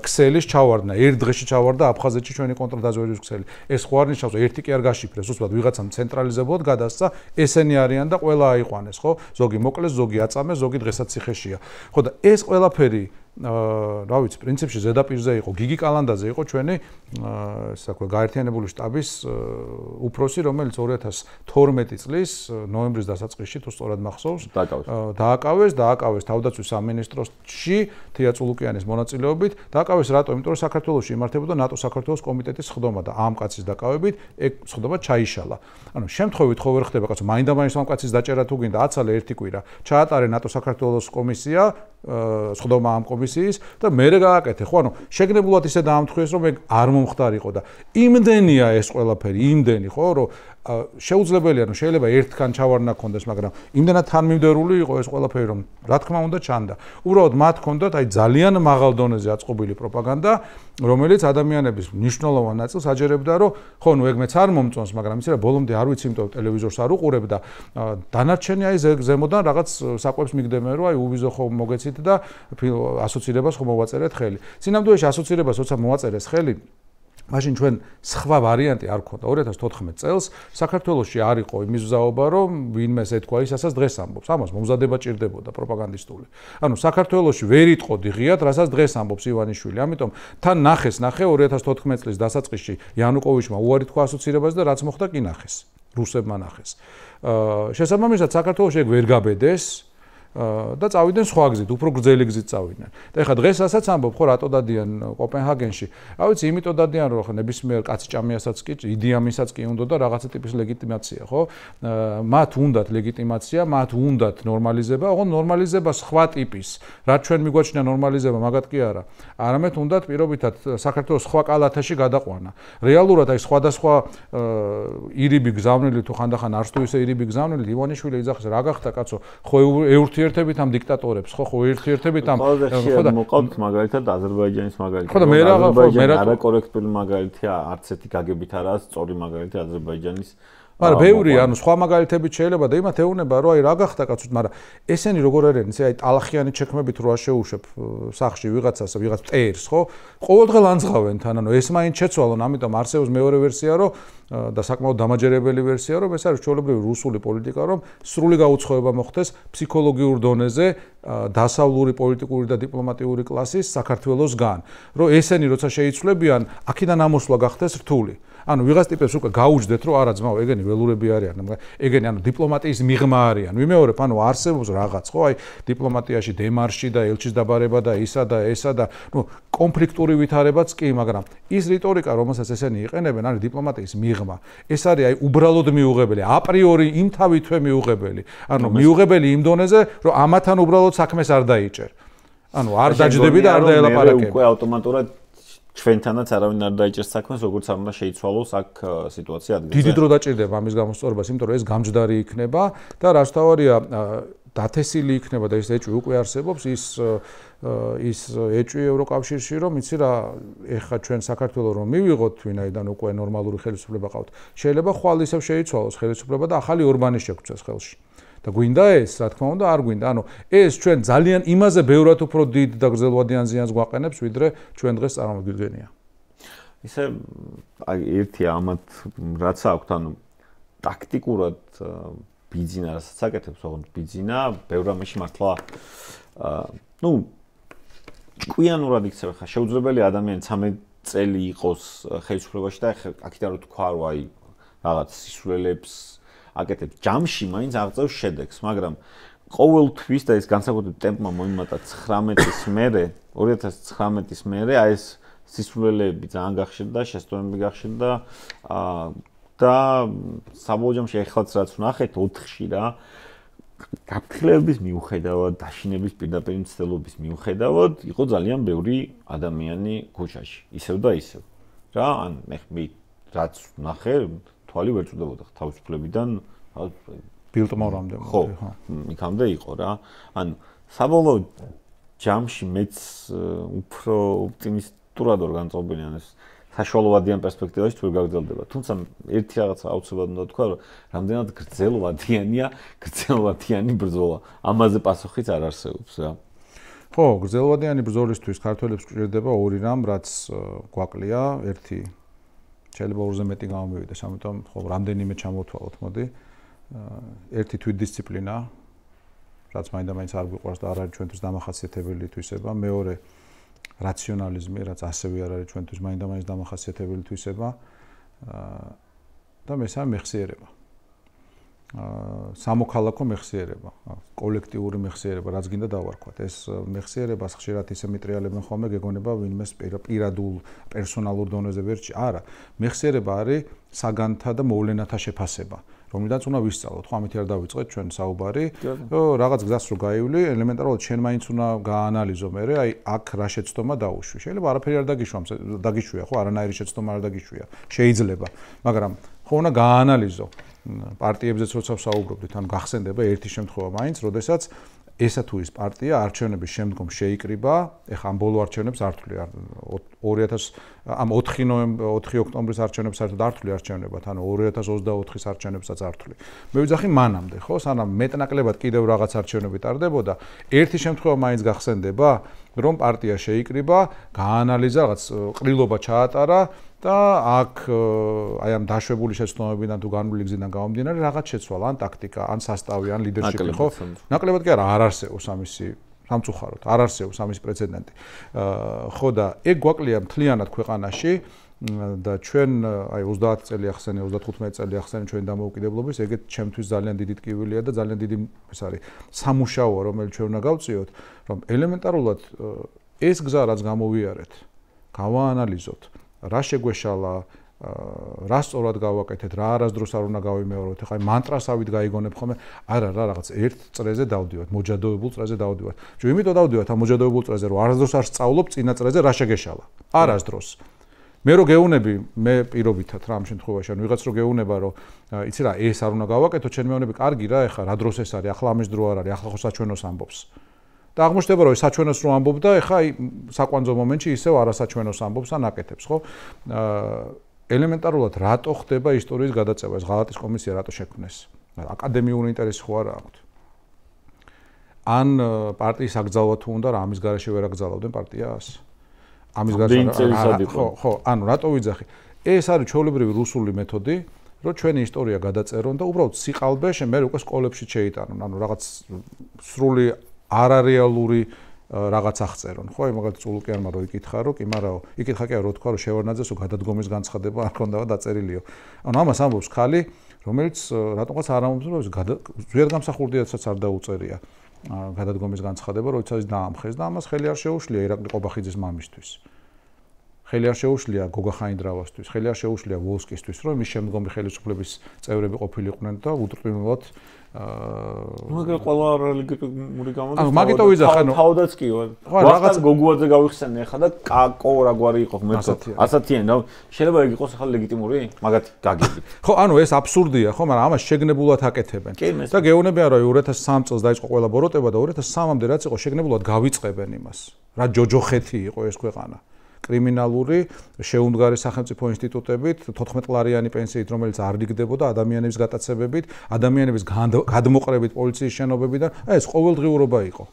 ქსელის ჩავარდნა, ერთ დღეში ჩავარდა აფხაზეთში ჩვენი კონტრდაზვერვის ქსელი. ეს ხო არ ნიშნავს, ერთი კი არ გაშიფრეს, უბრალოდ ვიღაცამ ცენტრალიზებულად გადასცა, ესენი არიან და ყველა აიყვანეს, ხო? ზოგი მოკლეს, ზოგი აწამეს, ზოგი დღესაც ციხეშია. ხო და ეს ყველაფერი რა ვიცი, პრინციპში ზედაპირზე იყო, გიგი კალანდაძე იყო ჩვენი ასე ვთქვათ, გაერთიანებული შტაბის უფროსი, რომელიც 2012 წლის ნოემბრის დასაწყისში თუ სწორად მახსოვს, დააკავეს თავდაცვის სამინისტროში თია წულუკიანის მონაწილეობით, დააკავეს რატო? იმიტომ რომ საქართველოში იმართებოდა ნატო-საქართველოს კომიტეტის სხდომა და ამ კაცის დაკავებით ეგ სხდომა ჩაიშალა. ანუ შემთხვევით ხო ვერ ხდება კაცო, მაინდა-მაინც ამ კაცის დაჭერა თუ გინდა, აცალე ერთი კვირა, ჩაატარე ნატო-საქართველოს კომისია სხდომა ამ კომისიის და მე გააკეთე ხო ანუ შეგნებულად ისე დაამთხვიეს რომ მე არ მომხდარიყო და იმდენია ეს ყველაფერი იმდენი ხო რომ შეუძლებელია რომ შეიძლება ერთგან ჩავარდნა კონდეს მაგრამ იმდენად თანმიმდევრული იყო ეს ყველაფერი რომ რა თქმა უნდა ჩანდა უბრალოდ მათ ჰქონდათ აი ძალიან მაღალ დონეზე აწყობილი პროპაგანდა რომელიც ადამიანების მნიშვნელოვან ნაწილს აჯერებდა რომ ხო ნუ ეგ მეც არ მომწონს მაგრამ იცი რა ბოლომდე არ ვიცი იმიტომ ტელევიზორს არ უყურებ და დანარჩენი აი ზემოდან რაღაც საკვებს მიგდებენ რომ აი უბიზო ხო მოგეცით და ასოცირებას ხო მოვაწერეთ ხელი სინამდვილეში ასოცირებას როცა მოვაწერეს ხელი მაშინ ჩვენ სხვა ვარიანტი არ გქონდა 2014 წელს საქართველოში არ იყო იმის მზაობა რომ ვინმეს ეთქვა ის ასაც დღეს ამბობს ამას მომზადება ჭირდებოდა პროპაგანდისტული ანუ საქართველოში ვერ იტყოდი ღიად რასაც დღეს ამბობს ივანიშვილი ამიტომ თან ნახე 2014 წლის დასაწყისში იანუკოვიჩმა უარი თქვა ასოცირებას და რაც მოხდა კი ნახეს რუსებმა ნახეს შესაბამისად საქართველოში ეგ ვერ გაბედეს და წავიდნენ სხვა გზით, უფრო გრძელი გზით წავიდნენ. და ეხლა დღეს ასაც ამბობ, ხო რატო დადიან კოპენჰაგენში? რა ვიცი, იმიტომ დადიან, რომ ხო ნებისმიერ კაცჭამიასაც კი, იდიამისაც კი უნდა და რაღაცა ტიპის ლეგიტიმაცია, ხო? მათ უნდათ ლეგიტიმაცია, მათ უნდათ ნორმალიზება, ოღონდ ნორმალიზება სხვა ტიპის. რაც ჩვენ მიგვაჩნია ნორმალიზება, მაგათ კი არა. არამედ უნდათ პირობითად საქართველოს სხვა კალათაში გადაყვანა. რეალურად აი სხვადასხვა ირიბი გზავნილი თუ ხანდახან არც თუ ისე ირიბი გზავნილი ივანიშვილი იძახეს რა გახდა კაცო, ხო ერთერთებით ამ დიქტატორებს ხო ერთერთებით ამ ხო და მოყავთ მაგალითად აზერბაიჯანის მაგალითი ხო და მე არაკორექტული მაგალითია არც ერთი გაგებით არაა სწორი მაგალითი აზერბაიჯანის მაგრამ ბევრი ანუ სხვა მაგალითებიც შეიძლება და იმათ ეუბნება რომ აი რა გახდა კაცო მაგრამ ესენი როგორ არიან ისე აი ტალახიანი ჩექმებით რო შეუშებ სახში ვიღაცას ვიღაც მტერს ხო ყოველდღე ლანძღავენ თან ანუ ეს მაინც შეცვალონ ამიტომ არსებობს მეორე ვერსია რომ და საკმაოდ დამაჯერებელი ვერსია რომ ეს არის ჩვეულებრივი რუსული პოლიტიკა რომ სრული გაუცხოება მოხდეს ფსიქოლოგიურ დონეზე დასავლური პოლიტიკური და დიპლომატიური კლასის საქართველოსგან რომ ესენი როცა შეიცვლებიან აქედან ამოსვლა გახდეს რთული ანუ ვიღაც ტიპებს უკვე გაუჯდეთ რომ არა ძმაო ეგენი ველურები არიან ეგენი ანუ დიპლომატიის მიღმა არიან ვიმეორებ ანუ არსებობს რაღაც ხო აი დიპლომატიაში დემარში და ელჩის დაბარება და ისა და ესა და ნუ კონფლიქტური ვითარებაც კი მაგრამ ის რიტორიკა რომელსაც ესენი იყენებენ არის დიპლომატიის მიღმა ეს არის აი უბრალოდ მიუღებელი აპრიორი იმ თავითვე მიუღებელი ანუ მიუღებელი იმ დონეზე რომ ამათან უბრალოდ საქმეს არ დაიჭერ ანუ არ დაჯდები და არ დაელაპარაკებ უკვე ავტომატურად ჩვენთანაც არავინ არ დაიჭერს საქმეს, როგორც არ უნდა შეიცვალოს აქ სიტუაცია ადგილზე. დიდი დრო დაჭირდება ამის გამოსწორებას, იმიტომ რომ ეს გამჯდარი იქნება და რაც თავარია დათესილი იქნება და ეს ეჭვი უკვე არსებობს, ის ეჭვი ევროკავშირში, რომ იცი რა, ეხლა ჩვენ საქართველოს რომ მივიღოთ ვინაიდან უკვე ნორმალური ხელისუფლება ყავთ, შეიძლება ხვალ ისევ შეიცვალოს ხელისუფლება და ახალი ორბანი შეგვწეს ხელში. და გვინდა ეს, რა თქმა უნდა, არ გვინდა. ანუ ეს ჩვენ ძალიან იმაზე ბევრად უფრო დიდ და გრძელვადიან ზიანს გვაყენებს, ვიდრე ჩვენ დღეს წარმოგიდგენია. ისე აი ერთი ამათ რაც აქვს, ანუ ტაქტიკურად ბიძინა რასაც აკეთებს, ოღონდ ბიძინა ბევრ რამეში მართლა ნუ ჭკვიანურად იქცევა ხა შეუძლებელი ადამიანი 13 წელი იყოს ხელისუფლებაში და აქედან რო თქვა რომ აი რაღაც სისულელებს აკეთებს ჯამში მაინც აღწევს შედეგს, მაგრამ ყოველთვის და ეს განსაკუთრებით ტემპმა მოიმატა 19-ის მერე, 2019-ის მერე აი ეს სისულელეები ძალიან გახშირდა, შესტოები გახშირდა და საბოლოო ჯამში ეხლაც რაც ვნახეთ 4-ში რა გაფრთხილების მიუხედავად, დაშინების პირდაპირ მცდელობის მიუხედავად იყო ძალიან ბევრი ადამიანი ქუჩაში, ისევ და ისევ. რა, ან მე რაც ვნახე თვალი ვერ წვდებოდა თავისუფლებიდან ბილტმორამდე ხო იქამდე იყო რა ანუ საბოლოო ჯამში მეც უფრო ოპტიმისტურად ვარ განწყობილი ან ეს საშუალოვადიან პერსპექტივაში თუ ვერ გაგრძელდება თუმცა ერთი რაღაცა აუცილებლად უნდა თქვა რომ რამდენად გრძელვადიანი ბრძოლა ამაზე პასუხიც არ არსებობს რა ხო გრძელვადიანი ბრძოლისთვის ქართველებს გვჭირდება ორი რამ რაც გვაკლია ერთი შეიძლება ორზე მეტი გამომივიდეს, ამიტომ ხო რამდენიმე ჩამოვთვალოთ, მოდი. ერთი თვითდისციპლინა, რაც მაინდა-მაინც არ გვიყვარს და არ არის ჩვენთვის დამახასიათებელი თვისება, მეორე რაციონალიზმი, რაც ასევე არ არის ჩვენთვის მაინდა-მაინც დამახასიათებელი თვისება და მესამე მეხსიერება. სამოქალაქო მეხსიერება, კოლექტიური მეხსიერება, რაც გინდა დავარქვათ. ეს მეხსიერებას ხშირად ისე მიტრიალებენ ხოლმე, გეგონება ვინმეს პირადულ პერსონალურ დონეზე ვერჩი. არა, მეხსიერება არის საგანთა და მოვლენათა შეფასება. რომლიდანაც უნდა ვისწავლოთ, ხო, ამით არ დავიწყეთ ჩვენ საუბარი, რაღაც გზას რო გაივლი, ელემენტარულად შენ მაინც უნდა გაანალიზო მერე, აი აქ რა შეცდომა დაუშვი. შეიძლება არაფერი არ დაგიშვია, ხო, არანაირი შეცდომა არ დაგიშვია. შეიძლება, მაგრამ ხო უნდა გაანალიზო. პარტიებზეც როცა ვსაუბრობდით, ან გახსენდება ერთი შემთხვევა მაინც, როდესაც ესა თუ ის პარტია არჩევნების შემდგომ შეიკრიბა, ეხა ამ ბოლო არჩევნებს არ თვლი 4 ოქტომბრის არჩევნებს საერთოდ არ თვლი არჩევნებად, ანუ 2024-ის არჩევნებსაც არ თვლი. მე ვიძახი მანამდე, ხო, სანამ მეტნაკლებად კიდევ რაღაც არჩევნები ტარდებოდა, ერთი შემთხვევა მაინც გახსენდება, რომ პარტია შეიკრიბა, გაანალიზა, რაღაც ყრილობა ჩაატარა და აქ აი ამ დაშვებული შეცდომებიდან თუ განვლილი გზიდან გამომდინარე რაღაც შეცვალა, ან ტაქტიკა, ან სასტავი, ან ლიდერშიპი, ხო? ნაკლებად კი არა, არ არსებობს ამისი სამწუხაროდ, არ არსებობს ამის პრეცედენტი. ხო და ეგ გვაკლია მთლიანად ქვეყანაში და ჩვენ აი 30 წელი ახსენე, 35 წელი ახსენე ჩვენი დამოუკიდებლობის, ეგეთ ჩემთვის ძალიან დიდი ტკივილია და ძალიან დიდი ეს არის სამუშაოა, რომელიც ჩვენ უნდა გავწიოთ, რომ ელემენტარულად ეს გზა რაც გამოვიარეთ, გავაანალიზოთ, რა შეგვეშალა, რა სწორად გავაკეთეთ, რა არასდროს არ უნდა გავიმეოროთ. ეხლა მანტრასავით გაიგონებ ხოლმე, არა რა რაღაც ერთ წრეზე დავდივართ, მოჯადოებულ წრეზე დავდივართ. ჩვენ იმიტომ დავდივართ ამ მოჯადოებულ წრეზე, რომ არასდროს არ სწავლობ წინა წრეზე რა შეგეშალა. არასდროს. მე რო გეუნები, მე პირობითად რა ამ შემთხვევაში, ანუ ვიღაც რო გეუნება, რომ იცი რა, ეს არ უნდა გავაკეთო, ჩემ მეუბნები, კარგი რა, ეხლა რა დროს ეს არის, ახლა ამის დრო არ არის, ახლა ხო საჩვენოს ამბობს. და აღმოჩნდება, რომ საჩვენოს რო ამბობდა, ეხლა აი საკვანძო მომენტში ისევ არასაჩვენოს ამბობს ან აკეთებს, ხო? ელემენტარულად რატო ხდება ისტორიის გადაწევა, ეს ღალატის კომისია რატო შექმნეს? აკადემიური ინტერესი ხო არა აქვთ? ან პარტიის აკრძალვა თუ უნდა რა ამის გარეშე ვერ აკრძალავდნენ პარტიას? ამის გარეშე ხო, ანუ რატო ვიძახი? ეს არის ჩვეულებრივი რუსული მეთოდი, რომ ჩვენი ისტორია გადაწერონ და უბრალოდ სიყალბე მე უკვე სკოლებში შეიტანონ, ანუ რაღაც სრული არარეალური რაღაც აღწერონ, ხო? მაგალითად წულუკიანმა რო იკითხა, რომ კი, მაგრამ იკითხა კი რო თქვა, რომ შევარნაძეს გადადგომის განცხადება არ ქონდა და წერილია. ანუ ამას ამბობს ხალი, რომელიც რატომღაც არ ამბობს, რომ ზვიადგამსახურდიაცაც არ დაუწერია გადადგომის განცხადება, როცა ის დაამხეს და ამას ხელი არ შეუშლია ირაკლი ყობახიძის მამისთვის. ხელი არ შეუშლია გოგა ხაინდრავასთვის, ხელი არ შეუშლია ვოლსკისთვის, რომ მის შემდგომი ხელისუფლების წევრები ყოფილიყვნენ და უტრტვინულად მაგრამ ყველა რელიგიური გამოდის. ანუ მაგითო ვიძახ, ანუ თავდაც კი ვარ. რაღაც გოგუაძე გავიხსენე ახლა და კაკო რაგვარი იყო ღმერთო. ასათიანი და შეიძლება ეგ იყოს ახლა ლეგიტიმური? მაგათი გაგები. ხო, ანუ ეს აბსურდია, ხო, მაგრამ ამას შეგნებულად აკეთებენ. და გეუბნებიან, რომ 2003 წელს დაიწყო ყველა ბოროტება და 2003-მდე რაც იყო შეგნებულად გავიწყებენ იმას. რა ჯოჯოხეთი იყო ეს ქვეყანა. კრიმინალური შეუმდგარი სახელმწიფო ინსტიტუტებით 14 წლიანი პენსიით, რომელიც არ რიგდებოდა ადამიანების გატაცებებით, ადამიანების გადმოყრებით პოლიციის შენობებიდან, ეს ყოველდღიურობა იყო.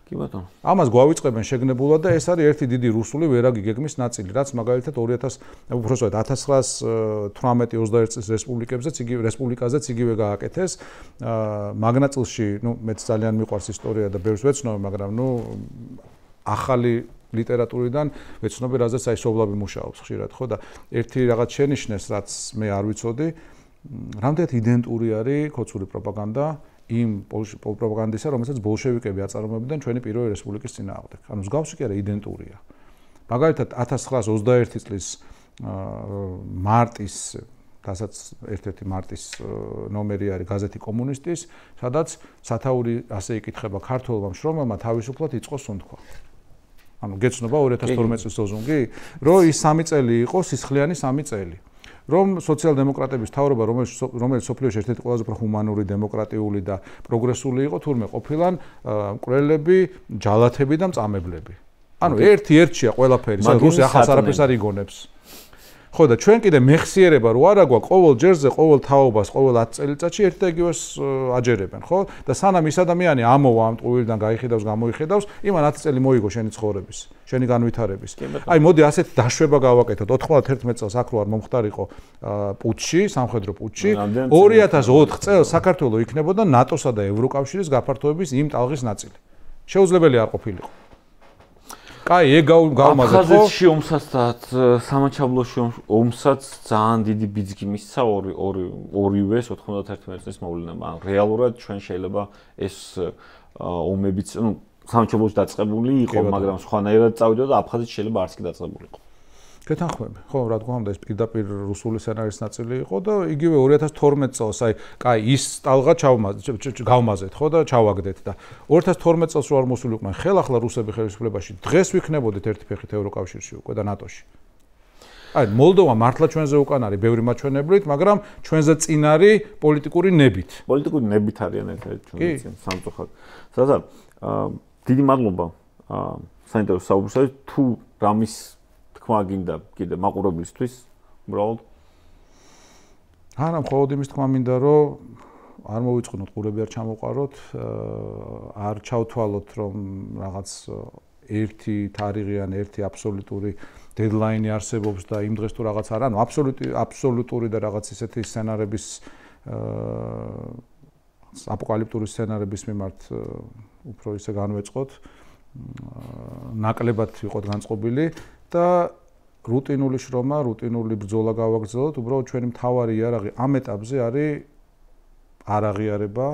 კი ბატონო. ამას გვავიწყებენ შეგნებულად და ეს არის ერთი დიდი რუსული ვერაგი გეგმის ნაწილი, რაც მაგალითად 2018 წლის რესპუბლიკაზეც იგივე გააკეთეს. მაგნაწილში, მეც ძალიან მიყვარს ისტორია და ბევრს ვეცნობ, მაგრამ ახალი ლიტერატურიდან ვეცნობი, რაზეც აი სოვლაბი მუშაობს ხშირად, ხო და ერთი რაღაც შენიშნეს, რაც მე არ ვიცოდი, რამდენად იდენტური არის ქოცური პროპაგანდა იმ პროპაგანდისა, რომელსაც ბოლშევიკები აწარმოებდნენ ჩვენი პირველი რესპუბლიკის წინააღმდეგ. ანუ მსგავსი კი არა, იდენტურია. მაგალითად 1921 წლის მარტის დასაც ერთ-ერთი მარტის ნომერი არის გაზეთი კომუნისტის, სადაც სათაური ასე იკითხება ქართველმა მშრომელმა თავისუფლად იწყო სუნთქვა. ანუ გეცნობა 2012 წლის ლოზუნგი, რომ ის 3 წელი იყო სისხლიანი 3 წელი. რომ სოციალ-დემოკრატების თავრობა, რომელიც სოფლიოში ერთ-ერთი ყველაზე უფრო ჰუმანური, დემოკრატიული და პროგრესული იყო, თურმე ყოფილან მკვლელები, ჯალათები და მწამებლები. ანუ ერთ-ერთია ყველაფერი, სადაც რუსი ახალს არაფერს არ იგონებს. ხო და ჩვენ კიდე მეხსიერება რო არა გვაქვს ყოველ ჯერზე, ყოველ თაობას, ყოველ 10 წელიწადში ერთ და იგივეს აჯერებენ, ხო? და სანამ ის ადამიანი ამოვა ამ ტყუილიდან გაიხედავს, გამოიხედავს, იმან 10 წელი მოიგო შენი ცხოვრების, შენი განვითარების. აი მოდი ასეთ დაშვება გავაკეთოთ. 91 წელს აქ რო არ მომხდარიყო პუტჩი, სამხედრო პუტჩი, 2004 წელს საქართველოს იქნებოდა ნატოსა და ევროკავშირის გაფართოების იმ ტალღის ნაწილი. შეუძლებელი არ ყოფილიყო. კაი, ეგ გავმაზეთ ხო? აფხაზეთში ომსაც და სამაჩაბლოში ომსაც ძალიან დიდი ბიძგი მისცა ორივეს 91 წლის მოვლენამ. ანუ რეალურად ჩვენ შეიძლება ეს ომებიც, სამაჩაბლოში დაწყებული იყო, მაგრამ სხვანაირად წავიდა და აფხაზეთში შეიძლება არც კი დაწყებულიყო. გეთანხმები. ხო, რა თქმა უნდა, ეს პირდაპირ რუსული სცენარის ნაწილი იყო და იგივე 2012 წელს, კაი, ის ტალღა გავმაზეთ, ხო და ჩავაგდეთ და 2012 წელს რო არ მოსულიყვნენ ხელახლა რუსები ხელისუფლებაში, დღეს ვიქნებოდით ერთი ფეხით ევროკავშირში უკვე და ნატოში. მოლდოვა მართლა ჩვენზე უკან არის ბევრი მაჩვენებლით, მაგრამ ჩვენზე წინ არის პოლიტიკური ნებით. პოლიტიკური ნებით არიან ერთ-ერთი ჩვენზე წინ სამწუხაროდ. ზაზა, დიდი მადლობა საინტერესო საუბრისათვის. თუ რამის თქმა გინდა კიდე მაყურებლისთვის, უბრალოდ არა, მხოლოდ იმის თქმა მინდა, რომ არ მოვიწყნოთ ყურები არ ჩამოყაროთ, არ ჩავთვალოთ, რომ რაღაც ერთი თარიღი ან ერთი აბსოლუტური დედლაინი არსებობს და იმ დღეს თუ რაღაც არა, ანუ აბსოლუტური და რაღაც ისეთი სცენარების აპოკალიფტური სცენარების მიმართ უფრო ისე განვეწყოთ, ნაკლებად ვიყოთ განწყობილი და რუტინული შრომა, რუტინული ბრძოლა გავაგრძელოთ, უბრალოდ ჩვენი მთავარი იარაღი ამ ეტაპზე არის არაღიარება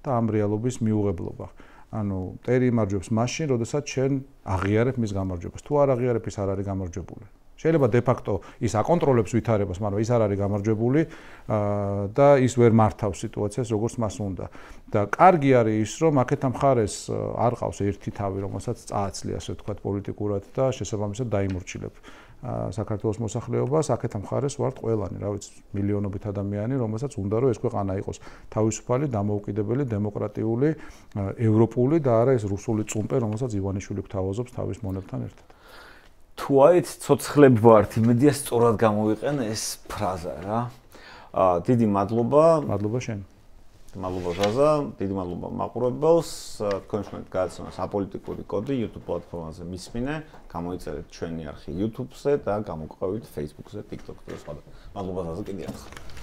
და ამ რეალობის მიუღებლობა. ანუ მტერი იმარჯვებს მაშინ, როდესაც შენ აღიარებ მის გამარჯვებას. თუ არ აღიარებ, ის არ არის გამარჯვებული. შეიძლება de facto ის აკონტროლებს ვითარებას, მაგრამ ის არ არის გამარჯვებული და ის ვერ მართავს სიტუაციას, როგორც მას უნდა. და კარგი არის ის, რომ აქეთა მხარეს არ ყავს ერთი თავი, რომელსაც წააცლი, ასე ვთქვათ, პოლიტიკურად და შესაბამისად დაიმორჩილებ საქართველოს მოსახლეობას, აქეთა მხარეს ვართ ყველანი, რა ვიცი, მილიონობით ადამიანი, რომელსაც უნდა რომ ეს ქვეყანა იყოს თავისუფალი, დამოუკიდებელი, დემოკრატიული, ევროპული და არა ეს რუსული წუმპე, რომელსაც ივანიშვილი გთავაზობს თავის მონებთან ერთად. თუ აიც ცოცხლებ ვართ, იმედია სწორად გამოვიყენ ეს ფრაზა რა. დიდი მადლობა. მადლობა შენ. მადლობა ზაზა, დიდი მადლობა მაყურებელს. თქვენ შეგიძლიათ გააცნოთ აპოლიტიკური კოდი YouTube პლატფორმაზე მისმინე, გამოიწერეთ ჩვენი არხი YouTube-ზე და გამოგვყევით Facebook-ზე, TikTok-ზე და სხვა. მადლობა ზაზა კიდევ ერთხელ.